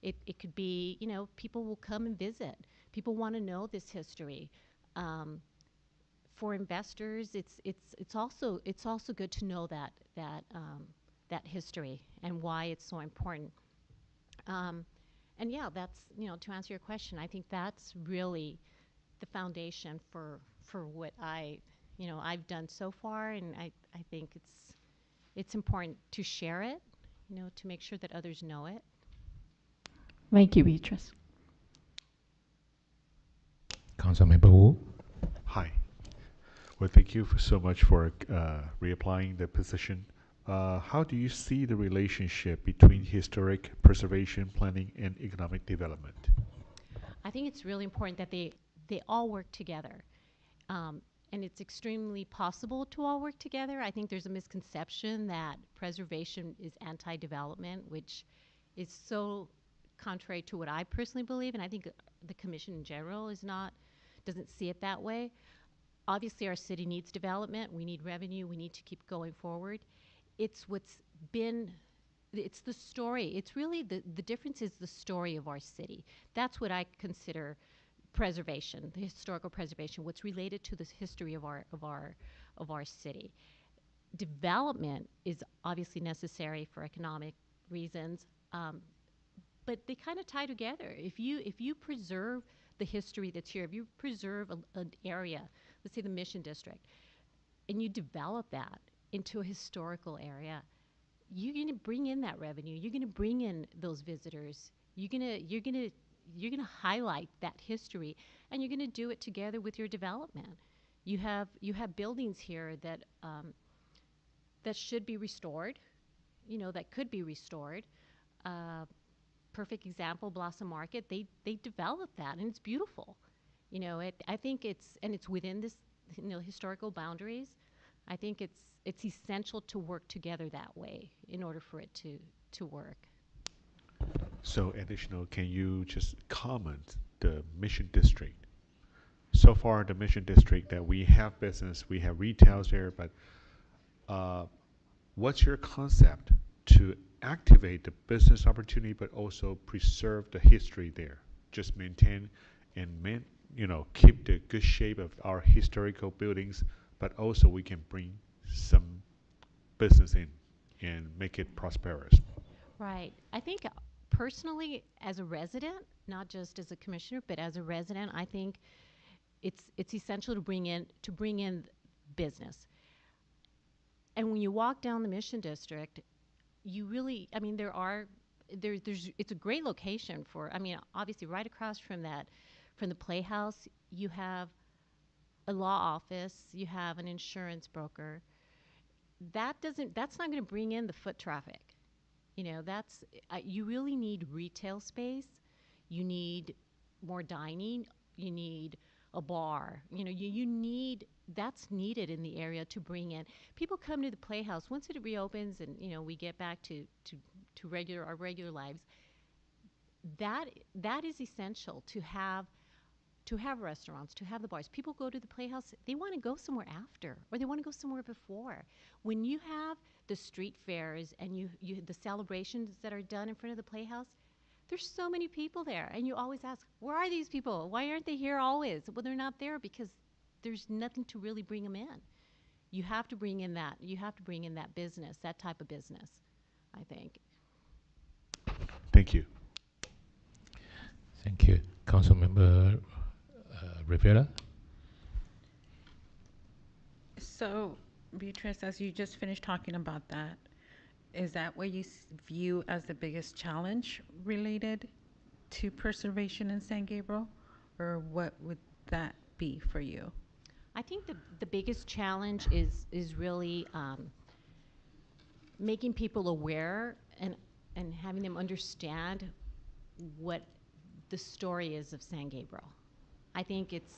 It could be, people will come and visit. People want to know this history. For investors, it's also good to know that history and why it's so important. And yeah, that's, to answer your question, I think that's really the foundation for what I've done so far, and I think it's important to share it, to make sure that others know it. Thank you, Beatrice. Councilmember Wu. Hi. Well, thank you so much for reapplying the position. How do you see the relationship between historic preservation, planning, and economic development? I think it's really important that they all work together. And it's extremely possible to all work together. I think there's a misconception that preservation is anti-development, which is so contrary to what I personally believe, and I think the commission in general doesn't see it that way. Obviously, our city needs development. We need revenue. We need to keep going forward. It's the story. It's really the difference is the story of our city. That's what I consider preservation, the historical preservation, what's related to the history of our city. Development is obviously necessary for economic reasons, but they kind of tie together. If you preserve the history that's here, if you preserve an area, let's say the Mission District, and you develop that into a historical area, you're going to bring in that revenue. You're going to bring in those visitors. You're going to highlight that history, and you're going to do it together with your development. You have buildings here that that should be restored, that could be restored. Perfect example, Blossom Market. They developed that, and it's beautiful. I think it's within this historical boundaries. I think it's essential to work together that way in order for it to work. So additional, can you just comment the Mission District? So far, the Mission District that we have business, we have retails there, but what's your concept to activate the business opportunity, but also preserve the history there? Just maintain and keep the good shape of our historical buildings, but also we can bring some business in and make it prosperous. Right. I think personally, as a resident, not just as a commissioner, but as a resident, I think it's essential to bring in business. And when you walk down the Mission District, you really, it's a great location for, obviously right across from the Playhouse, you have a law office, you have an insurance broker. That's not going to bring in the foot traffic. You really need retail space. You need more dining. You need a bar. That's needed in the area to bring in. People come to the Playhouse once it reopens, and we get back to our regular lives. That is essential to have restaurants, to have the bars. People go to the Playhouse, they want to go somewhere after, or they want to go somewhere before. When you have the street fairs and the celebrations that are done in front of the Playhouse, there's so many people there, and you always ask, where are these people? Why aren't they here always? Well, they're not there because there's nothing to really bring them in. You have to bring in that. You have to bring in that business, that type of business, I think. Thank you. Thank you. Councilmember Rivera. So, Beatrice, as you just finished talking about that, is that what you view as the biggest challenge related to preservation in San Gabriel? Or what would that be for you? I think the biggest challenge is really making people aware and having them understand what the story is of San Gabriel. I think it's,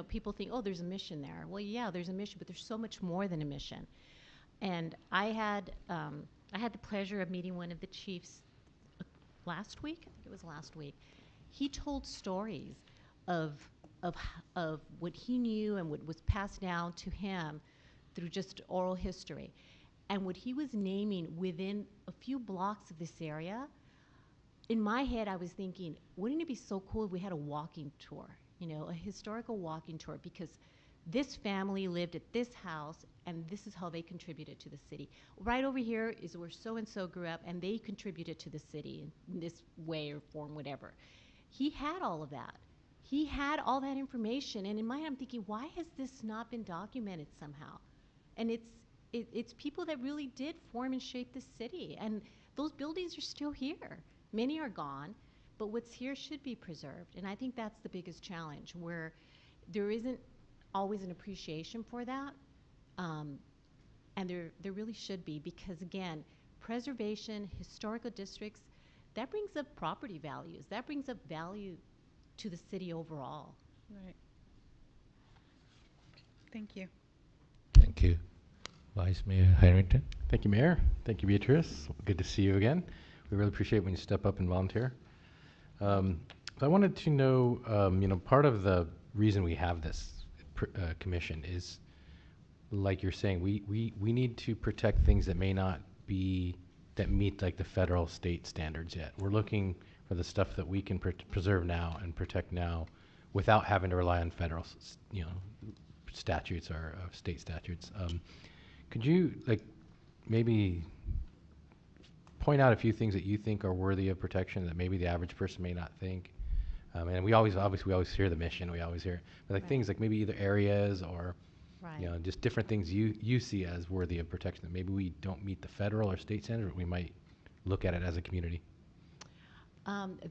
people think, oh, there's a mission there. Well, yeah, there's a mission, but there's so much more than a mission. And I had the pleasure of meeting one of the chiefs last week. I think it was last week. He told stories of what he knew and what was passed down to him through just oral history. And what he was naming within a few blocks of this area, in my head I was thinking, wouldn't it be so cool if we had a walking tour, a historical walking tour, because this family lived at this house and this is how they contributed to the city. Right over here is where so-and-so grew up and they contributed to the city in this way or form, whatever. He had all of that. He had all that information, and in my head I'm thinking, why has this not been documented somehow? And it's people that really did form and shape the city, and those buildings are still here. Many are gone, but what's here should be preserved, and I think that's the biggest challenge, where there isn't always an appreciation for that, and there really should be, because again, preservation, historical districts, that brings up property values, that brings up value to the city overall. Right. Thank you. Thank you. Vice Mayor Harrington. Thank you, Mayor. Thank you, Beatrice. Good to see you again. We really appreciate when you step up and volunteer. So I wanted to know, part of the reason we have this commission is, like you're saying, we need to protect things that may not be, that meet like the federal state standards yet. We're looking for the stuff that we can preserve now and protect now without having to rely on federal, statutes or state statutes. Could you maybe point out a few things that you think are worthy of protection that maybe the average person may not think? And we always hear the mission, we always hear, but things like maybe either areas or You Right. know, just different things you see as worthy of protection that maybe we don't meet the federal or state standard, but we might look at it as a community.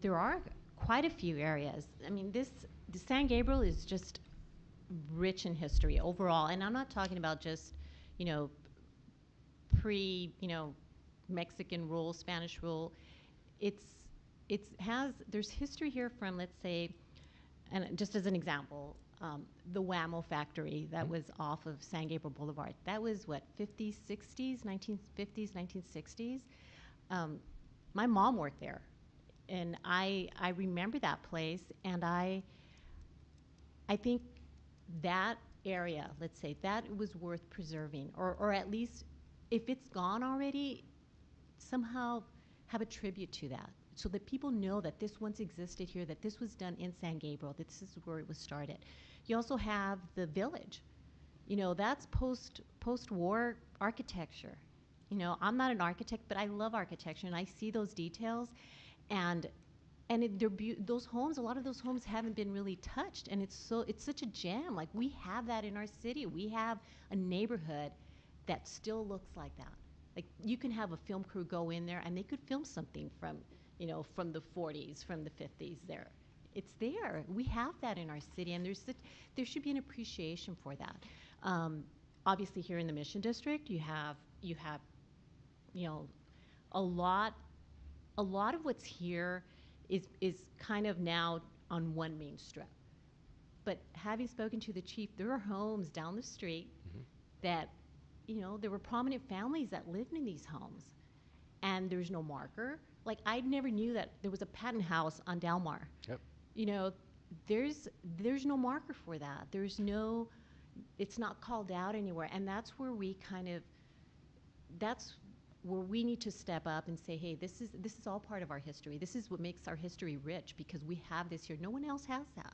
There are quite a few areas. I mean, the San Gabriel is just rich in history overall, and I'm not talking about just, you know, Mexican rule, Spanish rule. There's history here from, let's say, and just as an example, the Whammo factory that was off of San Gabriel Boulevard. That was what, 50s, 60s, 1950s, 1960s. My mom worked there, and I remember that place, and I think that area, let's say, that was worth preserving, or at least if it's gone already, somehow have a tribute to that, so that people know that this once existed here, that this was done in San Gabriel, that this is where it was started. You also have the village. You know, that's post-war architecture. You know, I'm not an architect, but I love architecture, and I see those details, and those homes, a lot of those homes haven't been really touched, and it's such a gem. Like, we have that in our city. We have a neighborhood that still looks like that. Like, you can have a film crew go in there and they could film something from, you know, from the 40s, from the 50s there. It's there. We have that in our city, and there should be an appreciation for that. Obviously, here in the Mission District, you have, you know, a lot of what's here is kind of now on one main strip. But having spoken to the chief, there are homes down the street that, you know, there were prominent families that lived in these homes, and there's no marker. Like, I never knew that there was a patent house on Delmar. Yep. You know, there's no marker for that. It's not called out anywhere, and that's where we need to step up and say, hey, this is all part of our history. This is what makes our history rich, because we have this here. No one else has that.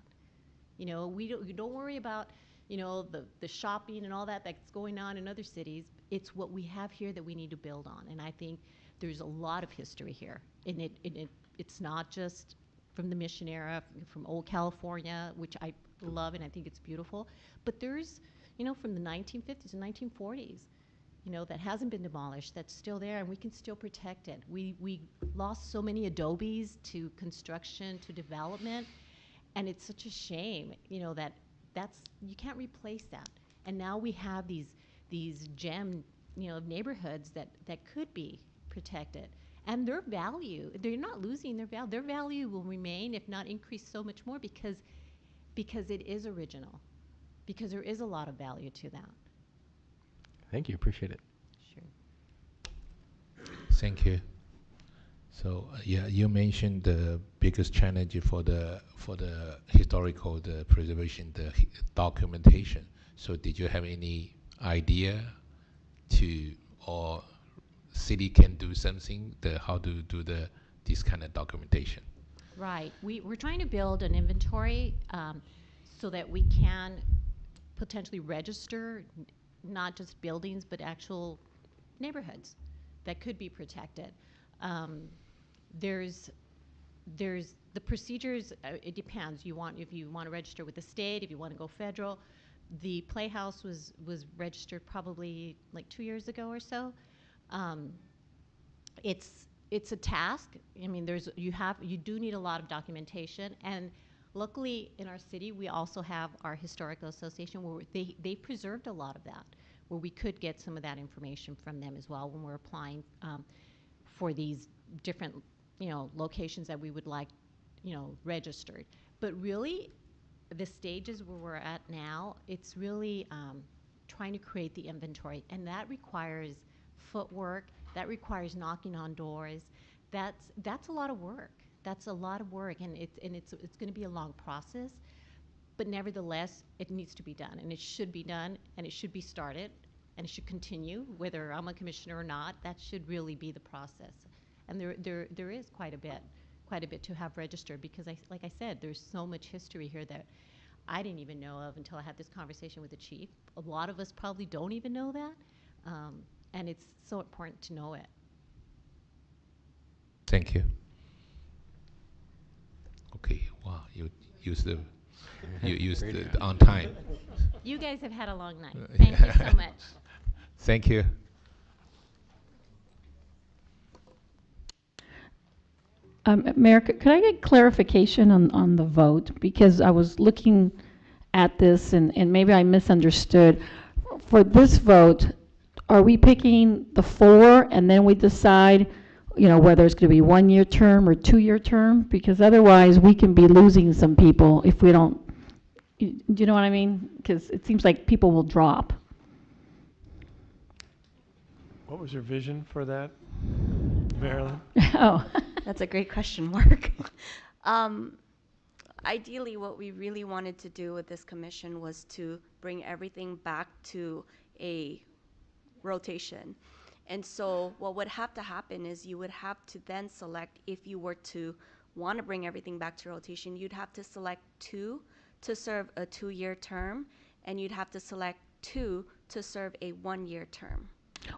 You know, you don't worry about, you know, the shopping and all that's going on in other cities. It's what we have here that we need to build on, and I think there's a lot of history here. And it's not just from the Mission era, from old California, which I love and I think it's beautiful, but there's, you know, from the 1950s and 1940s, you know, that hasn't been demolished, that's still there, and we can still protect it. We lost so many adobes to construction, to development, and it's such a shame, you know, you can't replace that. And now we have these gem, you know, neighborhoods that could be protected. And their value, they're not losing their value. Their value will remain, if not increase so much more, because it is original, because there is a lot of value to that. Thank you, appreciate it. Sure. Thank you. So yeah, you mentioned the biggest challenge for the historical, the preservation, the documentation. So did you have any idea or city can do something, how to do this kind of documentation? Right. We're trying to build an inventory so that we can potentially register not just buildings, but actual neighborhoods that could be protected. There's the procedures. It depends. If you want to register with the state, if you want to go federal. The Playhouse was registered probably like 2 years ago or so. It's a task. I mean, you do need a lot of documentation, and luckily in our city we also have our historical association where they preserved a lot of that, where we could get some of that information from them as well when we're applying for these different, you know, locations that we would like, you know, registered. But really, the stages where we're at now, it's really trying to create the inventory, and that requires footwork. That requires knocking on doors. That's a lot of work. That's a lot of work, and it's going to be a long process. But nevertheless, it needs to be done, and it should be done, and it should be started, and it should continue, whether I'm a commissioner or not. That should really be the process. And there is quite a bit to have registered, because like I said, there's so much history here that I didn't even know of until I had this conversation with the chief. A lot of us probably don't even know that, and it's so important to know it. Thank you. Okay, wow, you use the you Great. on time. You guys have had a long night. Thank you so much. Thank you. Mayor, could I get clarification on the vote? Because I was looking at this and maybe I misunderstood. For this vote, are we picking the 4 and then we decide, whether it's going to be 1-year term or 2-year term? Because otherwise we can be losing some people if we don't, do you know what I mean? Because it seems like people will drop. What was your vision for that, Marilyn? Oh. That's a great question, Mark. Ideally, what we really wanted to do with this commission was to bring everything back to a rotation. And so what would have to happen is you would have to then select, if you were to want to bring everything back to rotation, you'd have to select 2 to serve a 2-year term, and you'd have to select 2 to serve a 1-year term.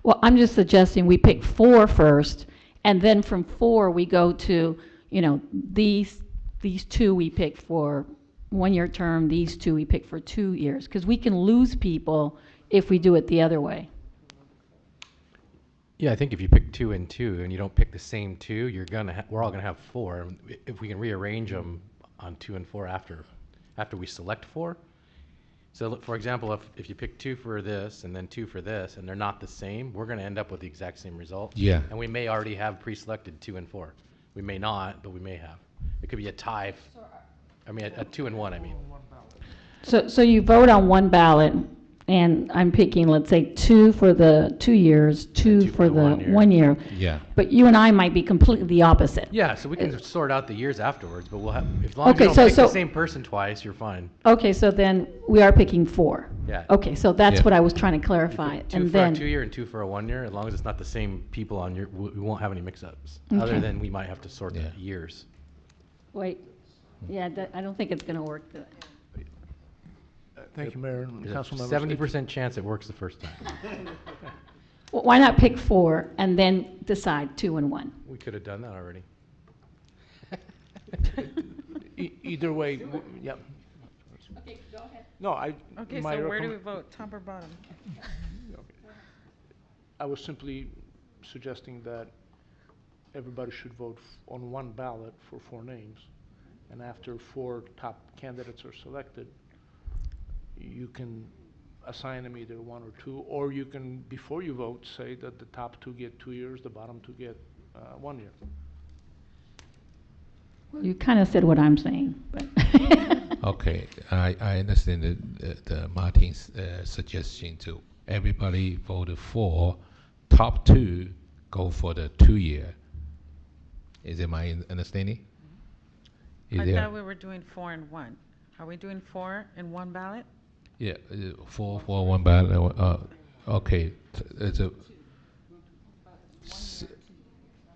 Well, I'm just suggesting we pick 4 first, and then from 4 we go to, these 2 we pick for 1-year term, these 2 we pick for 2 years, because we can lose people if we do it the other way. Yeah, I think if you pick 2 and 2 and you don't pick the same 2, we're all gonna have 4. And if we can rearrange them on 2 and 4 after we select 4. So for example, if you pick 2 for this and then 2 for this and they're not the same, we're gonna end up with the exact same result. Yeah. And we may already have pre-selected 2 and 4. We may not, but we may have. It could be a tie. A 2 and 1, I mean. So you vote on one ballot, and I'm picking, let's say, 2 for the 2 years, 2 for the 1 year. Yeah. But you and I might be completely the opposite. Yeah, so we can sort out the years afterwards, but we'll have, as long as Okay, you don't pick the same person twice, you're fine. Okay, so then we are picking 4. Yeah. Okay, so that's Yeah. what I was trying to clarify. 2 And for a then 2-year and 2 for a 1-year, as long as it's not the same people on your, we won't have any mix-ups. Other Okay. than we might have to sort Yeah. the years. wait, yeah, I don't think it's going to work. Thank you, Mayor and There's council a members. 70% chance it works the first time. Well, why not pick 4 and then decide 2 and 1? We could have done that already. Either way, yeah. Okay, go ahead. No, Okay, my so where do we recommend- vote, top or bottom? I was simply suggesting that everybody should vote on one ballot for 4 names. And after 4 top candidates are selected, you can assign them either 1 or 2, or you can, before you vote, say that the top 2 get 2 years, the bottom 2 get 1 year. Well, you kind of said what I'm saying, but. Okay, I understand the Martin's suggestion to everybody voted for top 2 go for the 2-year. Is it my understanding? Is I there- thought we were doing 4 and 1. Are we doing 4 in one ballot? Yeah, 4 for 1 ballot. Okay, it's a.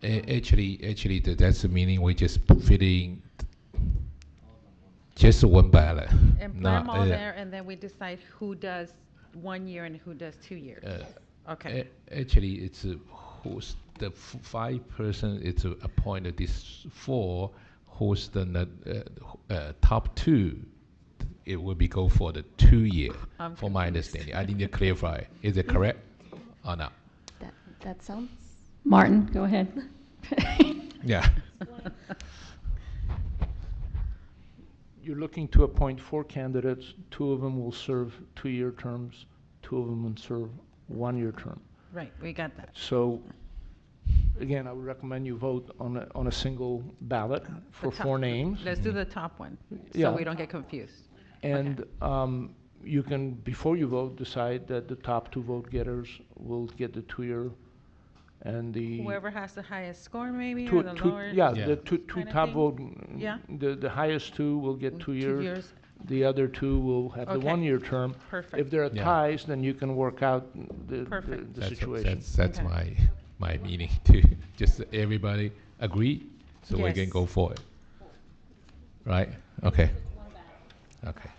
Actually, that's the meaning we just filling just 1 ballot. And put Not, them all there, and then we decide who does 1 year and who does 2 years. Okay. Actually, it's who's the 5 person. It's appointed this 4 who's the top 2. It will be go for the 2-year. For my understanding, I need to clarify. Is it correct or not? That sounds. Martin, go ahead. Yeah. You're looking to appoint 4 candidates. 2 of them will serve 2-year terms. 2 of them will serve 1-year term. Right, we got that. So, again, I would recommend you vote on a single ballot for The top- 4 names. Let's do the top one, Yeah. so we don't get confused. And you can, before you vote, decide that the top 2 vote getters will get the 2-year, and the Whoever has the highest score, maybe, two, or the two, lower. yeah, Yeah. the two kind of top thing? vote. Yeah. The highest 2 will get 2 2 years. years. The other 2 will have the Okay. 1-year term. Perfect. If there are Yeah. ties, then you can work out the Perfect. situation. That's Okay. my meaning too. Just everybody agree, so we can Yes. go for it. Right? Okay. Okay.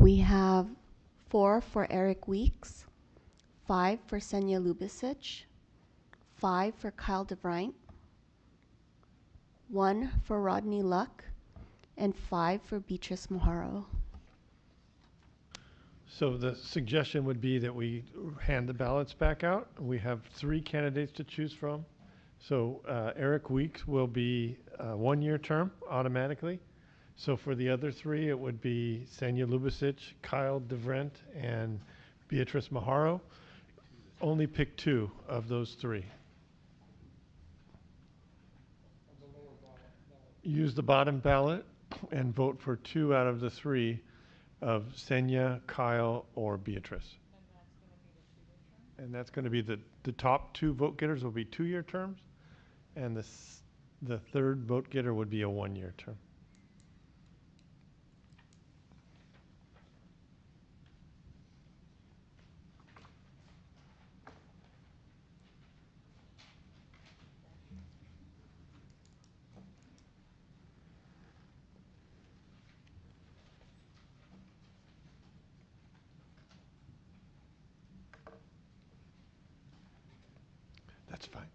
We have 4 for Eric Weeks, 5 for Senya Lubisic, 5 for Kyle DeVrient, 1 for Rodney Luck, and 5 for Beatrice Moharo. So the suggestion would be that we hand the ballots back out. We have 3 candidates to choose from. So Eric Weeks will be a 1-year term automatically. So for the other 3, it would be Senya Lubisic, Kyle DeVrient, and Beatrice Moharo. Only pick 2 of those 3. Use the bottom ballot and vote for 2 out of the 3 of Senya, Kyle, or Beatrice. And that's going to be the top 2 vote getters will be 2-year terms, and the third vote getter would be a 1-year term. That's fine.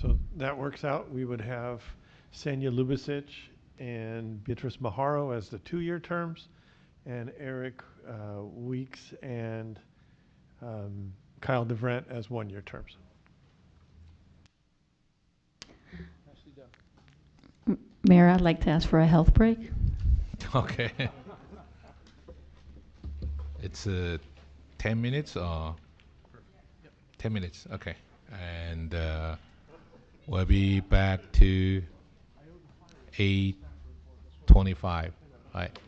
So that works out. We would have Senya Lubisic and Beatrice Moharo as the 2-year terms, and Eric Weeks and Kyle DeVrient as 1-year terms. Mayor, I'd like to ask for a health break. Okay. It's 10 minutes or 10 minutes. Okay. And we'll be back to 8:25. Right.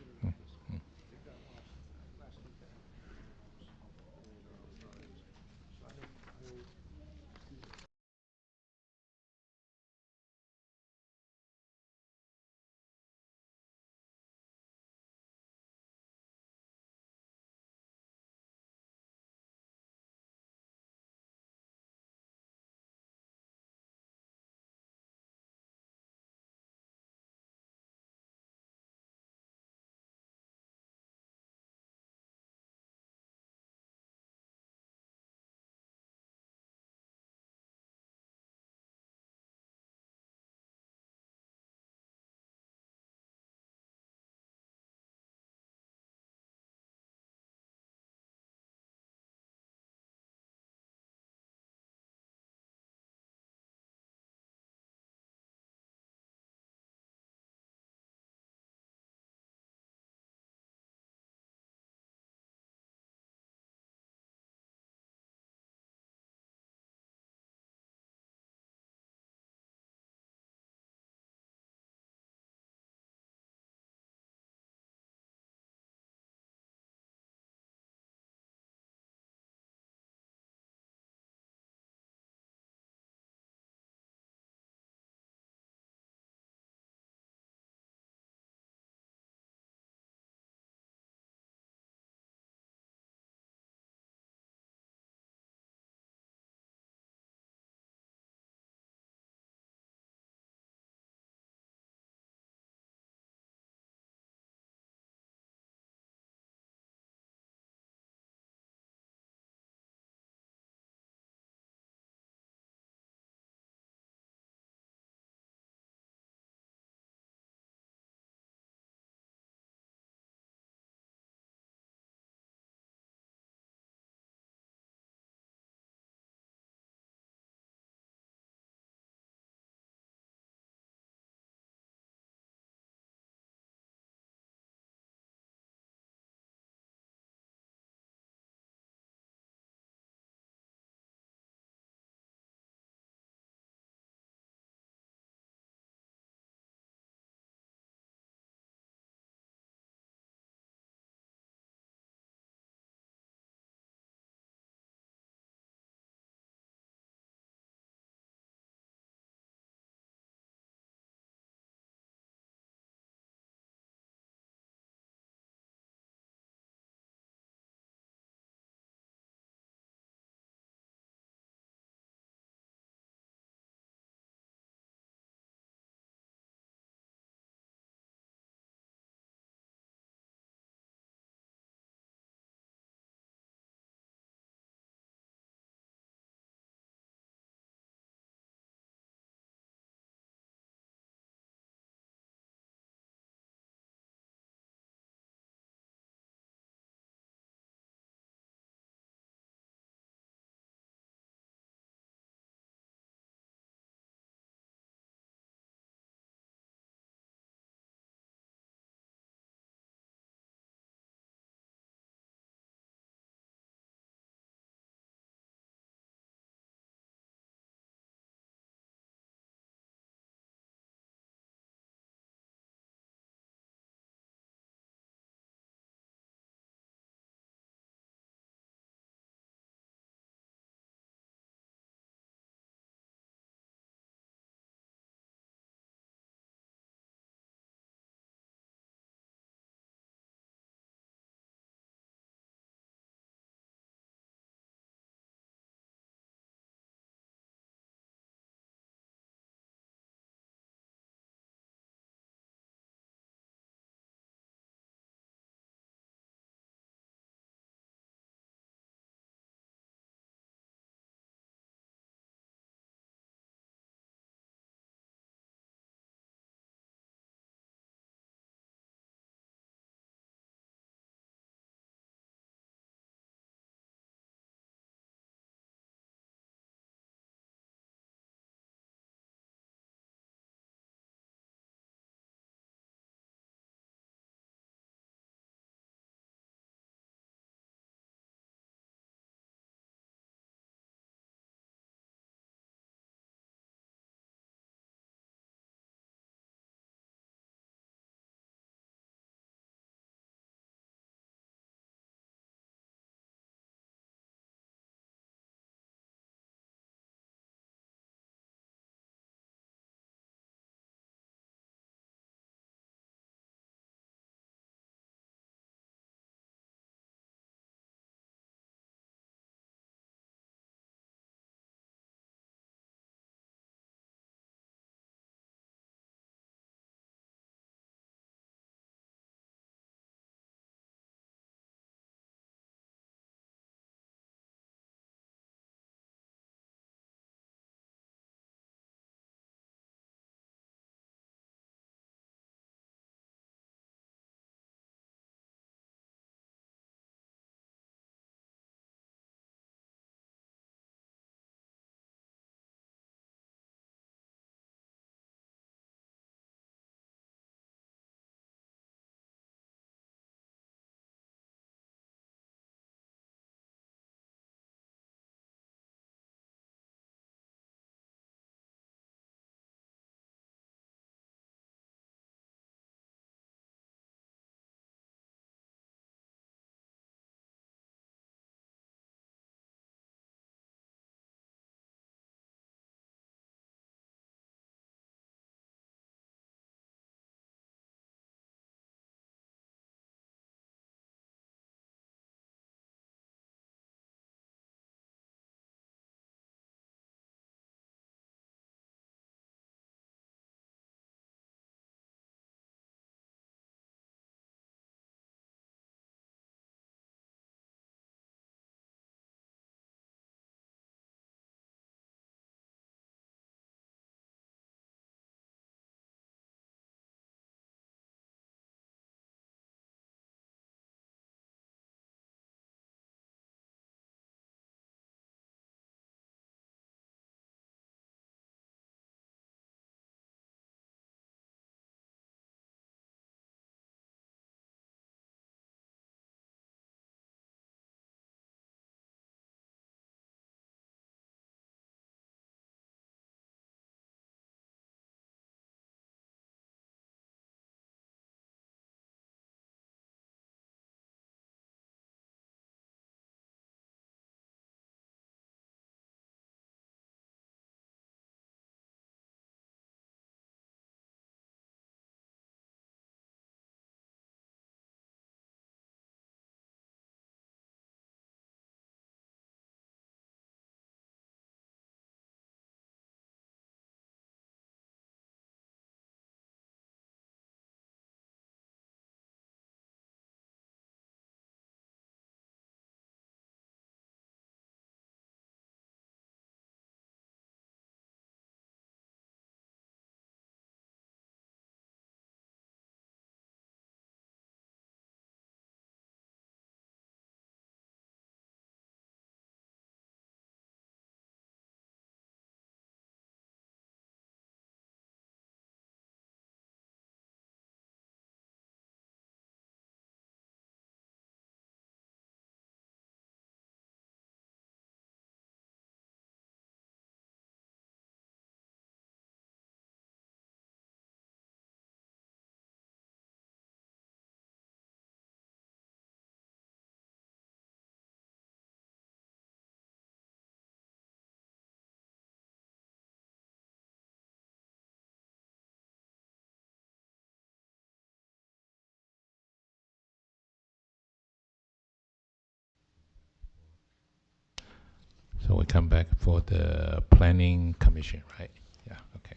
So we come back for the planning commission, right? Yeah, okay.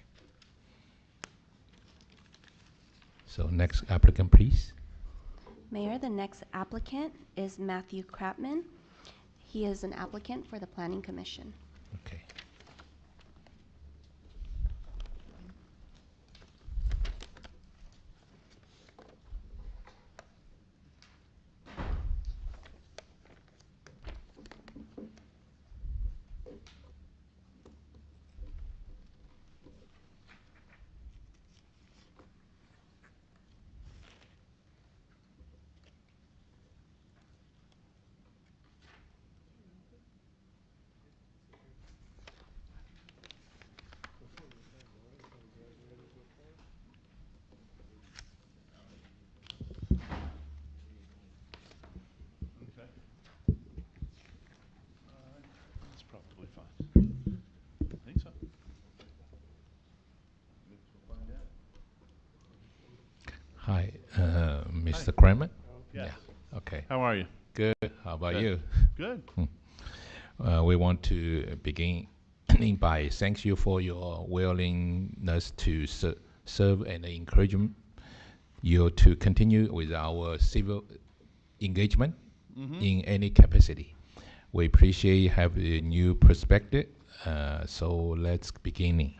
So next applicant, please. Mayor, the next applicant is Matthew Krapman. He is an applicant for the Planning Commission. Okay. That's probably fine. I think so. Hi, Mr. Kramer? Yes. Yeah, okay. How are you? Good. How about Good. you? Good. We want to begin by thank you for your willingness to serve and encourage you to continue with our civil engagement in any capacity. We appreciate have a new perspective. So let's begin.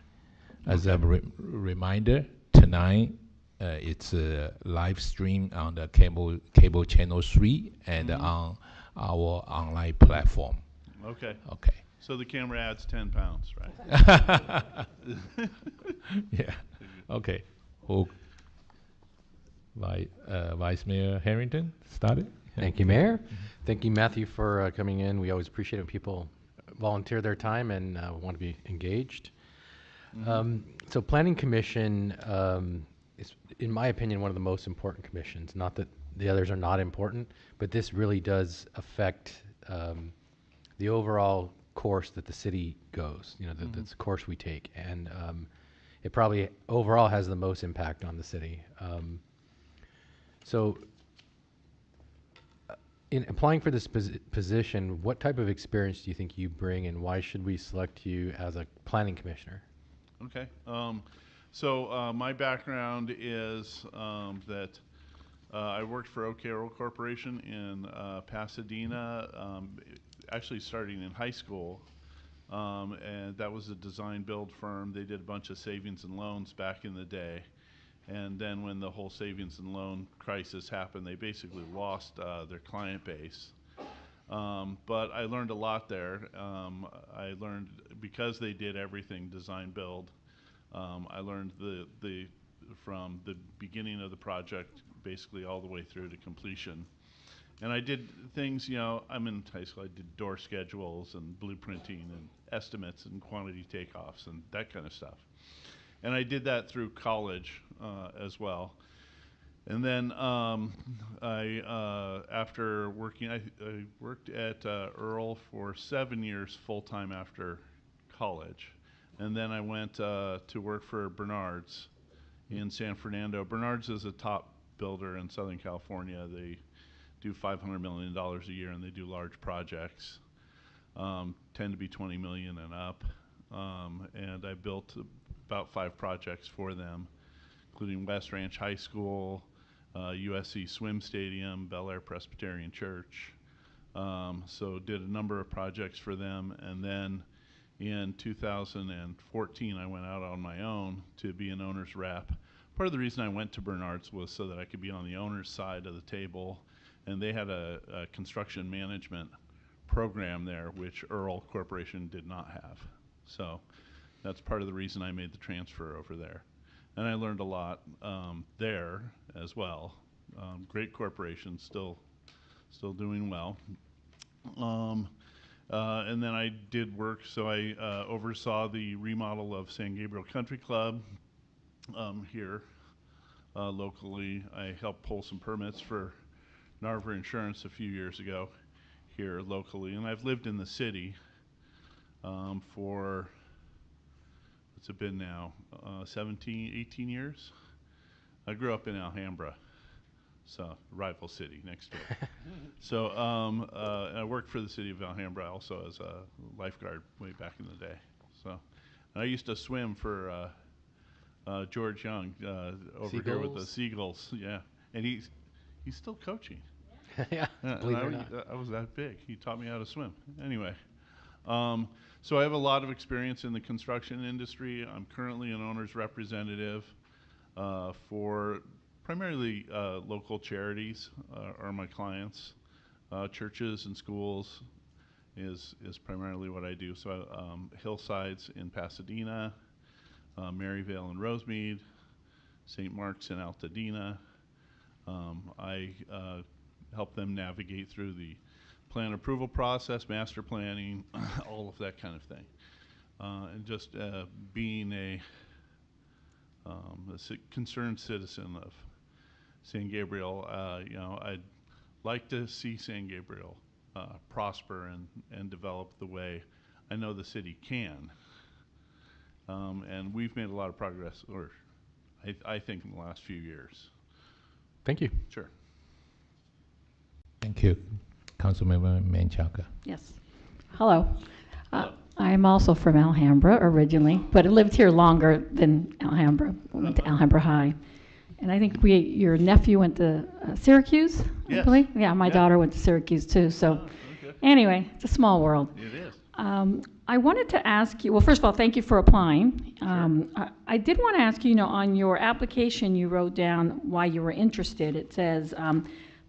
As a reminder, tonight it's a live stream on the cable channel 3 and on our online platform. Okay. Okay. So the camera adds 10 pounds, right? Yeah. Okay. Who? Vice Mayor Harrington started. Thank you, Mayor. Thank you, Matthew, for coming in. We always appreciate it when people volunteer their time and want to be engaged. So Planning Commission is, in my opinion, one of the most important commissions. Not that the others are not important, but this really does affect the overall course that the city goes, you know, the course we take. And it probably overall has the most impact on the city. So in applying for this position, what type of experience do you think you bring, and why should we select you as a planning commissioner? Okay. So my background is that I worked for OK Oral Corporation in Pasadena, actually starting in high school. And that was a design build firm. They did a bunch of savings and loans back in the day. And then when the whole savings and loan crisis happened, they basically lost their client base. But I learned a lot there. I learned, because they did everything design build, I learned from the beginning of the project basically all the way through to completion. And I did things, you know, I'm in high school, I did door schedules and blueprinting and estimates and quantity takeoffs and that kind of stuff. And I did that through college as well. And then after working, I worked at Earl for 7 years full-time after college. And then I went to work for Bernard's in San Fernando. Bernard's is a top builder in Southern California. They do $500 million a year, and they do large projects, tend to be 20 million and up. And I built about 5 projects for them, including West Ranch High School, USC Swim Stadium, Bel Air Presbyterian Church. So did a number of projects for them. And then in 2014, I went out on my own to be an owner's rep. Part of the reason I went to Bernard's was so that I could be on the owner's side of the table. And they had a construction management program there, which Earl Corporation did not have. So that's part of the reason I made the transfer over there. And I learned a lot there as well. Great corporation, still doing well. And then I did work, so I oversaw the remodel of San Gabriel Country Club here locally. I helped pull some permits for Narver Insurance a few years ago here locally. And I've lived in the city for, what's it been now, 17, 18 years? I grew up in Alhambra. so rival city next door. So I worked for the city of Alhambra also as a lifeguard way back in the day. So and I used to swim for George Young over here with the Seagulls. Yeah, and he's still coaching. Yeah, believe it or not. I was that big. He taught me how to swim. Anyway, so I have a lot of experience in the construction industry. I'm currently an owner's representative for primarily local charities are my clients. Churches and schools is primarily what I do. So Hillsides in Pasadena, Maryvale and Rosemead, St. Mark's in Altadena. I help them navigate through the plan approval process, master planning, all of that kind of thing. And just being a concerned citizen of San Gabriel, you know, I'd like to see San Gabriel prosper and develop the way I know the city can. And we've made a lot of progress, or I think in the last few years. Thank you. Sure. Thank you. Councilmember Menchaca. Yes. Hello. I am also from Alhambra originally, but I lived here longer than Alhambra. We went to Alhambra High. And I think your nephew went to Syracuse, I Yes. believe? Yeah, my daughter went to Syracuse too. So anyway, it's a small world. It is. I wanted to ask you, well, first of all, thank you for applying. I did want to ask you, you know, on your application, you wrote down why you were interested. It says,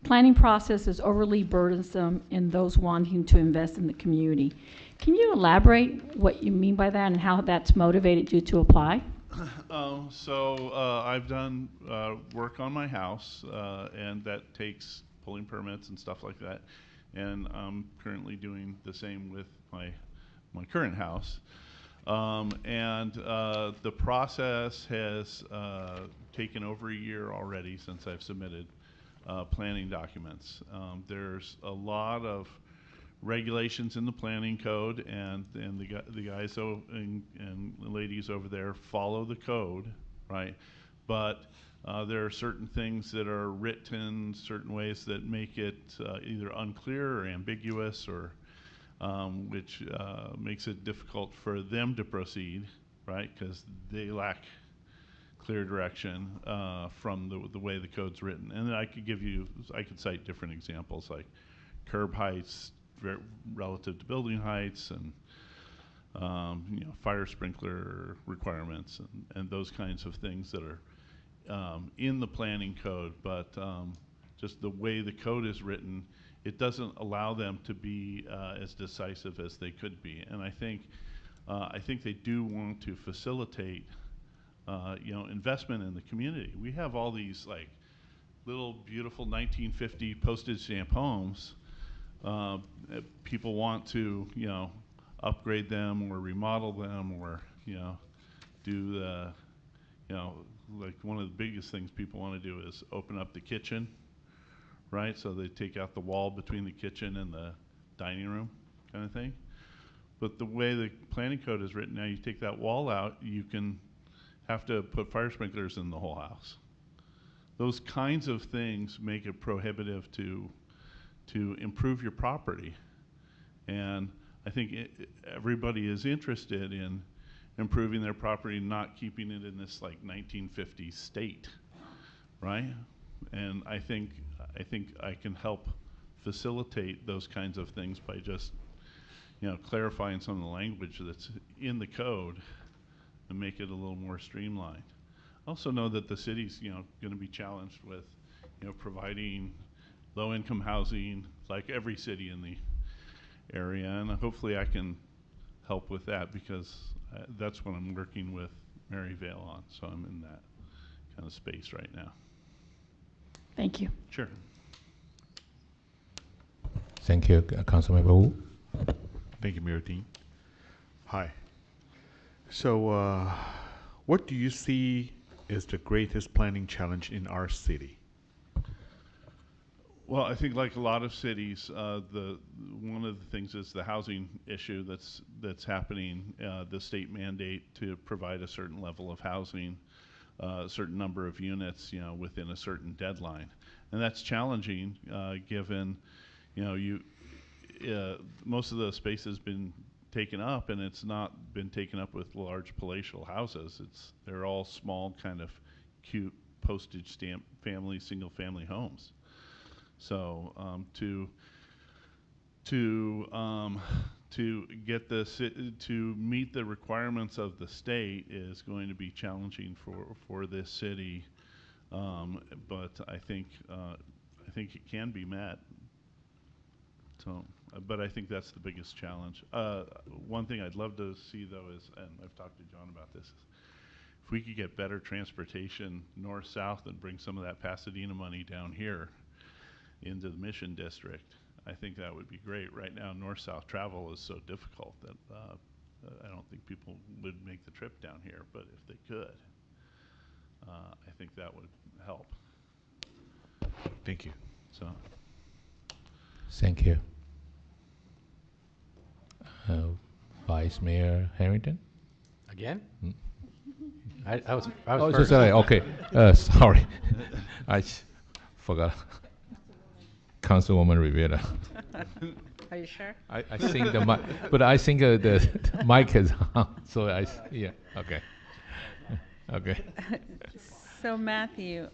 planning process is overly burdensome in those wanting to invest in the community. Can you elaborate what you mean by that and how that's motivated you to apply? I've done work on my house, and that takes pulling permits and stuff like that. And I'm currently doing the same with my current house. The process has taken over a year already since I've submitted planning documents. There's a lot of regulations in the planning code, and the guys and ladies over there follow the code, right? But there are certain things that are written certain ways that make it either unclear or ambiguous, or which makes it difficult for them to proceed, right? Because they lack clear direction from the way the code's written. And then I could cite different examples like curb heights relative to building heights, and you know, fire sprinkler requirements, and those kinds of things that are in the planning code, but just the way the code is written, it doesn't allow them to be as decisive as they could be. And I think they do want to facilitate you know, investment in the community. We have all these like little beautiful 1950 postage stamp homes. People want to, you know, upgrade them or remodel them, or, you know, do the, you know, like one of the biggest things people want to do is open up the kitchen, right? So they take out the wall between the kitchen and the dining room kind of thing. But the way the planning code is written now, you take that wall out, you can have to put fire sprinklers in the whole house. Those kinds of things make it prohibitive to improve your property. And I think everybody is interested in improving their property, not keeping it in this like 1950s state, right? And I think I can help facilitate those kinds of things by just, you know, clarifying some of the language that's in the code and make it a little more streamlined. I also know that the city's, you know, going to be challenged with, you know, providing low-income housing, like every city in the area, and hopefully I can help with that, because that's what I'm working with Maryvale on, so I'm in that kind of space right now. Thank you. Sure. Thank you, Councilmember Wu. Thank you, Mayor Dean. Hi. So, what do you see as the greatest planning challenge in our city? Well, I think like a lot of cities, one of the things is the housing issue that's happening, the state mandate to provide a certain level of housing. a certain number of units, within a certain deadline. And that's challenging, given, most of the space has been taken up, and it's not been taken up with large palatial houses. They're all small, kind of cute postage stamp family, single family homes. So to get to meet the requirements of the state is going to be challenging for this city, but I think it can be met. So, but I think that's the biggest challenge. One thing I'd love to see, though, is, and I've talked to John about this, if we could get better transportation north-south and bring some of that Pasadena money down here into the Mission District, I think that would be great. Right now, north-south travel is so difficult that I don't think people would make the trip down here, but if they could, I think that would help. Thank you. So. Thank you. Vice Mayor Harrington? Again? Hmm? I was oh, first. sorry. Okay. Sorry. I forgot. Councilwoman Rivera. Are you sure? I think the mic, but I think the mic is on, so yeah, okay. Okay. So Matthew,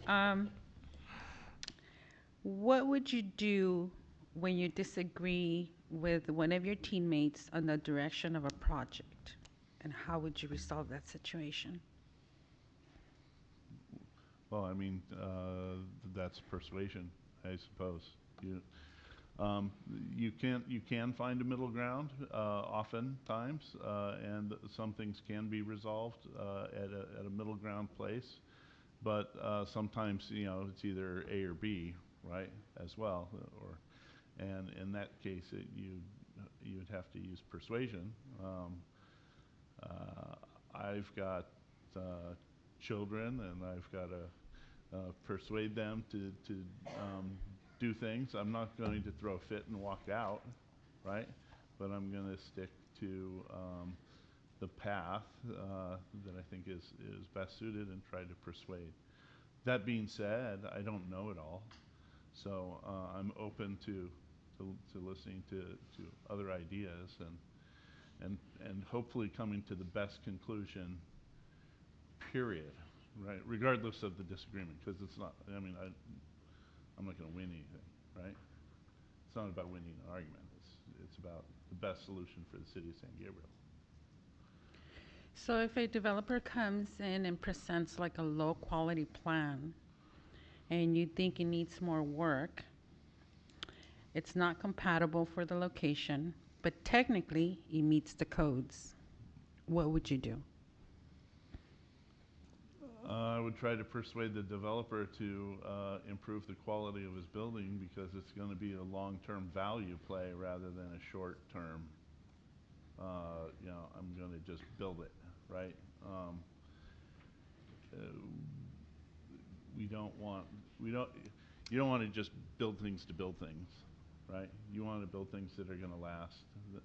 what would you do when you disagree with one of your teammates on the direction of a project? And how would you resolve that situation? Well, I mean, that's persuasion, I suppose. You can find a middle ground oftentimes, and some things can be resolved at a middle ground place. But sometimes, it's either A or B, right, as well. And in that case, you'd have to use persuasion. I've got children, and I've got to persuade them to do things. I'm not going to throw a fit and walk out, right? But I'm going to stick to the path that I think is best suited and try to persuade. That being said, I don't know it all, so I'm open to listening to other ideas and hopefully coming to the best conclusion. Period. Right, regardless of the disagreement, because it's not. I mean, I'm not going to win anything, right? It's not about winning an argument. It's about the best solution for the city of San Gabriel. So if a developer comes in and presents like a low quality plan and you think it needs more work, it's not compatible for the location, but technically it meets the codes, what would you do? I would try to persuade the developer to improve the quality of his building, because it's going to be a long-term value play rather than a short-term, I'm going to just build it, right? You don't want to just build things to build things, right? You want to build things that are going to last,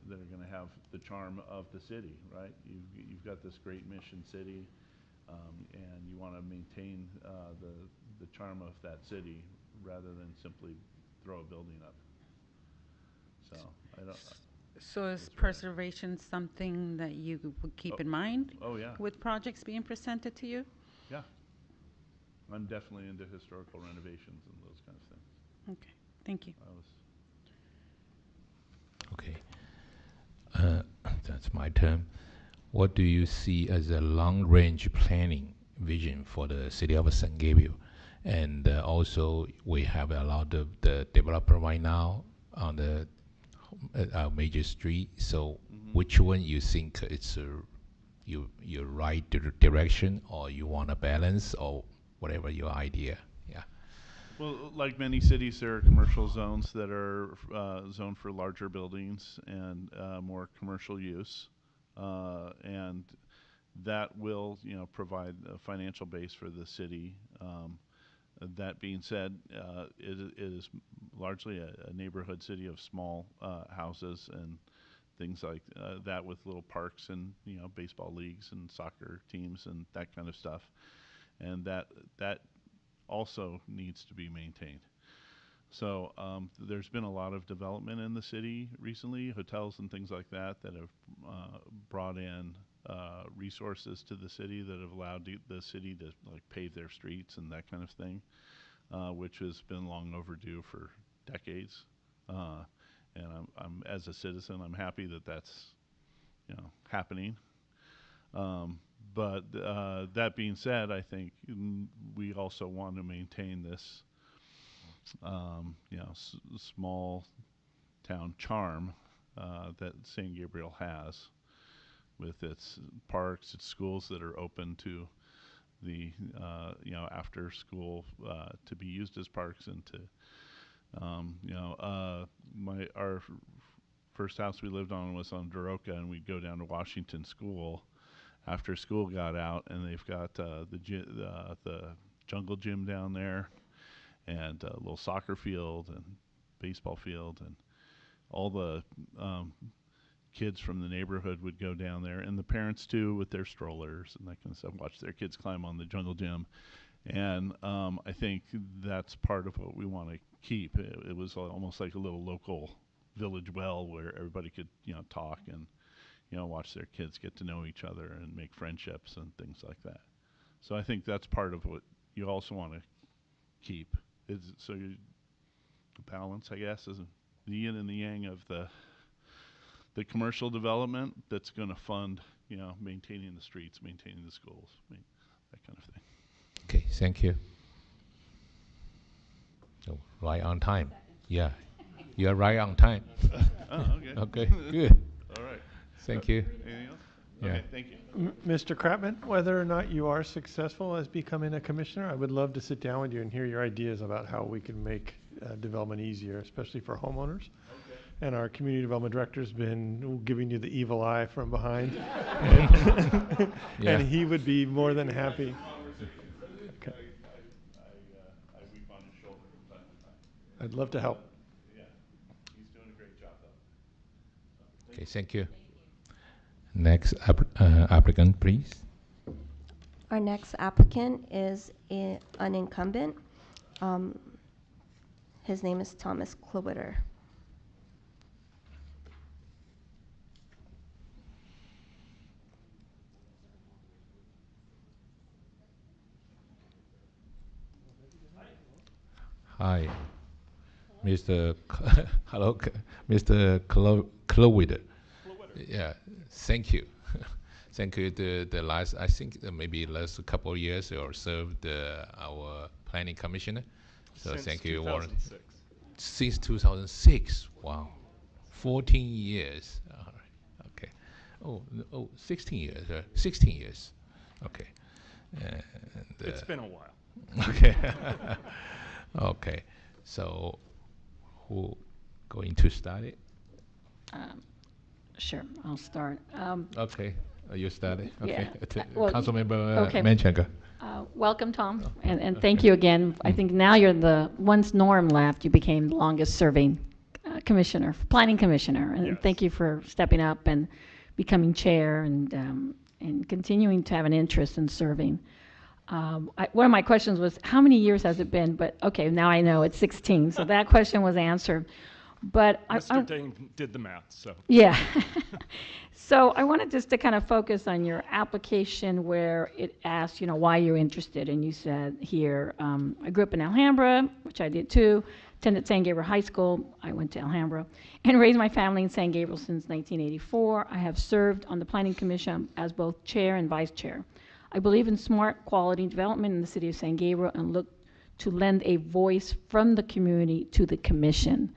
that are going to have the charm of the city, right? You've got this great Mission City. And you want to maintain the charm of that city rather than simply throw a building up. So I don't. So is preservation something that you would keep in mind? Oh yeah. With projects being presented to you? Yeah. I'm definitely into historical renovations and those kinds of things. Okay. Thank you. Okay. That's my turn. What do you see as a long-range planning vision for the city of San Gabriel? And also, we have a lot of the developer right now on the major street. So, which one you think it's your right direction, or you want a balance, or whatever your idea? Yeah. Well, like many cities, there are commercial zones that are zoned for larger buildings and more commercial use. And that will, provide a financial base for the city. That being said, it is largely a neighborhood city of small houses and things like that, with little parks and baseball leagues and soccer teams and that kind of stuff. and that also needs to be maintained. So there's been a lot of development in the city recently, hotels and things like that that have brought in resources to the city that have allowed the city to like pave their streets and that kind of thing, which has been long overdue for decades. And I'm as a citizen, I'm happy that that's happening. But that being said, I think we also want to maintain this small town charm that San Gabriel has, with its parks, its schools that are open to the after school to be used as parks, and to our first house we lived on was on Daroka, and we'd go down to Washington School after school got out, and they've got the jungle gym down there, and a little soccer field and baseball field, and all the kids from the neighborhood would go down there, and the parents too, with their strollers and that kind of stuff, watch their kids climb on the jungle gym. And I think that's part of what we want to keep. It was almost like a little local village well where everybody could talk and watch their kids get to know each other and make friendships and things like that. So I think that's part of what you also want to keep. So the balance, I guess, is the yin and the yang of the commercial development that's going to fund, maintaining the streets, maintaining the schools, that kind of thing. Okay, thank you. Oh, right on time. Yeah, you are right on time. Oh, okay. Okay, good. All right. Thank you. Anything else? Yeah. Okay, thank you. Mr. Kratman, whether or not you are successful as becoming a commissioner, I would love to sit down with you and hear your ideas about how we can make development easier, especially for homeowners. Okay. And our community development director's been giving you the evil eye from behind. Yeah. And he would be more than happy. Okay. I weep on his shoulder from time to time. I'd love to help. Yeah, he's doing a great job though. Okay, thank you. Next applicant, please. Our next applicant is an incumbent. His name is Thomas Klobutter. Hi, Mr. Hello, Mr. Klobutter. Yeah, thank you. Thank you. The last, I think maybe last couple of years or served our planning commissioner. So Since thank you, Warren. 2006. Since 2006. Wow, 14 years. All right. Okay. 16 years. 16 years. Okay. And, It's been a while. Okay. Okay. So, who going to start it? Sure, I'll start. Okay. You started. Okay. Yeah. Well, Councilmember okay. Manchenko. Welcome, Tom, and thank you again. I think now you're once Norm left, you became the longest serving planning commissioner. And Yes. thank you for stepping up and becoming chair and continuing to have an interest in serving. One of my questions was, how many years has it been? But okay, now I know it's 16, so that question was answered. But Mr. Dane did the math, so. yeah. So I wanted just to kind of focus on your application where it asked, why you're interested. And you said here, I grew up in Alhambra, which I did too, attended San Gabriel High School, I went to Alhambra, and raised my family in San Gabriel since 1984. I have served on the Planning Commission as both chair and vice chair. I believe in smart quality development in the city of San Gabriel and look to lend a voice from the community to the commission.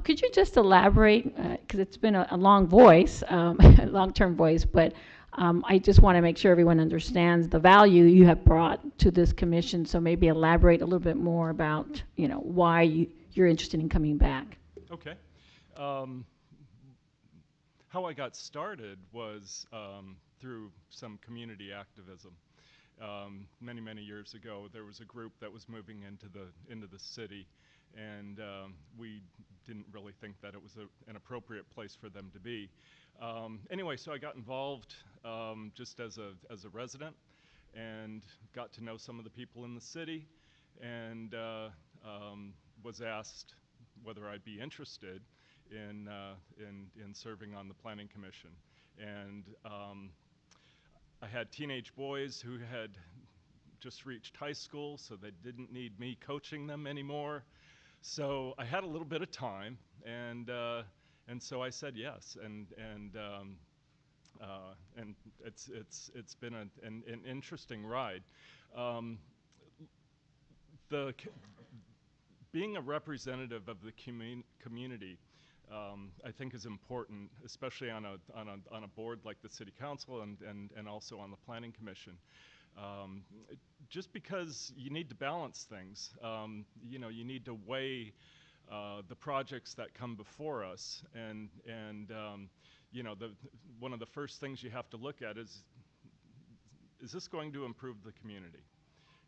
Could you just elaborate, because it's been a long voice, a long-term voice, but I just want to make sure everyone understands the value you have brought to this commission, so maybe elaborate a little bit more about, why you're interested in coming back. Okay. How I got started was through some community activism. Many, many years ago, there was a group that was moving into the city, and we didn't really think that it was an appropriate place for them to be. Anyway, so I got involved just as a resident, and got to know some of the people in the city, and was asked whether I'd be interested in serving on the Planning Commission. And I had teenage boys who had just reached high school, so they didn't need me coaching them anymore. So I had a little bit of time, and so I said yes, and it's been an interesting ride. Being a representative of the community, I think is important, especially on a board like the City Council and also on the Planning Commission. Just because you need to balance things, you know, you need to weigh the projects that come before us, and you know, one of the first things you have to look at is this going to improve the community?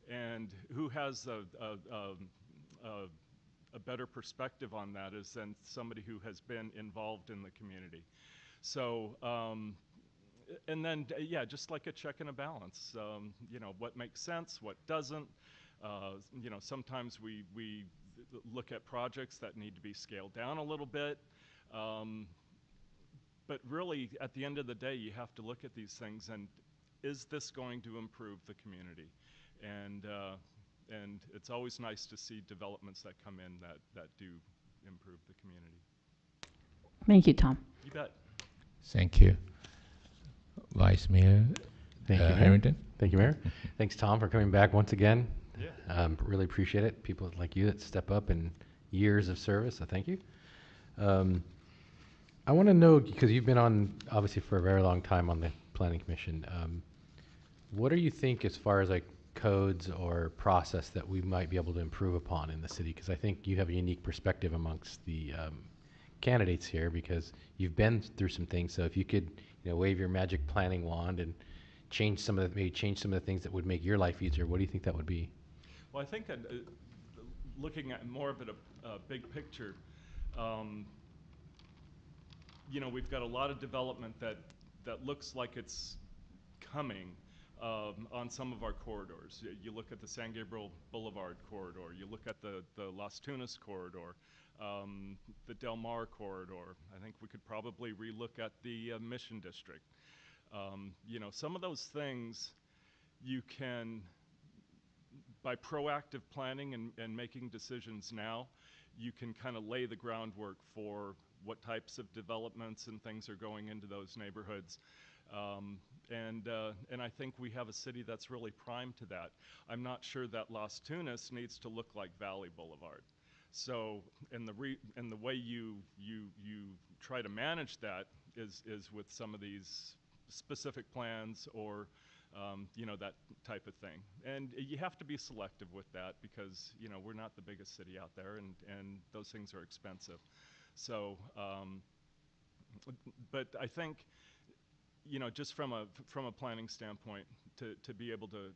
And who has a better perspective on that is than somebody who has been involved in the community. So, and then, yeah, just like a check and a balance, you know, what makes sense, what doesn't. You know, sometimes we look at projects that need to be scaled down a little bit. But really, at the end of the day, you have to look at these things and is this going to improve the community? And it's always nice to see developments that come in that do improve the community. Thank you, Tom. You bet. Thank you. Vice Mayor Thank you, Mayor. Harrington. Thank you, Mayor. Thanks, Tom, for coming back once again. Yeah. Really appreciate it. People like you that step up in years of service, so thank you. I want to know, because you've been on, obviously, for a very long time on the Planning Commission, what do you think as far as like codes or process that we might be able to improve upon in the city? Because I think you have a unique perspective amongst the candidates here, because you've been through some things. So if you could, you know, wave your magic planning wand and change some of the, maybe change some of the things that would make your life easier, what do you think that would be? Well, I think looking at more of a big picture, you know, we've got a lot of development that looks like it's coming on some of our corridors. You look at the San Gabriel Boulevard corridor, you look at the Las Tunas corridor, the Del Mar corridor. I think we could probably relook at the Mission District. You know, some of those things you can, by proactive planning and making decisions now, you can kind of lay the groundwork for what types of developments and things are going into those neighborhoods. And I think we have a city that's really primed to that. I'm not sure that Las Tunas needs to look like Valley Boulevard. So, and the way you try to manage that is with some of these specific plans or you know, that type of thing. And you have to be selective with that because, you know, we're not the biggest city out there, and those things are expensive. So, but I think, you know, just from a planning standpoint, to be able to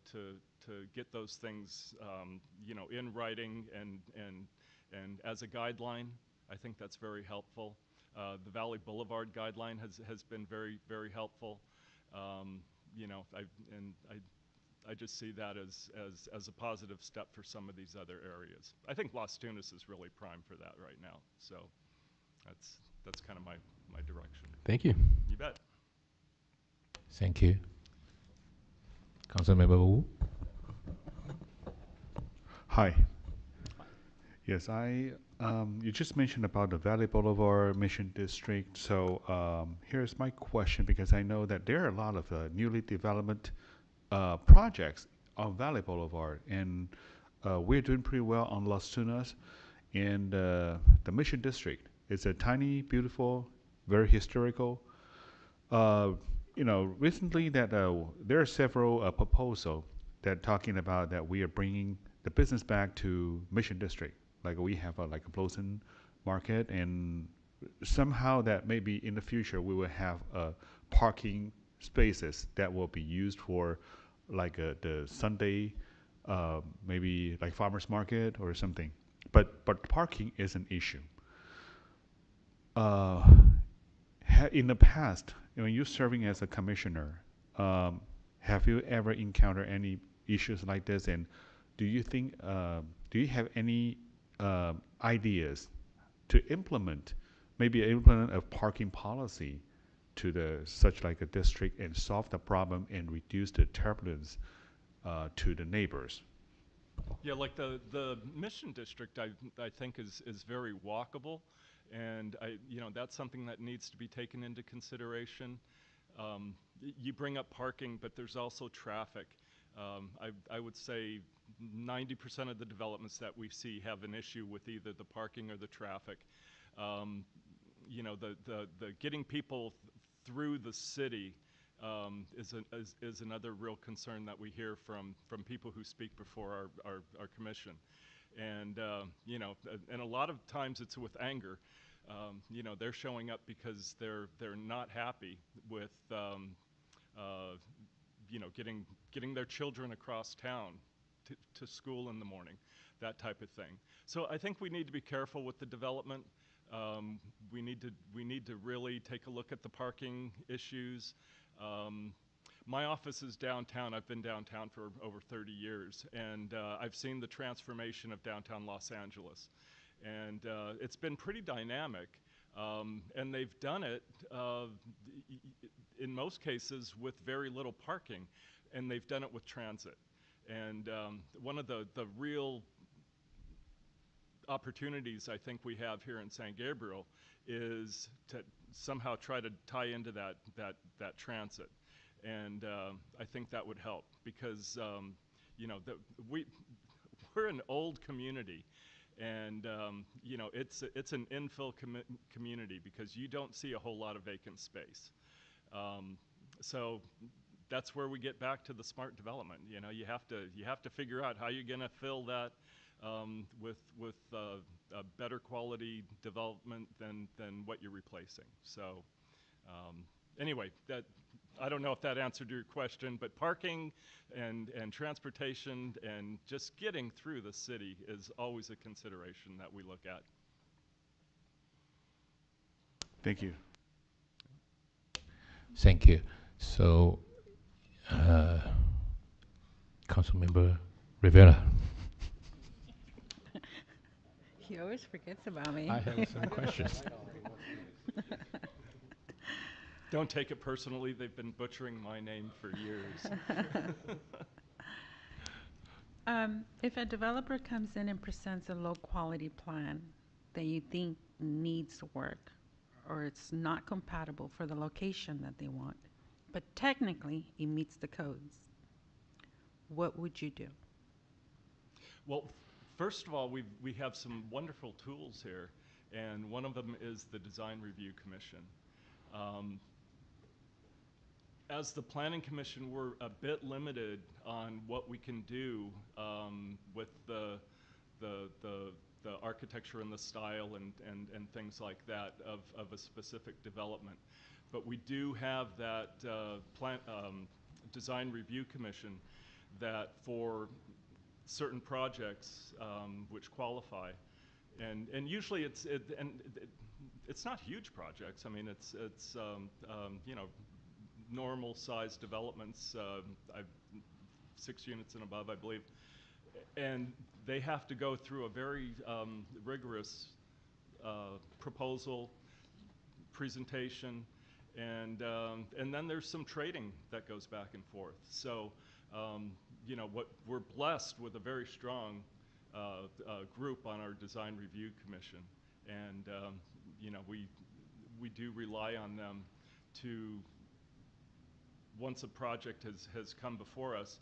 get those things, you know, in writing and as a guideline, I think that's very helpful. The Valley Boulevard guideline has been very, very helpful. You know, I just see that as a positive step for some of these other areas. I think Las Tunas is really prime for that right now. So that's kind of my direction. Thank you. You bet. Thank you. Councilmember Wu. Hi. Yes, you just mentioned about the Valley Boulevard Mission District. So here's my question, because I know that there are a lot of newly developed projects on Valley Boulevard, and we're doing pretty well on Las Tunas. And the Mission District is a tiny, beautiful, very historical. You know, recently that there are several proposals that talking about that we are bringing the business back to Mission District. Like we have like a Blossom Market, and somehow that maybe in the future we will have parking spaces that will be used for like the Sunday, maybe like farmers market or something. But parking is an issue. In the past, when you're serving as a commissioner, have you ever encountered any issues like this? And do you think, do you have any ideas to implement, maybe implement a parking policy to the such like a district and solve the problem and reduce the turbulence to the neighbors? Yeah, like the Mission District, I think is very walkable, and that's something that needs to be taken into consideration. You bring up parking, but there's also traffic. I would say 90% of the developments that we see have an issue with either the parking or the traffic. The getting people through the city is another real concern that we hear from people who speak before our commission. And and a lot of times it's with anger. They're showing up because they're not happy with getting their children across town to school in the morning, that type of thing. So I think we need to be careful with the development. We need to really take a look at the parking issues. My office is downtown. I've been downtown for over 30 years, and I've seen the transformation of downtown Los Angeles. And it's been pretty dynamic, and they've done it in most cases with very little parking, and they've done it with transit. And one of the real opportunities I think we have here in San Gabriel is to somehow try to tie into that transit. And I think that would help because we're an old community, and it's an infill community because you don't see a whole lot of vacant space. So that's where we get back to the smart development. You have to figure out how you're going to fill that with a better quality development than what you're replacing. So anyway, I don't know if that answered your question, but parking and transportation and just getting through the city is always a consideration that we look at. Thank you. Thank you. So, Councilmember Rivera. He always forgets about me. I have some questions. Don't take it personally. They've been butchering my name for years. If a developer comes in and presents a low-quality plan that you think needs work, or it's not compatible for the location that they want, but technically it meets the codes, what would you do? Well, first of all, we have some wonderful tools here, and one of them is the Design Review Commission. As the Planning Commission, we're a bit limited on what we can do with the architecture and the style and things like that of a specific development. But we do have that Design Review Commission that for certain projects which qualify, and usually it's not huge projects. I mean, it's normal sized developments, 6 units and above, I believe, and they have to go through a very rigorous proposal, presentation, and then there's some trading that goes back and forth. So what we're blessed with a very strong group on our Design Review Commission, and we do rely on them to, once a project has come before us,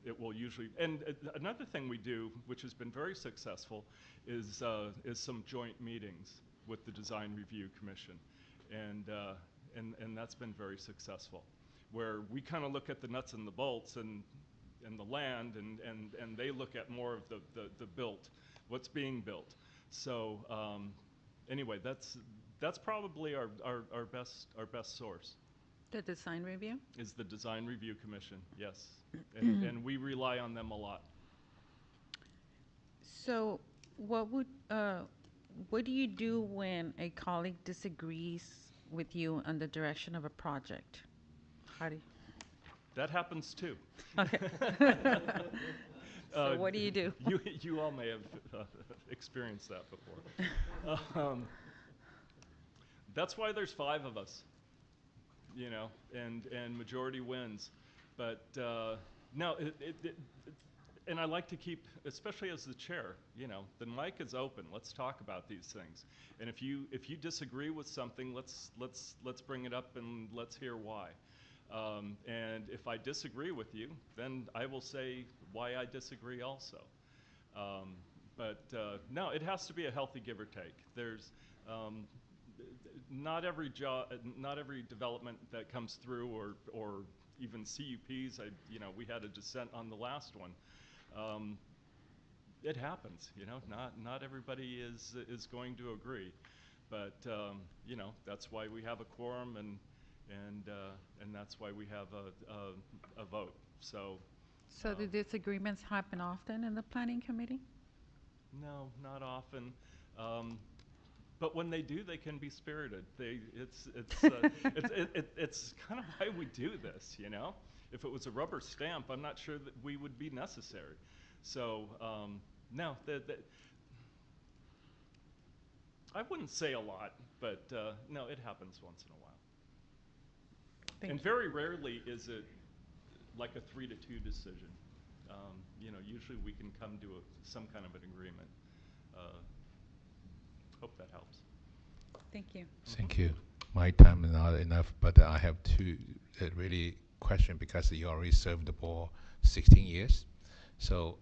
it will usually, and another thing we do, which has been very successful, is some joint meetings with the Design Review Commission, and that's been very successful, where we kind of look at the nuts and the bolts and the land, and they look at more of the built, what's being built. So anyway, that's probably our best source. The Design Review? Is the Design Review Commission, yes. And we rely on them a lot. So what do you do when a colleague disagrees with you on the direction of a project? How do you? That happens too. Okay. So what do you do? You all may have experienced that before. That's why there's 5 of us, you know, and majority wins. But no, and I like to keep, especially as the chair, you know, the mic is open. Let's talk about these things. And if you disagree with something, let's bring it up and let's hear why. And if I disagree with you, then I will say why I disagree also. But no, it has to be a healthy give or take. There's not every development that comes through, or even CUPs. You know, we had a dissent on the last one. It happens, you know. Not everybody is going to agree, but you know, that's why we have a quorum, and that's why we have a vote. So do disagreements happen often in the planning committee? no, not often. But when they do, they can be spirited. It's kind of why we do this, you know. If it was a rubber stamp, I'm not sure that we would be necessary. So no, I wouldn't say a lot, but no, it happens once in a while. And very rarely is it like a 3-2 decision. You know, usually we can come to some kind of an agreement. Hope that helps. Thank you. Thank you. My time is not enough, but I have two really question, because you already served the board 16 years. So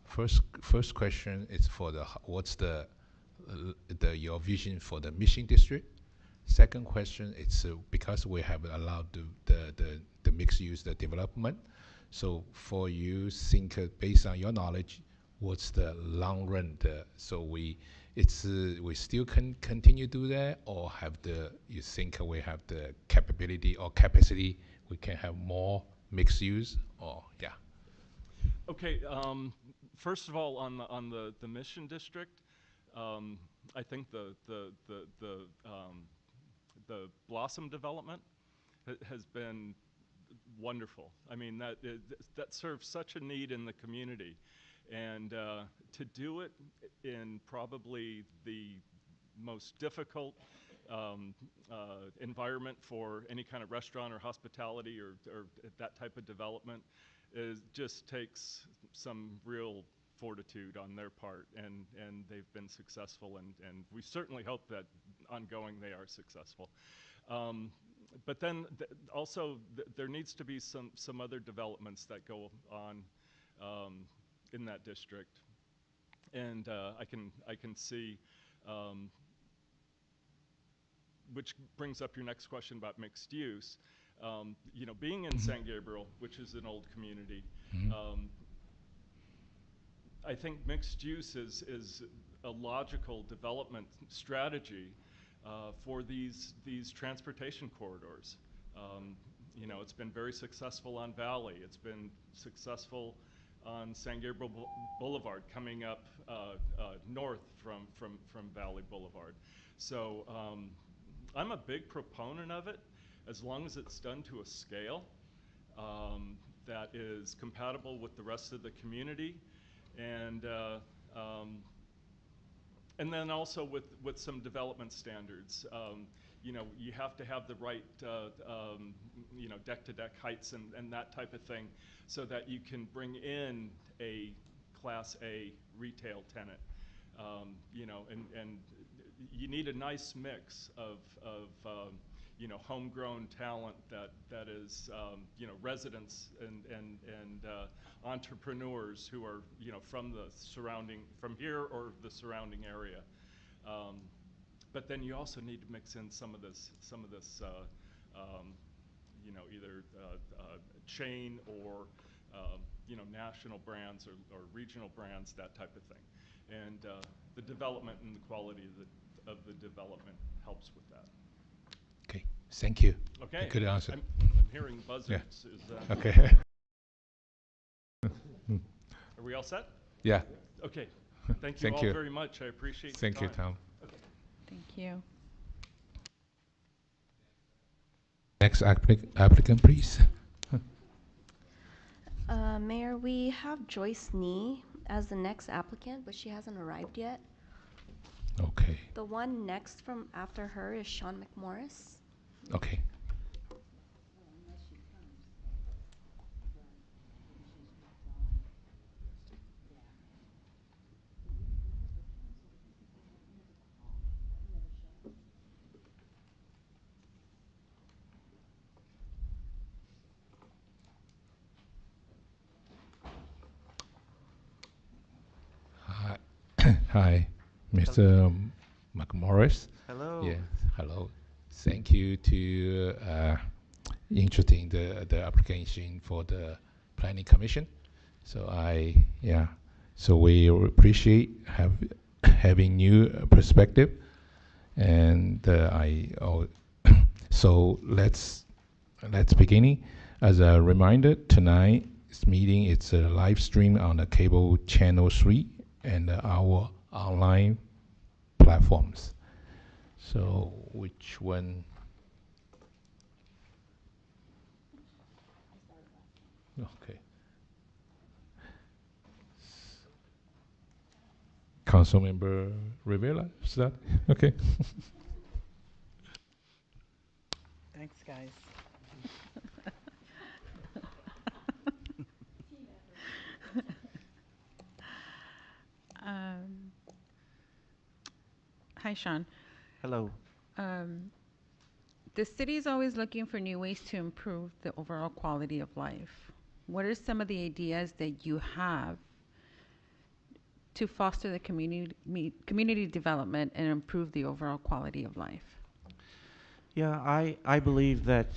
first question is for what's your vision for the mission district? Second question, it's because we have allowed the mixed use, the development. So for you think, based on your knowledge, what's the long run? So we still can continue to do that, or you think we have the capability or capacity, we can have more mixed use, or yeah? Okay, first of all, on the mission district, I think the Blossom development has been wonderful. I mean, that serves such a need in the community, and to do it in probably the most difficult environment for any kind of restaurant or hospitality or that type of development just takes some real fortitude on their part, and they've been successful, and we certainly hope that ongoing they are successful. But then also there needs to be some other developments that go on in that district, and I can see, which brings up your next question about mixed use. You know, being in San Gabriel, which is an old community, I think mixed use is a logical development strategy for these transportation corridors. You know, it's been very successful on Valley. It's been successful on San Gabriel Boulevard, coming up north from Valley Boulevard. So I'm a big proponent of it, as long as it's done to a scale that is compatible with the rest of the community, and then also with some development standards. You know, you have to have the right you know, deck-to-deck heights and that type of thing, so that you can bring in a Class A retail tenant. You know, and you need a nice mix of you know, homegrown talent that is you know, residents and entrepreneurs who are, you know, from here or the surrounding area. But then you also need to mix in some of this you know, either chain or you know, national brands or regional brands, that type of thing. And the development and the quality of the development helps with that. Okay, thank you. Okay. Good answer. I'm hearing buzzards. Yeah. Is that okay. Are we all set? Yeah. Okay. Thank you all very much. I appreciate your time. Thank you, Tom. Okay. Thank you. Next applicant, please. Mayor, we have Joyce Nee as the next applicant, but she hasn't arrived yet. Okay. The one next from after her is Sean McMorris. Okay. Hi, hi, Mr. McMorris. Hello. Yes, hello. Thank you to interesting the application for the planning commission. So so we appreciate having new perspective, and so let's beginning. As a reminder, tonight's meeting is a live stream on the cable channel 3 and our online platforms. So which one? Okay. Councilmember Rivera, is that okay? Thanks, guys. Hi, Sean. Hello. The city is always looking for new ways to improve the overall quality of life. What are some of the ideas that you have to foster the community development and improve the overall quality of life? Yeah, I believe that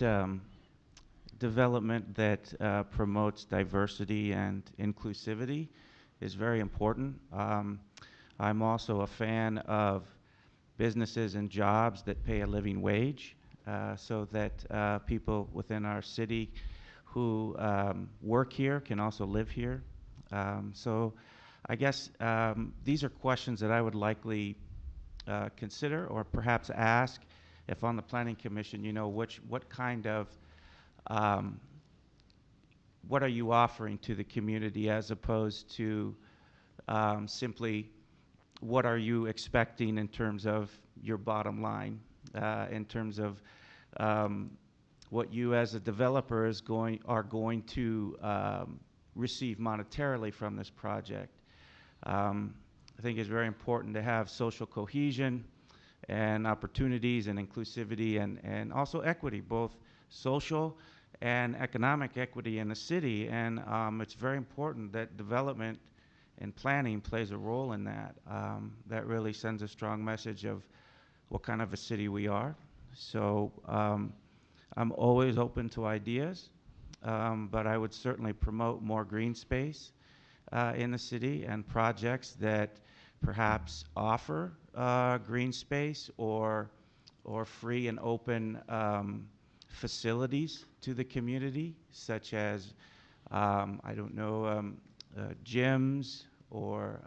development that promotes diversity and inclusivity is very important. I'm also a fan of businesses and jobs that pay a living wage, so that people within our city who work here can also live here. So I guess these are questions that I would likely consider or perhaps ask if on the planning commission, what kind of what are you offering to the community as opposed to simply what are you expecting in terms of your bottom line, in terms of what you as a developer are going to receive monetarily from this project. I think it's very important to have social cohesion and opportunities and inclusivity and also equity, both social and economic equity in the city. And it's very important that development and planning plays a role in that. That really sends a strong message of what kind of a city we are. So I'm always open to ideas, but I would certainly promote more green space in the city and projects that perhaps offer green space or free and open facilities to the community, such as, I don't know, gyms or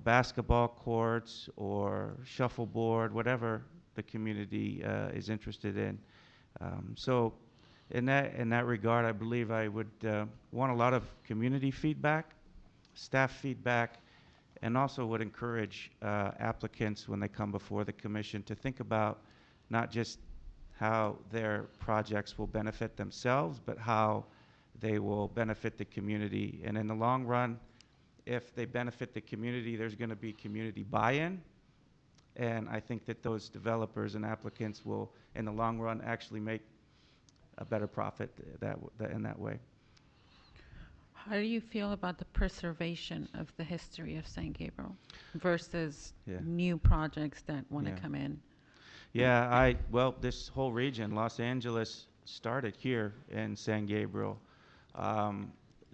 basketball courts or shuffleboard, whatever the community is interested in. So in that regard, I believe I would want a lot of community feedback, staff feedback, and also would encourage applicants when they come before the commission to think about not just how their projects will benefit themselves, but how they will benefit the community. And in the long run, if they benefit the community, there's going to be community buy-in. And I think that those developers and applicants will, in the long run, actually make a better profit in that way. How do you feel about the preservation of the history of San Gabriel versus new projects that want to come in? Yeah, well, this whole region, Los Angeles, started here in San Gabriel.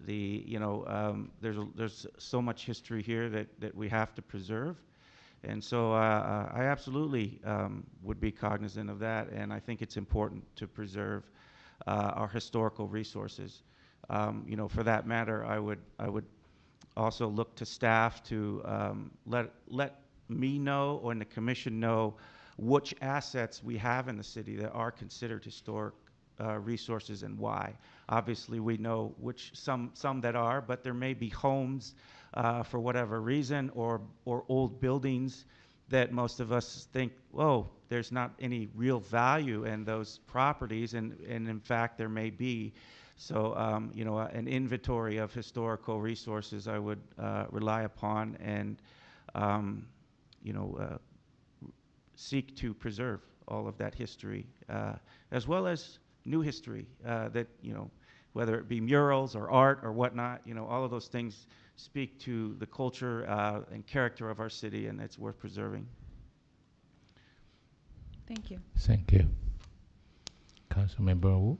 There's so much history here that we have to preserve. And so I absolutely would be cognizant of that, and I think it's important to preserve our historical resources. For that matter, I would also look to staff to let me know or the commission know which assets we have in the city that are considered historic resources and why. Obviously, we know which some that are, but there may be homes for whatever reason, or old buildings that most of us think, whoa, there's not any real value in those properties, and in fact there may be. So you know, an inventory of historical resources I would rely upon, and you know, seek to preserve all of that history, as well as new history that, you know, whether it be murals or art or whatnot, you know, all of those things speak to the culture and character of our city, and it's worth preserving. Thank you. Thank you. Councilmember Wu.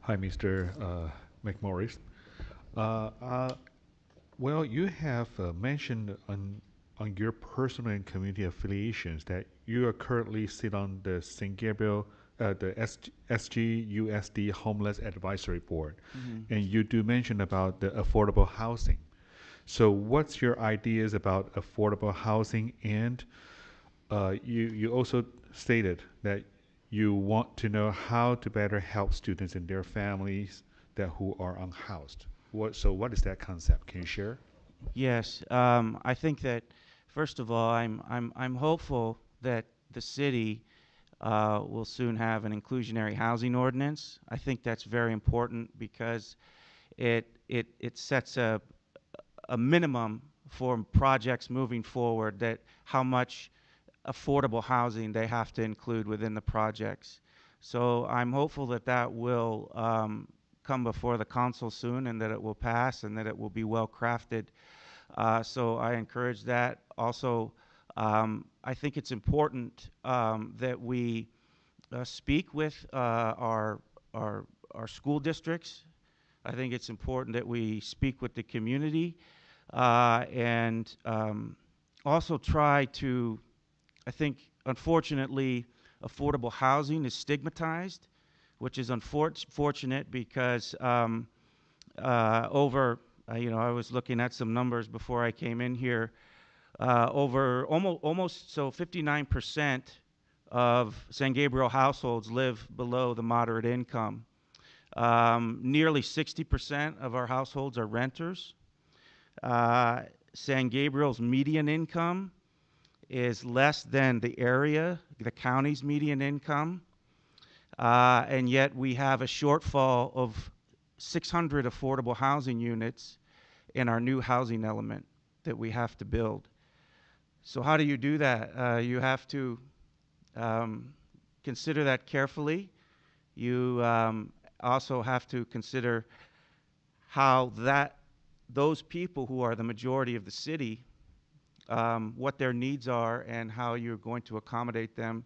Hi, Mr. McMorris. Well, you have mentioned on your personal and community affiliations that you are currently sit on the St. Gabriel, the SGUSD Homeless Advisory Board, and you do mention about the affordable housing. So what's your ideas about affordable housing? And you also stated that you want to know how to better help students and their families that who are unhoused. So what is that concept? Can you share? Yes, I think that first of all, I'm hopeful that the city will soon have an inclusionary housing ordinance. I think that's very important because it sets a minimum for projects moving forward, that how much affordable housing they have to include within the projects. So I'm hopeful that that will come before the council soon, and that it will pass, and that it will be well crafted. So I encourage that. Also, I think it's important that we speak with our school districts. I think it's important that we speak with the community, and also try to, I think, unfortunately, affordable housing is stigmatized, which is unfortunate because over, you know, I was looking at some numbers before I came in here. Over almost so 59% of San Gabriel households live below the moderate income. Nearly 60% of our households are renters. San Gabriel's median income is less than the area, the county's median income, and yet we have a shortfall of 600 affordable housing units in our new housing element that we have to build. So how do you do that? You have to consider that carefully. You also have to consider how those people who are the majority of the city, what their needs are, and how you're going to accommodate them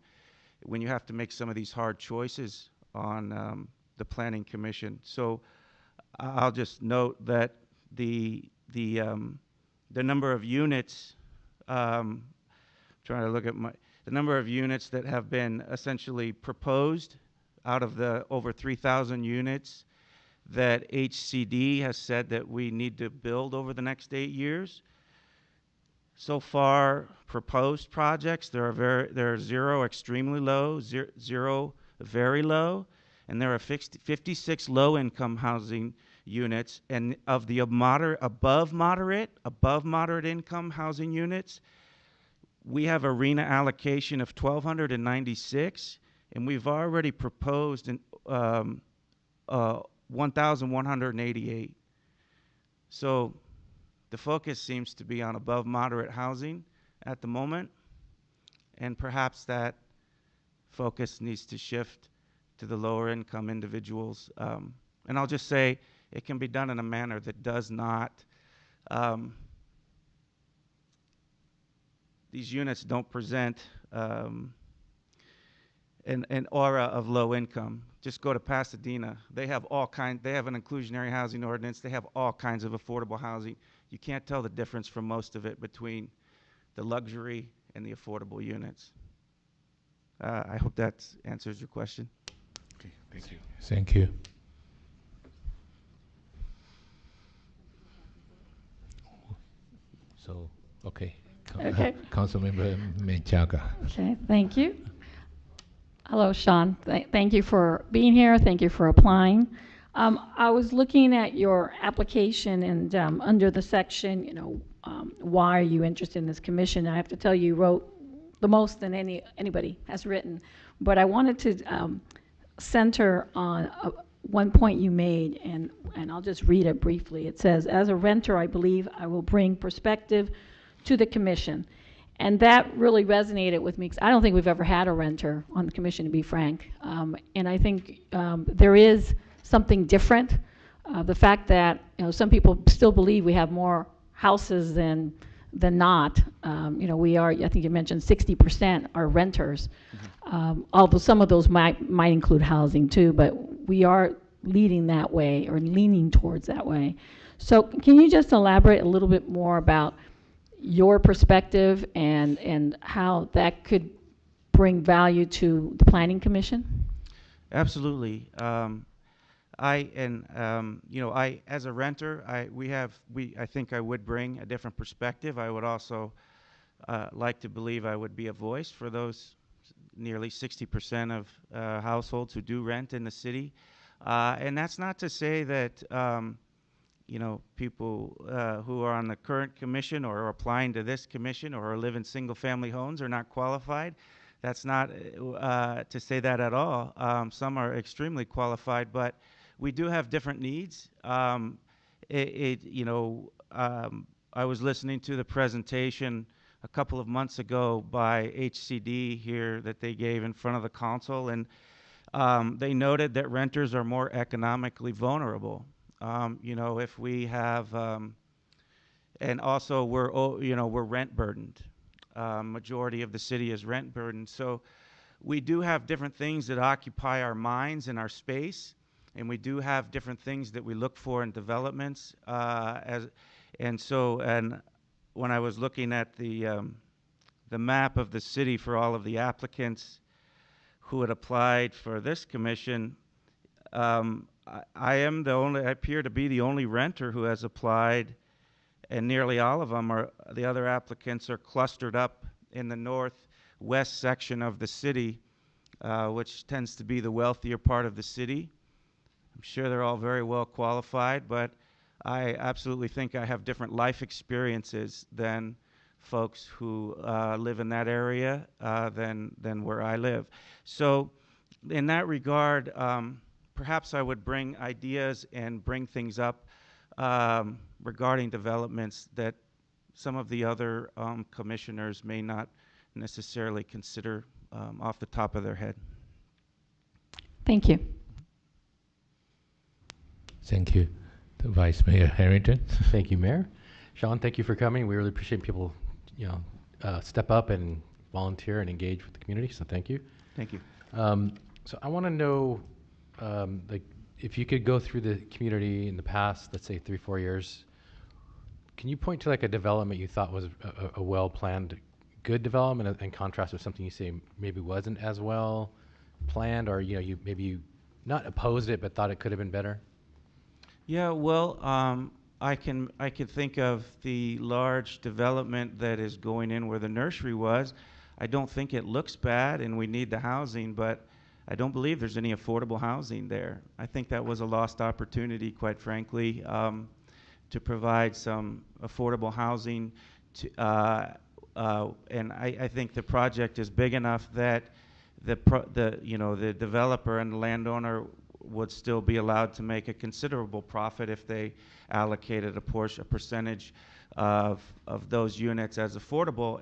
when you have to make some of these hard choices on the Planning Commission. So I'll just note that the number of units, trying to look at the number of units that have been essentially proposed out of the over 3,000 units that HCD has said that we need to build over the next 8 years. So far, proposed projects, there are 0 extremely low, 0 very low, and there are 56 low-income housing units. And of the above moderate income housing units, we have a RENA allocation of 1,296, and we've already proposed 1,188. So the focus seems to be on above moderate housing at the moment, and perhaps that focus needs to shift to the lower income individuals. And I'll just say it can be done in a manner that does not, these units don't present an aura of low income. Just go to Pasadena. They have they have an inclusionary housing ordinance. They have all kinds of affordable housing. You can't tell the difference from most of it between the luxury and the affordable units. I hope that answers your question. Okay, thank you. Thank you. So, okay. Okay. Councilmember Menchaca. Okay, thank you. Hello, Sean. Thank you for being here. Thank you for applying. I was looking at your application and under the section, why are you interested in this commission? I have to tell you, you wrote the most than anybody has written. But I wanted to center on one point you made, and I'll just read it briefly. It says, as a renter, I believe I will bring perspective to the commission. And that really resonated with me because I don't think we've ever had a renter on the commission, to be frank. And I think there is something different. The fact that some people still believe we have more houses than not. We are. I think you mentioned 60% are renters. Although some of those might include housing too, but we are leading that way or leaning towards that way. So can you just elaborate a little bit more about your perspective and how that could bring value to the Planning Commission? Absolutely. I as a renter, I think I would bring a different perspective. I would also like to believe I would be a voice for those nearly 60% of households who do rent in the city. And that's not to say that people who are on the current commission or are applying to this commission or live in single-family homes are not qualified. That's not to say that at all. Some are extremely qualified, but we do have different needs. I was listening to the presentation a couple of months ago by HCD here that they gave in front of the council, and they noted that renters are more economically vulnerable. If we have, and also we're rent burdened. Majority of the city is rent burdened. So we do have different things that occupy our minds and our space, and we do have different things that we look for in developments. And when I was looking at the map of the city for all of the applicants who had applied for this commission, I appear to be the only renter who has applied, and nearly all of them the other applicants are clustered up in the northwest section of the city, which tends to be the wealthier part of the city. I'm sure they're all very well qualified, but I absolutely think I have different life experiences than folks who live in that area than where I live. So in that regard, perhaps I would bring ideas and bring things up regarding developments that some of the other commissioners may not necessarily consider off the top of their head. Thank you. Thank you. The Vice Mayor Harrington. Thank you, Mayor. Sean, thank you for coming. We really appreciate people, step up and volunteer and engage with the community. So thank you. Thank you. So I want to know, if you could go through the community in the past, let's say 3-4 years, can you point to like a development you thought was a well-planned, good development, in contrast with something you say maybe wasn't as well planned, or you maybe not opposed it but thought it could have been better? Yeah, well, I can think of the large development that is going in where the nursery was. I don't think it looks bad, and we need the housing, but I don't believe there's any affordable housing there. I think that was a lost opportunity, quite frankly, to provide some affordable housing. And I think the project is big enough that the developer and the landowner would still be allowed to make a considerable profit if they allocated a percentage of those units as affordable.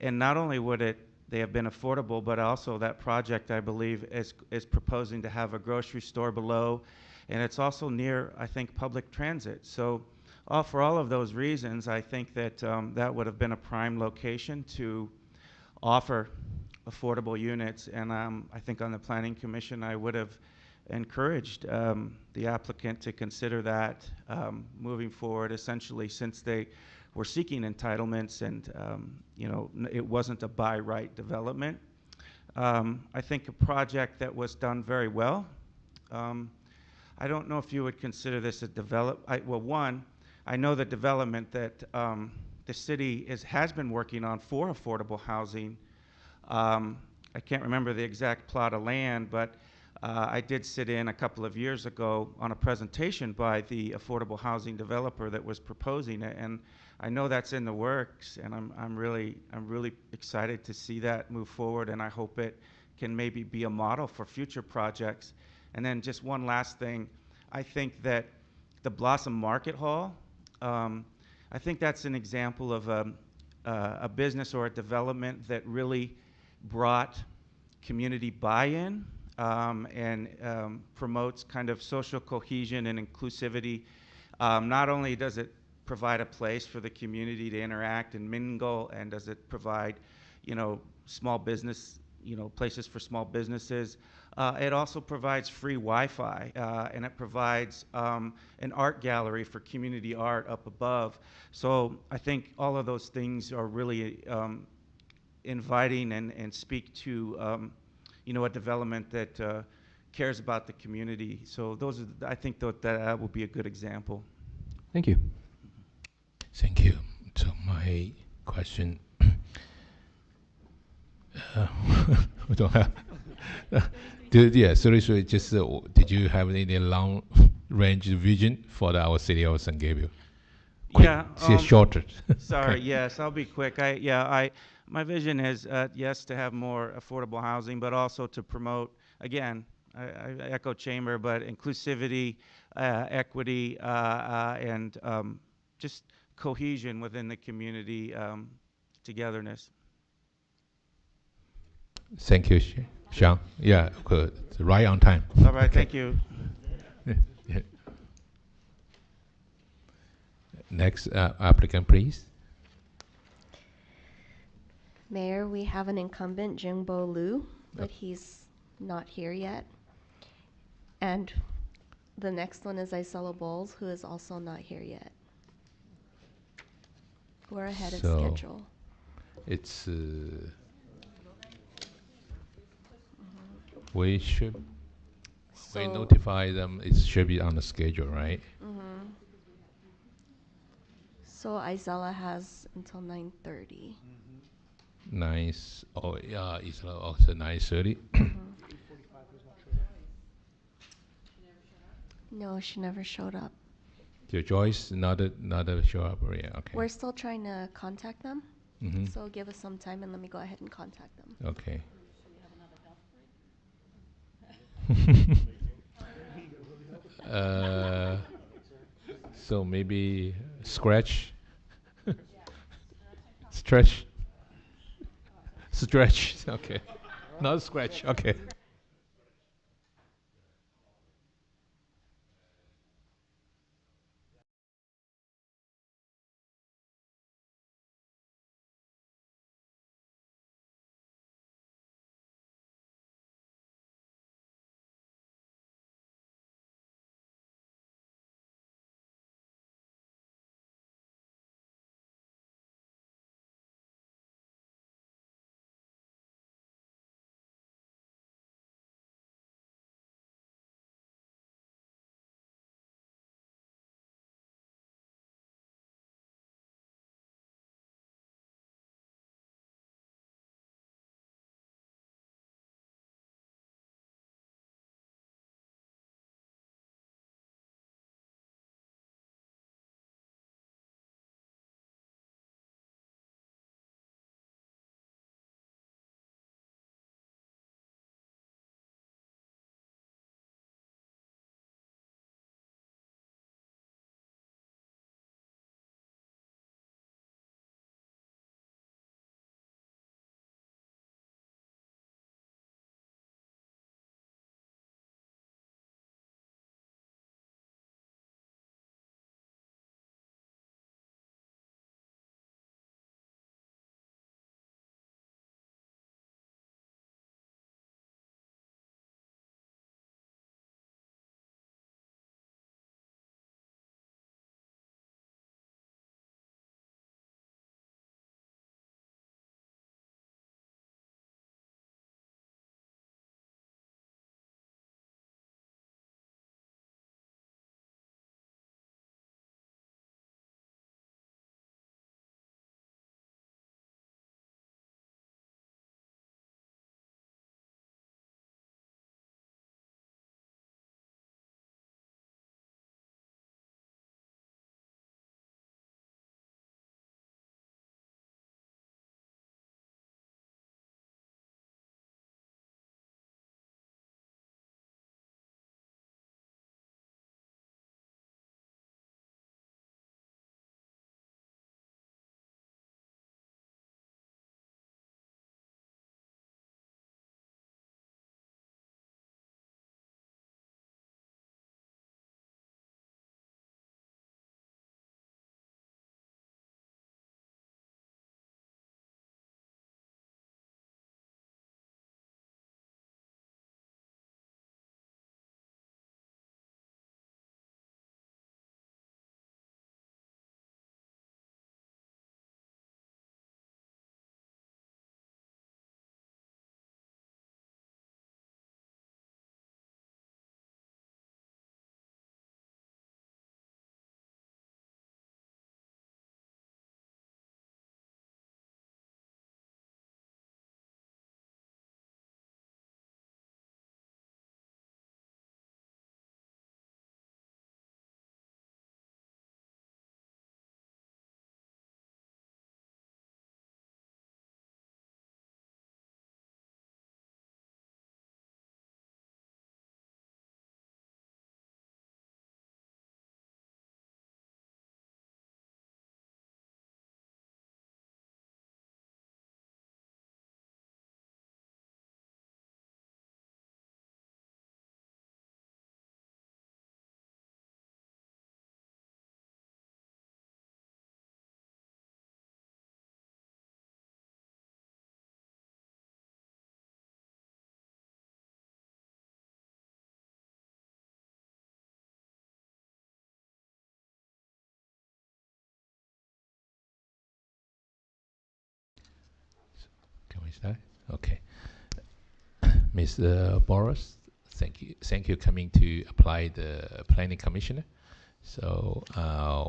And not only would they have been affordable, but also that project, I believe, is proposing to have a grocery store below, and it's also near, I think, public transit. So for all of those reasons, I think that that would have been a prime location to offer affordable units. And I think on the Planning Commission, I would have encouraged the applicant to consider that moving forward, essentially, since they were seeking entitlements and it wasn't a by right development. I think a project that was done very well. I don't know if you would consider this a well, one, I know the development that the city has been working on for affordable housing I can't remember the exact plot of land, but I did sit in a couple of years ago on a presentation by the affordable housing developer that was proposing it, and I know that's in the works, and I'm really excited to see that move forward, and I hope it can maybe be a model for future projects. And then just one last thing, I think that the Blossom Market Hall, I think that's an example of a business or a development that really brought community buy-in and promotes kind of social cohesion and inclusivity. Not only does it provide a place for the community to interact and mingle, and does it provide, small business, places for small businesses, it also provides free Wi-Fi, and it provides an art gallery for community art up above. So I think all of those things are really inviting and speak to a development that cares about the community. So those are, I think that will be a good example. Thank you. Thank you. So my question, we don't have. Seriously, just did you have any long-range vision for our city of San Gabriel? Yeah. Shorter. Sorry. Okay. Yes, I'll be quick. My vision is yes, to have more affordable housing, but also to promote, again, I echo Chamber, but inclusivity, equity, and just cohesion within the community, togetherness. Thank you, Sean. Yeah, good. Right on time. All right. Okay. Thank you. Yeah. Next applicant, please. Mayor, we have an incumbent, Jingbo Liu, but he's not here yet. And the next one is Isela Bowles, who is also not here yet. We're ahead of schedule. It's we notify them. It should be on the schedule, right? So Isela has until 9:30. Nice. Oh yeah, it's also 9:30. No, she never showed up. So Joyce, not show up. Yeah, okay. We're still trying to contact them. Mm-hmm. So give us some time and let me go ahead and contact them. Okay. So maybe stretch. Okay. Not scratch. Okay. that? Okay. Mr. Boris, thank you coming to apply the planning commissioner. So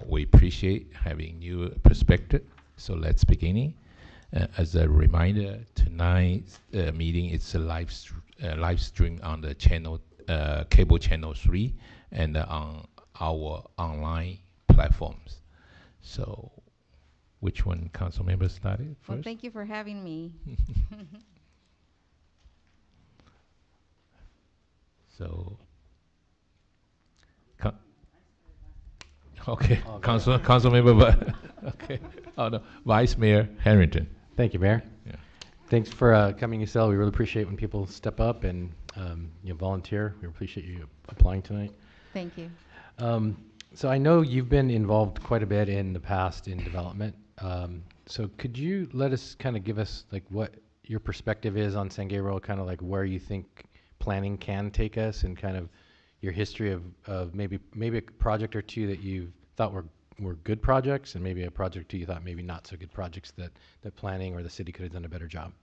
we appreciate having new perspective. So let's begin. As a reminder, tonight's meeting is a live stream on the channel, cable channel 3, and on our online platforms. So, which one council member started first? Well, thank you for having me. So, okay, council member, but okay. Oh no, Vice Mayor Harrington. Thank you, Mayor. Yeah. Thanks for coming, Isel. We really appreciate when people step up and volunteer. We appreciate you applying tonight. Thank you. So I know you've been involved quite a bit in the past in development. So could you let us kind of give us like what your perspective is on San Gabriel, kind of like where you think planning can take us, and kind of your history of maybe a project or two that you thought were good projects, and maybe a project or two you thought maybe not so good projects that planning or the city could have done a better job.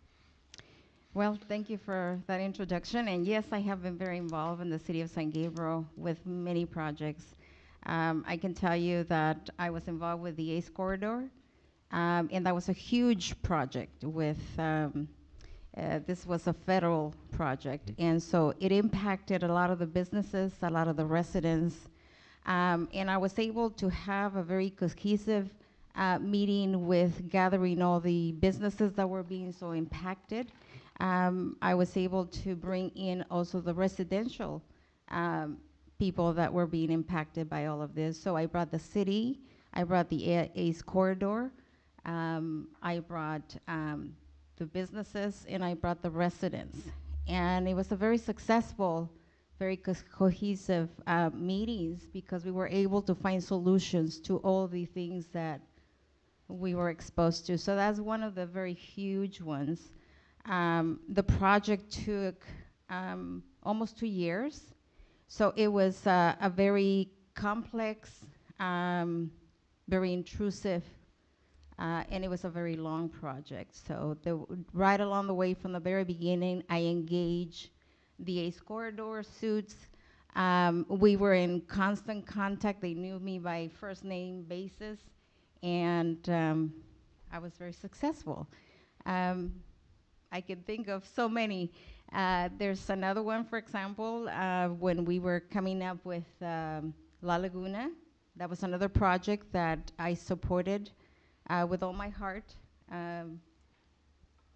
Well, thank you for that introduction. And yes, I have been very involved in the city of San Gabriel with many projects. I can tell you that I was involved with the ACE Corridor, and that was a huge project with, this was a federal project. And so it impacted a lot of the businesses, a lot of the residents. And I was able to have a very cohesive meeting with gathering all the businesses that were being so impacted. I was able to bring in also the residential people that were being impacted by all of this. So I brought the city, I brought the ACE Corridor, I brought the businesses, and I brought the residents. And it was a very successful, very cohesive meetings, because we were able to find solutions to all the things that we were exposed to. So that's one of the very huge ones. The project took almost 2 years. So it was a very complex, very intrusive, and it was a very long project. So right along the way from the very beginning, I engaged the ACE Corridor suits. We were in constant contact. They knew me by first name basis, and I was very successful. I can think of so many. There's another one, for example, when we were coming up with La Laguna. That was another project that I supported with all my heart,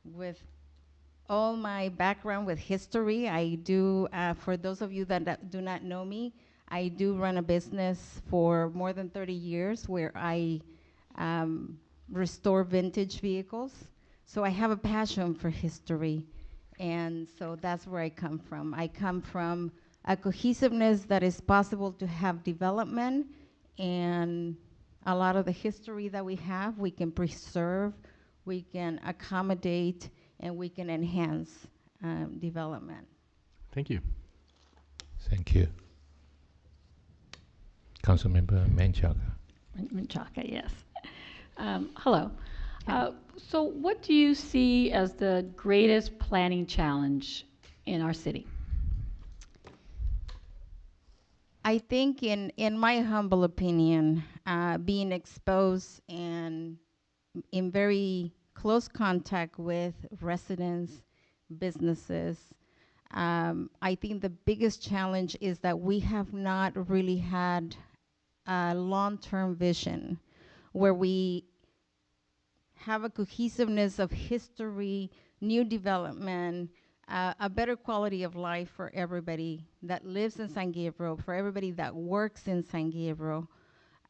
with all my background with history. I do, for those of you that do not know me, I do run a business for more than 30 years where I restore vintage vehicles. So I have a passion for history, and so that's where I come from. I come from a cohesiveness that is possible to have development, and a lot of the history that we have, we can preserve, we can accommodate, and we can enhance development. Thank you. Thank you. Councilmember Menchaca. Menchaca, yes. Hello. So what do you see as the greatest planning challenge in our city? I think in my humble opinion, being exposed and in very close contact with residents, businesses, I think the biggest challenge is that we have not really had a long-term vision where we have a cohesiveness of history, new development, a better quality of life for everybody that lives in San Gabriel, for everybody that works in San Gabriel.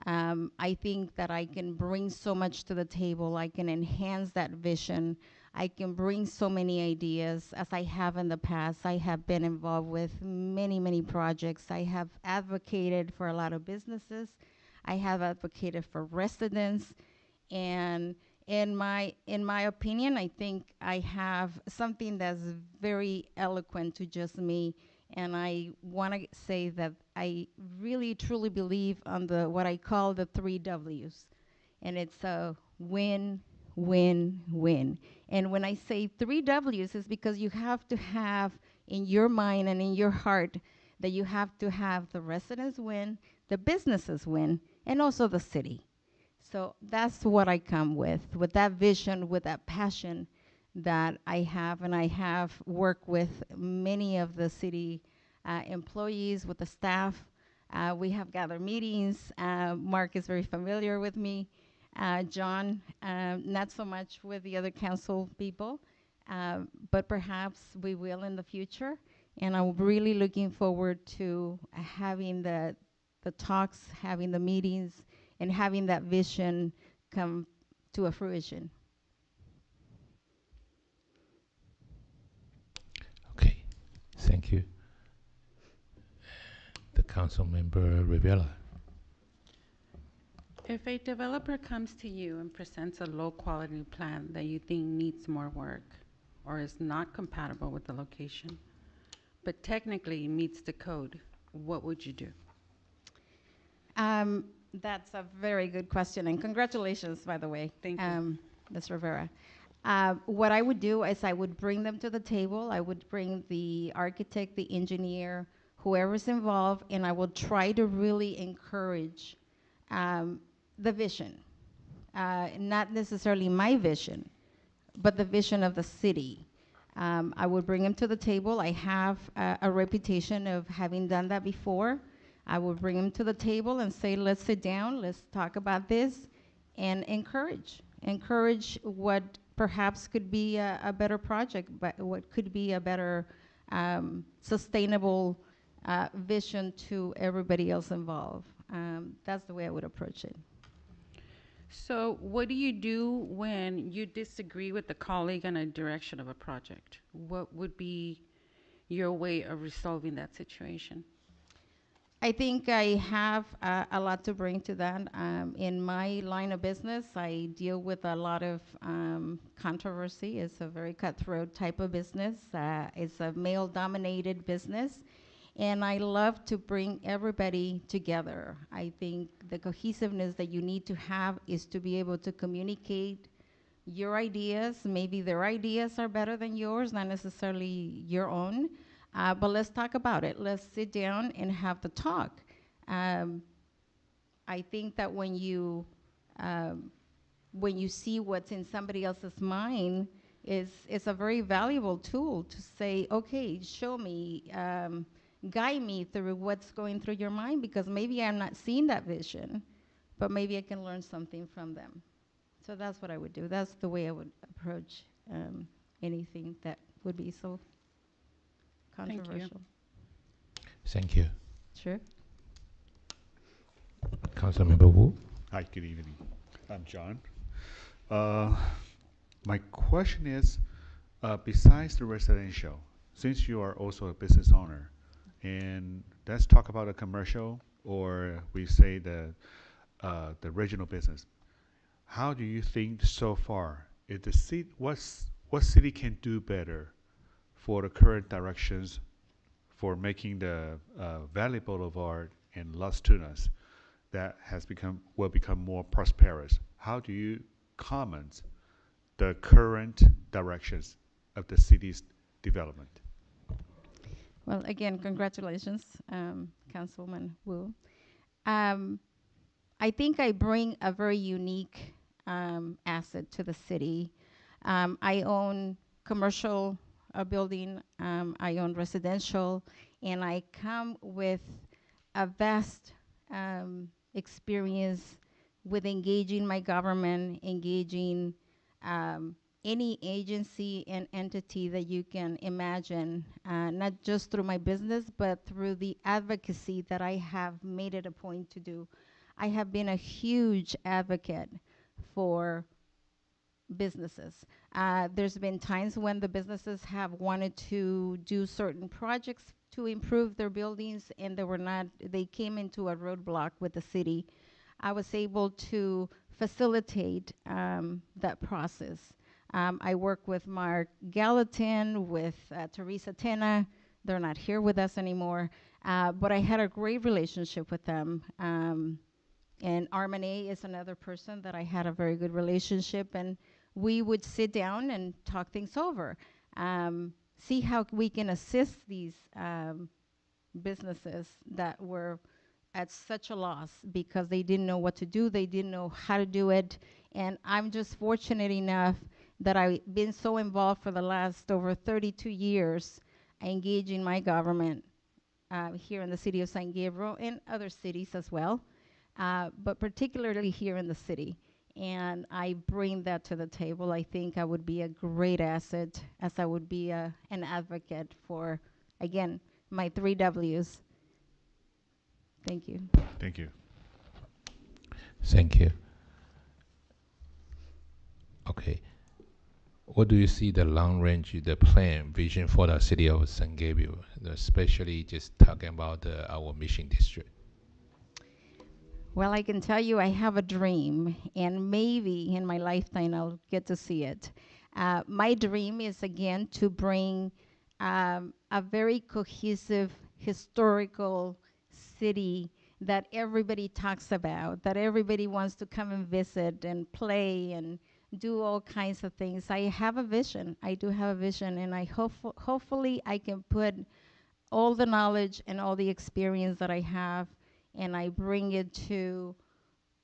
I think that I can bring so much to the table. I can enhance that vision. I can bring so many ideas as I have in the past. I have been involved with many, many projects. I have advocated for a lot of businesses. I have advocated for residents, and in my opinion, I think I have something that's very eloquent to just me, and I want to say that I really truly believe on what I call the 3 W's, and it's win, win, win. And when I say 3 Ws, it's because you have to have in your mind and in your heart that you have to have the residents win, the businesses win, and also the city. So that's what I come with that vision, with that passion that I have. And I have worked with many of the city employees, with the staff. We have gathered meetings. Mark is very familiar with me. John, not so much with the other council people, but perhaps we will in the future. And I'm really looking forward to having the talks, having the meetings, and having that vision come to a fruition. Okay, thank you. The council member Rivera. If a developer comes to you and presents a low-quality plan that you think needs more work or is not compatible with the location, but technically meets the code, what would you do? That's a very good question, and congratulations, by the way. Thank you. Ms. Rivera. What I would do is I would bring them to the table. I would bring the architect, the engineer, whoever's involved, and I would try to really encourage the vision. Not necessarily my vision, but the vision of the city. I would bring them to the table. I have a reputation of having done that before. I would bring them to the table and say, let's sit down, let's talk about this, and encourage what perhaps could be a better project, but what could be a better sustainable vision to everybody else involved. That's the way I would approach it. So what do you do when you disagree with a colleague on a direction of a project? What would be your way of resolving that situation? I think I have a lot to bring to that. In my line of business, I deal with a lot of controversy. It's a very cutthroat type of business. It's a male-dominated business, and I love to bring everybody together. I think the cohesiveness that you need to have is to be able to communicate your ideas. Maybe their ideas are better than yours, not necessarily your own. But let's talk about it. Let's sit down and have the talk. I think that when you see what's in somebody else's mind, it's a very valuable tool to say, okay, show me, guide me through what's going through your mind, because maybe I'm not seeing that vision, but maybe I can learn something from them. So that's what I would do. That's the way I would approach anything that would be so controversial. Thank you. Sure. Councilmember Wu. Hi, good evening. I'm John. My question is, besides the residential, since you are also a business owner, and let's talk about a commercial, or we say the regional business. How do you think so far? Is the city, what city can do better for the current directions for making the Valley Boulevard and Las Tunas that will become more prosperous? How do you comment the current directions of the city's development? Well, again, congratulations, Councilman Wu. I think I bring a very unique asset to the city. I own commercial building, I own residential, and I come with a vast experience with engaging my government, engaging any agency and entity that you can imagine, not just through my business, but through the advocacy that I have made it a point to do. I have been a huge advocate for businesses. There's been times when the businesses have wanted to do certain projects to improve their buildings, and they came into a roadblock with the city. I was able to facilitate that process. I work with Mark Gallatin, with Teresa Tena. They're not here with us anymore, but I had a great relationship with them. And Armane is another person that I had a very good relationship, and we would sit down and talk things over, see how we can assist these businesses that were at such a loss because they didn't know what to do, they didn't know how to do it. And I'm just fortunate enough that I've been so involved for the last over 32 years, engaging my government here in the city of San Gabriel and other cities as well, but particularly here in the city. And I bring that to the table. I think I would be a great asset as I would be an advocate for, again, my 3 Ws. Thank you. Thank you. Thank you. Okay. What do you see the long range, the plan, vision for the city of San Gabriel, especially just talking about our mission district? Well, I can tell you I have a dream, and maybe in my lifetime I'll get to see it. My dream is, again, to bring a very cohesive, historical city that everybody talks about, that everybody wants to come and visit and play and do all kinds of things. I have a vision. I do have a vision, and I hopefully I can put all the knowledge and all the experience that I have, and I bring it to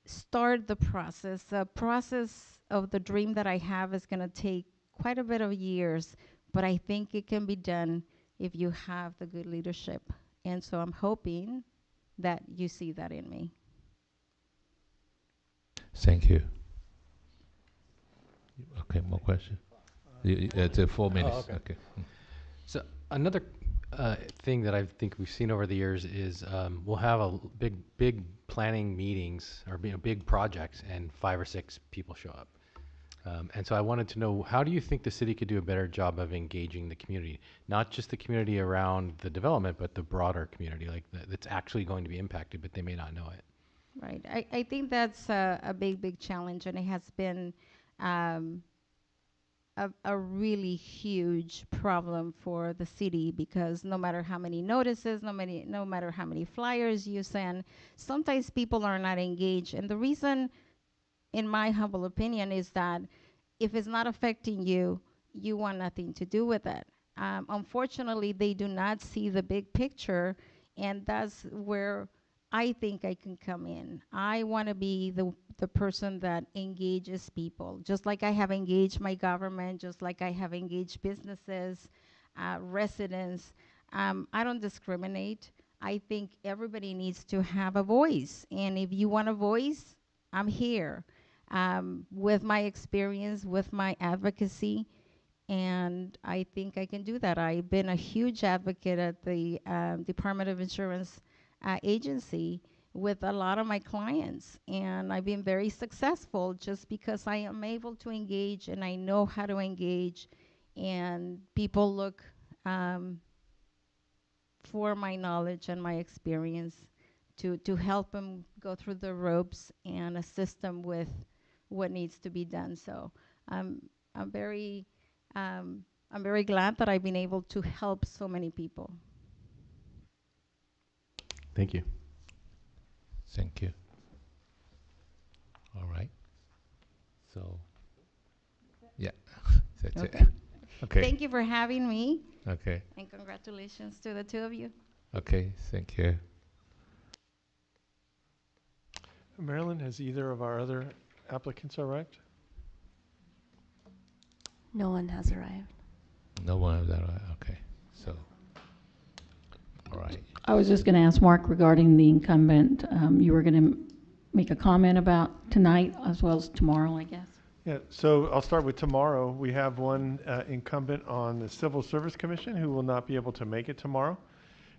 start the process. The process of the dream that I have is going to take quite a bit of years, but I think it can be done if you have the good leadership. And so I'm hoping that you see that in me. Thank you. Okay, more questions? It's 4 minutes. Oh, okay. Okay. So another thing that I think we've seen over the years is we'll have a big planning meetings or big projects, and 5 or 6 people show up. And so I wanted to know, how do you think the city could do a better job of engaging the community, not just the community around the development, but the broader community, like that's actually going to be impacted, but they may not know it? Right. I think that's a big challenge, and it has been a really huge problem for the city, because no matter how many notices, no matter how many flyers you send, sometimes people are not engaged. And the reason, in my humble opinion, is that if it's not affecting you, you want nothing to do with it. Unfortunately, they do not see the big picture, and that's where I think I can come in. I want to be the person that engages people, just like I have engaged my government, just like I have engaged businesses, residents. I don't discriminate. I think everybody needs to have a voice, and if you want a voice, I'm here with my experience, with my advocacy, and I think I can do that. I've been a huge advocate at the Department of Insurance agency with a lot of my clients, and I've been very successful just because I am able to engage and I know how to engage, and people look for my knowledge and my experience to help them go through the ropes and assist them with what needs to be done. So I'm very glad that I've been able to help so many people. Thank you. Thank you. All right. So, yeah, that's Okay. it. Okay. Thank you for having me. Okay. And congratulations to the 2 of you. Okay, thank you. Marilyn, has either of our other applicants arrived? No one has arrived. No one has that. Okay. So, all right. I was just going to ask Mark regarding the incumbent. You were going to make a comment about tonight as well as tomorrow, I guess. Yeah, so I'll start with tomorrow. We have one incumbent on the Civil Service Commission who will not be able to make it tomorrow,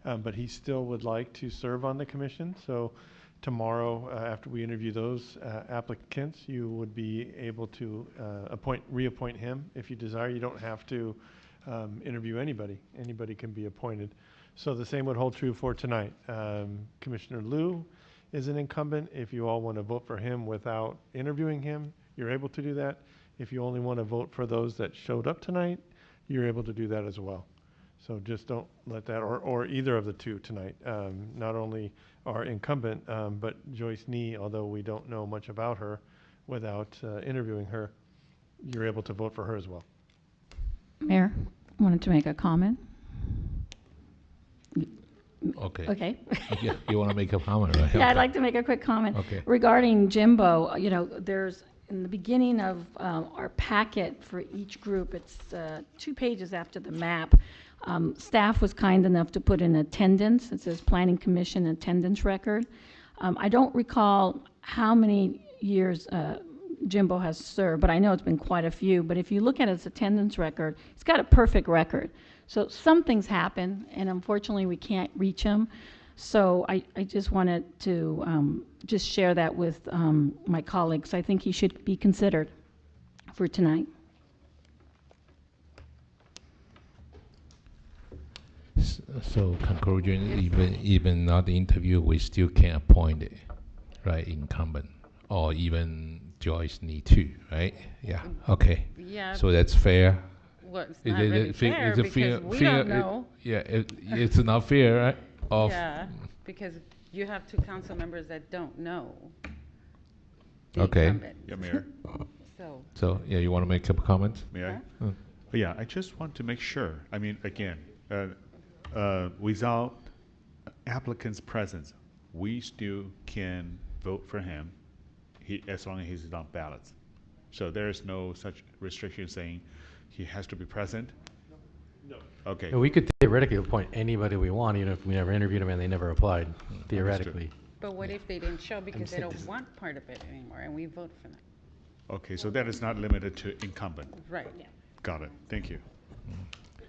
but he still would like to serve on the commission. So tomorrow, after we interview those applicants, you would be able to reappoint him if you desire. You don't have to interview anybody. Anybody can be appointed. So the same would hold true for tonight. Commissioner Liu is an incumbent. If you all want to vote for him without interviewing him, you're able to do that. If you only want to vote for those that showed up tonight, you're able to do that as well. So just don't let that, or either of the two tonight. Not only our incumbent, but Joyce Nee, although we don't know much about her without interviewing her. you're able to vote for her as well. Mayor, wanted to make a comment. Okay. Okay. Yeah, you want to make a comment, right? Yeah, I'd Okay. like to make a quick comment. Okay. Regarding Jimbo, you know, there's, in the beginning of our packet for each group, it's 2 pages after the map. Staff was kind enough to put in attendance. It says Planning Commission attendance record. I don't recall how many years Jimbo has served, but I know it's been quite a few. But if you look at his attendance record, he's got a perfect record. So something's happened, and unfortunately we can't reach him. So I just wanted to just share that with my colleagues. I think he should be considered for tonight. So conclusion, even not the interview, we still can appoint it, right, incumbent, or even Joyce need to, right? Yeah, okay. Yeah. So that's fair. Well, it's not really fair is it because we don't know. It's not fair, right? Yeah, because you have 2 council members that don't know. The Okay. incumbent. Yeah, Mayor. So, yeah, you want to make a comment? May I? Huh? Yeah, I just want to make sure. I mean, again, without applicant's presence, we still can vote for him as long as he's on ballots. So there is no such restriction saying he has to be present? No. Okay. And we could theoretically appoint anybody we want, even if we never interviewed them and they never applied, theoretically. But what if they didn't show because they saying don't this- want part of it anymore and we vote for them? Okay, so that is not limited to incumbent. Right. Got it. Thank you.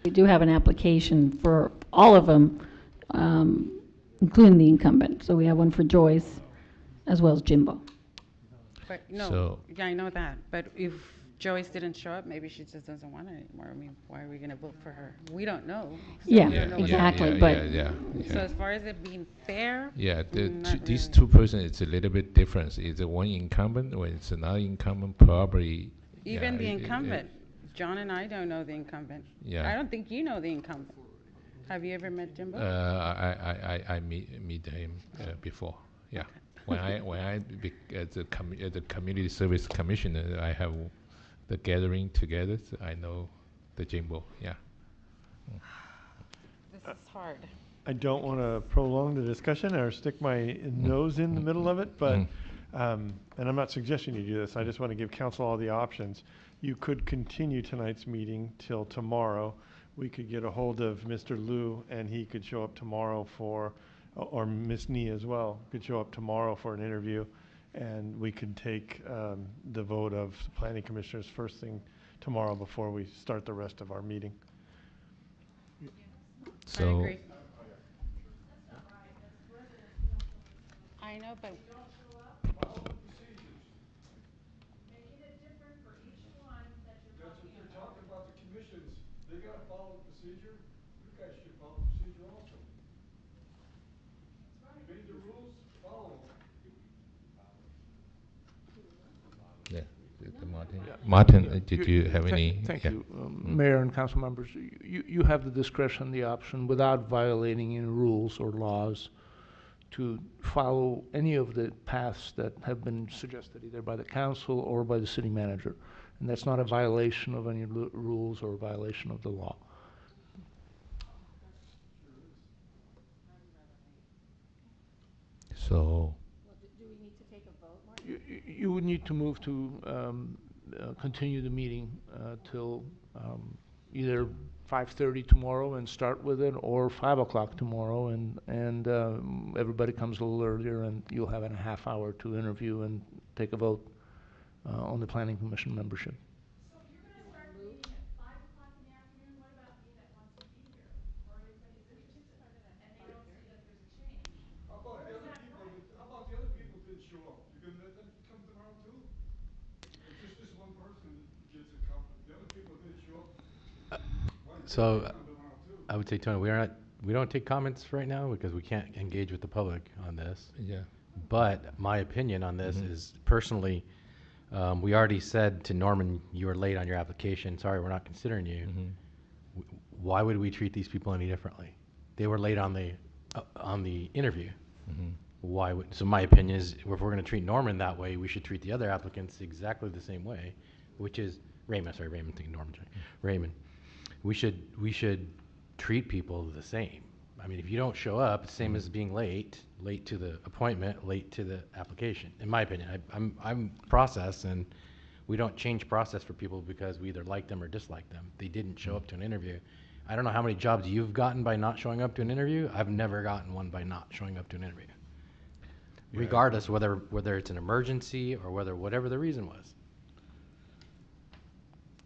We do have an application for all of them, including the incumbent. So we have one for Joyce as well as Jimbo. But no, So- yeah, I know that. But if Joyce didn't show up, maybe she just doesn't want it anymore. I mean, why are we going to vote for her? We don't know. So Yeah, we don't know what's exactly, happening. but- So as far as it being fair, Yeah, not these really. 2 persons, it's a little bit different. Is it one incumbent, or it's another incumbent, probably? Even yeah, the incumbent, John and I don't know the incumbent. Yeah. I don't think you know the incumbent. Have you ever met Jimbo? I meet him before. Yeah, when I as a community service commissioner, I have the gathering together. So I know the Jimbo. Yeah. This is hard. I don't want to prolong the discussion or stick my nose in the middle of it, but, and I'm not suggesting you do this, I just want to give council all the options. You could continue tonight's meeting till tomorrow. We could get a hold of Mr. Liu, and he could show up tomorrow for, or Ms. Nee as well, could show up tomorrow for an interview, and we could take the vote of the planning commissioners first thing tomorrow before we start the rest of our meeting. So. I know, but. That's what they're talking about, the commissions. They gotta follow the procedure. You guys should follow the procedure also. Made the rules, follow them. Yeah. Martin, did you have any? Thank yeah. you. Mayor and council members, you have the discretion, the option, without violating any rules or laws, to follow any of the paths that have been suggested either by the council or by the city manager. And that's not a violation of any rules or a violation of the law. So. Do we need to take a vote, You would need to move to continue the meeting till either 5:30 tomorrow and start with it, or 5 o'clock tomorrow, and everybody comes a little earlier, and you'll have a half hour to interview and take a vote on the planning commission membership. How about the other people didn't show up? You're gonna let them come tomorrow too? Or just this one person gets a couple, the other people didn't show up? Why don't So they come tomorrow too? I would say, Tony, we don't take comments right now because we can't engage with the public on this. Yeah. But my opinion on this is personally, we already said to Norman, you were late on your application. Sorry, we're not considering you. Why would we treat these people any differently? They were late on the interview. Why would, so my opinion is, if we're going to treat Norman that way, we should treat the other applicants exactly the same way. which is Raymond, sorry, Raymond, thinking Norman, sorry. Raymond, we should treat people the same. I mean, if you don't show up, it's the same as being late to the appointment, late to the application, in my opinion. I'm process, and we don't change process for people because we either like them or dislike them. They didn't show up to an interview. I don't know how many jobs you've gotten by not showing up to an interview. I've never gotten one by not showing up to an interview. Yeah, Regardless whether it's an emergency or whatever the reason was.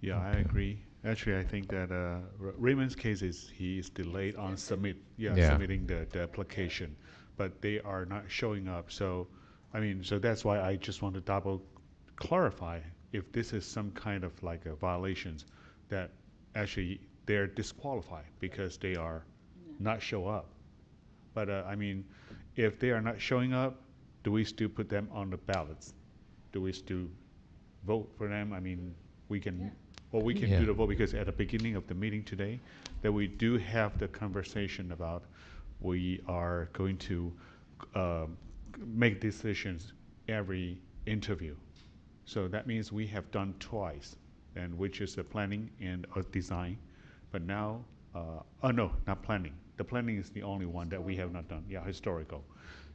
Yeah, I agree. Actually, I think that Raymond's case is he is delayed on submitting the application, but they are not showing up. So, I mean, so that's why I just want to double clarify if this is some kind of like a violations that actually they're disqualified because they are not show up. But I mean, if they are not showing up, do we still put them on the ballots? Do we still vote for them? I mean, we can. Well, we can do the vote because at the beginning of the meeting today, that we do have the conversation about we are going to make decisions every interview. So that means we have done twice, and which is the planning and design. But now, oh no, not planning. The planning is the only one that we have not done. Yeah, historical.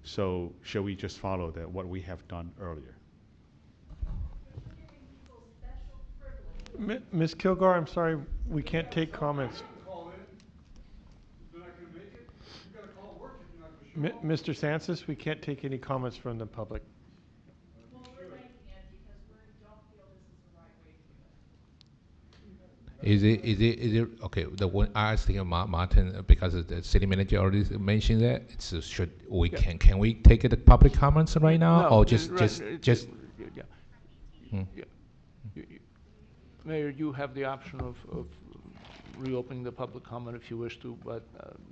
So shall we just follow what we have done earlier? Ms. Kilgore, I'm sorry, we can't take comments. Mr. Sanchez, we can't take any comments from the public. Is it okay? The one I was thinking Martin, because the city manager already mentioned that. Can we take the public comments right now, or just? Yeah. Mayor, you have the option of reopening the public comment if you wish to, but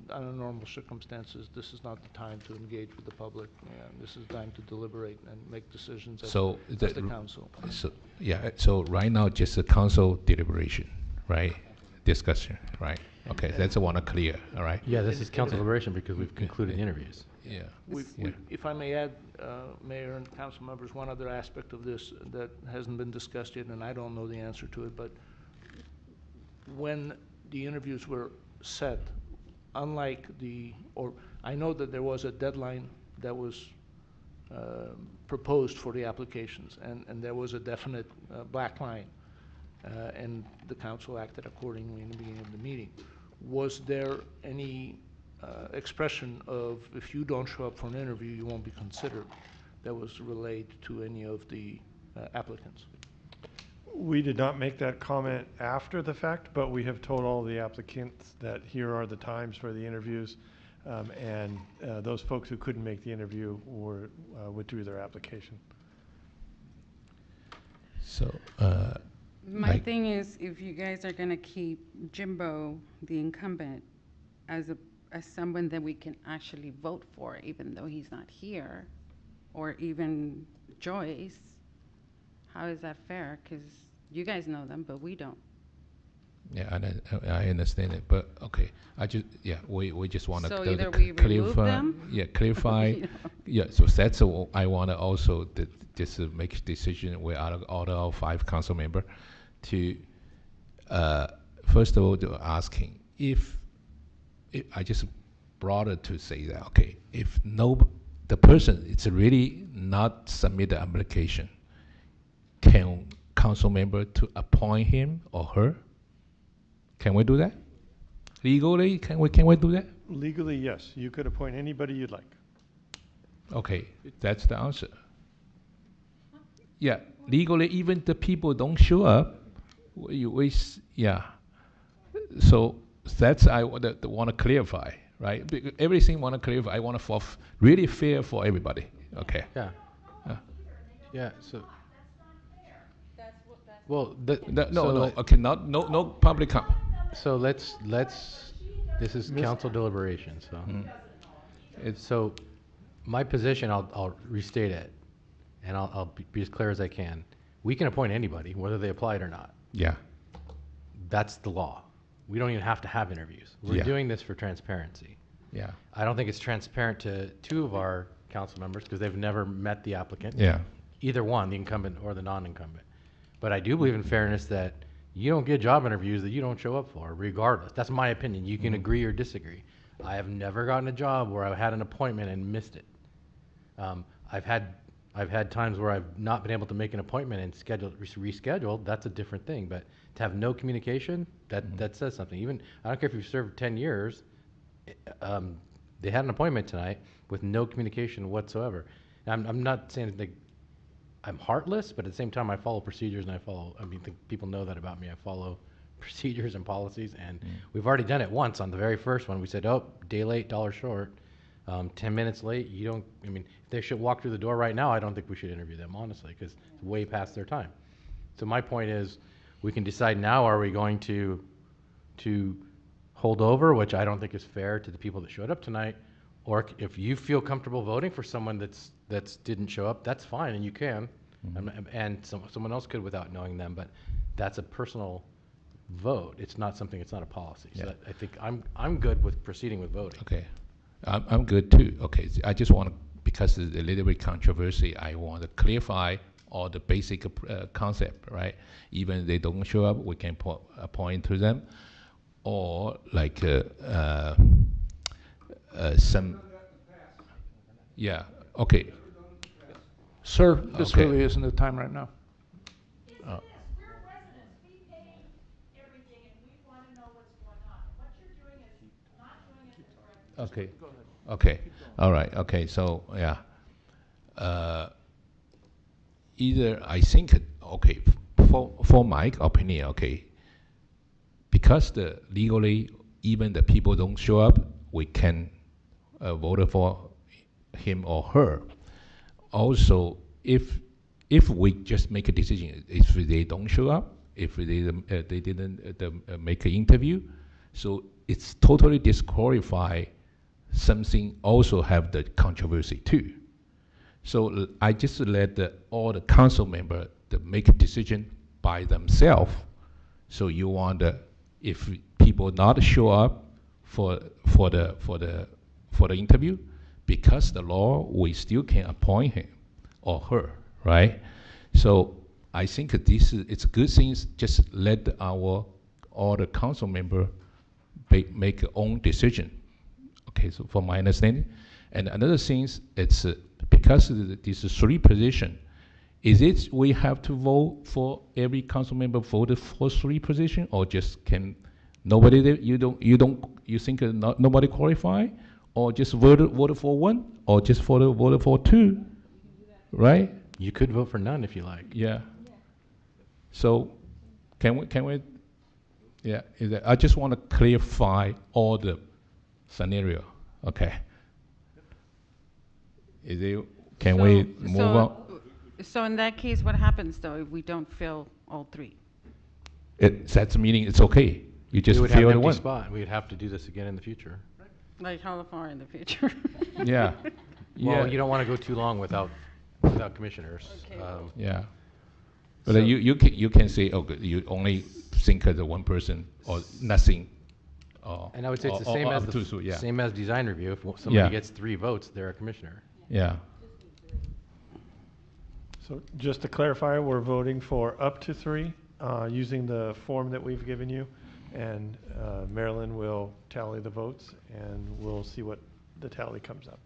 under normal circumstances, this is not the time to engage with the public. This is time to deliberate and make decisions as the council. So right now, just a council deliberation, right? Discussion, right? Okay, that's what I want to clear, all right? Yeah, this is council deliberation because we've concluded interviews. Yeah. If I may add, Mayor and council members, one other aspect of this that hasn't been discussed yet, and I don't know the answer to it, but when the interviews were set, unlike I know that there was a deadline that was proposed for the applications, and there was a definite black line, and the council acted accordingly in the beginning of the meeting. Was there any expression of if you don't show up for an interview, you won't be considered that was relayed to any of the applicants? We did not make that comment after the fact, but we have told all the applicants that here are the times for the interviews, and those folks who couldn't make the interview withdrew their application. So, my thing is, if you guys are going to keep Jimbo, the incumbent, as someone that we can actually vote for, even though he's not here, or even Joyce, how is that fair? Because you guys know them, but we don't. Yeah, I understand it, but okay, we just want to so either we remove them? Yeah, clarify. Yeah, so that's what I want to also just make a decision with out of our 5 council members to first of all to asking if I just brought it to say that okay, if the person it's really not submit the application, can council member to appoint him or her? Can we do that? Legally, can we do that? Legally, yes. You could appoint anybody you'd like. Okay. That's the answer. Yeah, legally, even the people don't show up, So that's I want to clarify, right? Because everything want to clarify. I want to really fair for everybody. Okay. Yeah. Yeah. So. Okay, no public comment. So let's. This is council deliberation. So. So, my position, I'll restate it, and I'll be as clear as I can. We can appoint anybody, whether they applied or not. Yeah. That's the law. We don't even have to have interviews. We're doing this for transparency. Yeah. I don't think it's transparent to 2 of our council members because they've never met the applicant. Yeah. Either one, the incumbent or the non-incumbent. But I do believe in fairness that you don't get job interviews that you don't show up for, regardless. That's my opinion. You can agree or disagree. I have never gotten a job where I've had an appointment and missed it. I've had times where I've not been able to make an appointment and rescheduled. That's a different thing. But to have no communication, that says something. Even I don't care if you've served 10 years. They had an appointment tonight with no communication whatsoever. And I'm not saying that I'm heartless, but at the same time, I follow procedures and people know that about me. I follow procedures and policies, and we've already done it once on the very first one. We said, oh, day late, dollar short. 10 minutes late, if they should walk through the door right now, I don't think we should interview them, honestly, because it's way past their time. So my point is, we can decide now, are we going to hold over, which I don't think is fair to the people that showed up tonight, or if you feel comfortable voting for someone that's didn't show up, that's fine, and you can, and someone else could without knowing them, but that's a personal vote. It's not a policy. So I think I'm good with proceeding with voting. Okay. I'm good too. Okay, I just want to, because it's a little bit controversy, I want to clarify all the basic concept, right? Even if they don't show up, we can point to them, or like some. Yeah. Okay. Sir, this really isn't the time right now. Okay. Okay. All right. Okay. So yeah. Either I think okay for my opinion, okay, because the legally even the people don't show up, we can vote for him or her. Also, if we just make a decision, if they don't show up, if they didn't make an interview, so it's totally disqualify something also have the controversy too. So I just let all the council members make a decision by themselves. So you want if people not show up for the interview, because the law, we still can appoint him or her, right? So I think it's a good thing. Just let all the council member make their own decision. Okay, so from my understanding, and another thing, it's because this is 3 position. Is it we have to vote for every council member voted for 3 position, or just can nobody? You think nobody qualify, or just vote for 1, or just vote for 2, right? You could vote for none if you like. Yeah. So can we? Yeah. I just want to clarify all the scenario. Okay. Can we move on? So in that case, what happens though if we don't fill all 3? That's meaning it's okay. You just would have fill an the empty one. spot. We would have to do this again in the future. Like how far in the future? Yeah. Well, you don't want to go too long without commissioners. Okay. Yeah. So But you can say, okay, you only think as a one person or nothing. And I would say it's the same as same as design review. If somebody gets 3 votes, they're a commissioner. Yeah. So just to clarify, we're voting for up to 3 using the form that we've given you, and Marilyn will tally the votes, and we'll see what the tally comes up.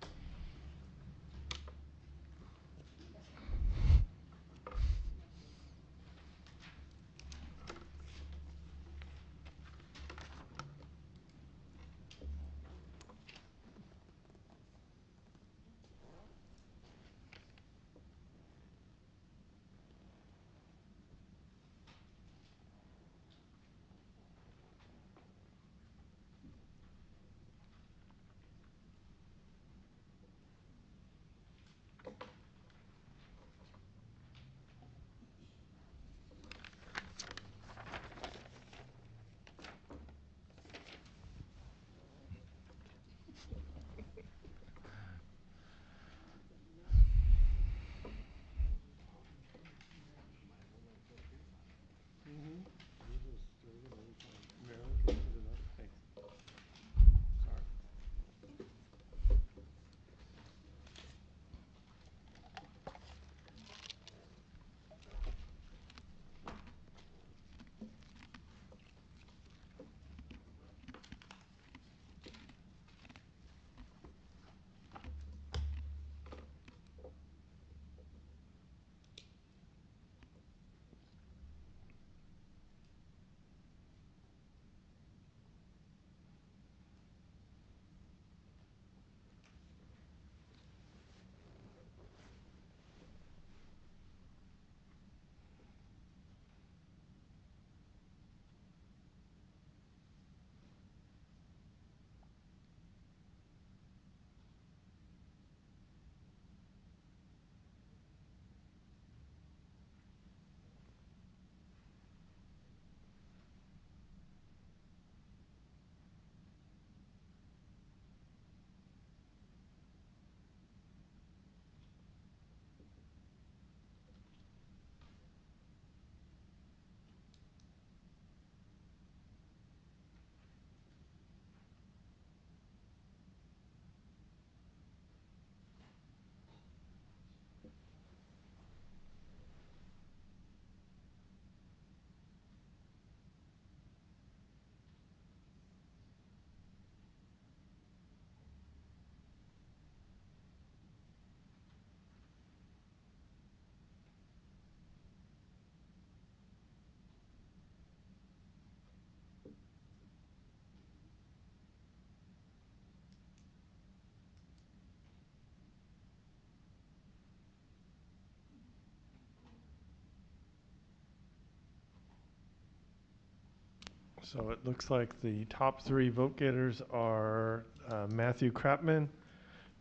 So it looks like the top three vote getters are Matthew Krapman,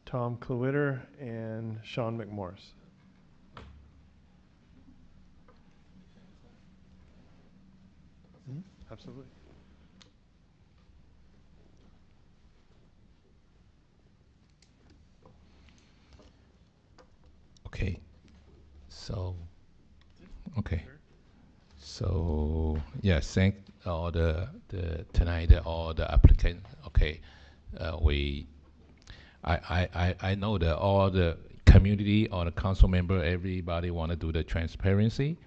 Tom Klewitter, and Sean McMorris. Absolutely. Okay. So, okay. So, yeah, thank all tonight, all the applicants. Okay. I know that all the community, all the council member, everybody want to do the transparency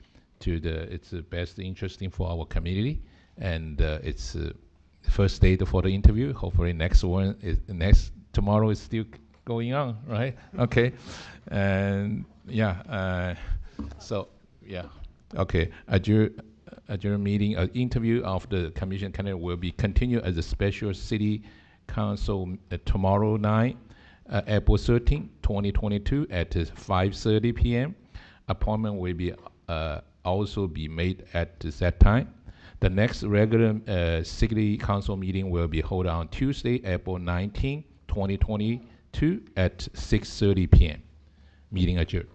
it's the best interesting for our community. And it's first date for the interview. Hopefully tomorrow is still going on, right? Okay. And yeah, so yeah, okay. Adjourn meeting, interview of the commission candidate will be continued as a special city council tomorrow night, April 13, 2022 at 5:30 p.m. Appointment will be also be made at that time. The next regular city council meeting will be held on Tuesday, April 19, 2022 at 6:30 p.m. Meeting adjourned.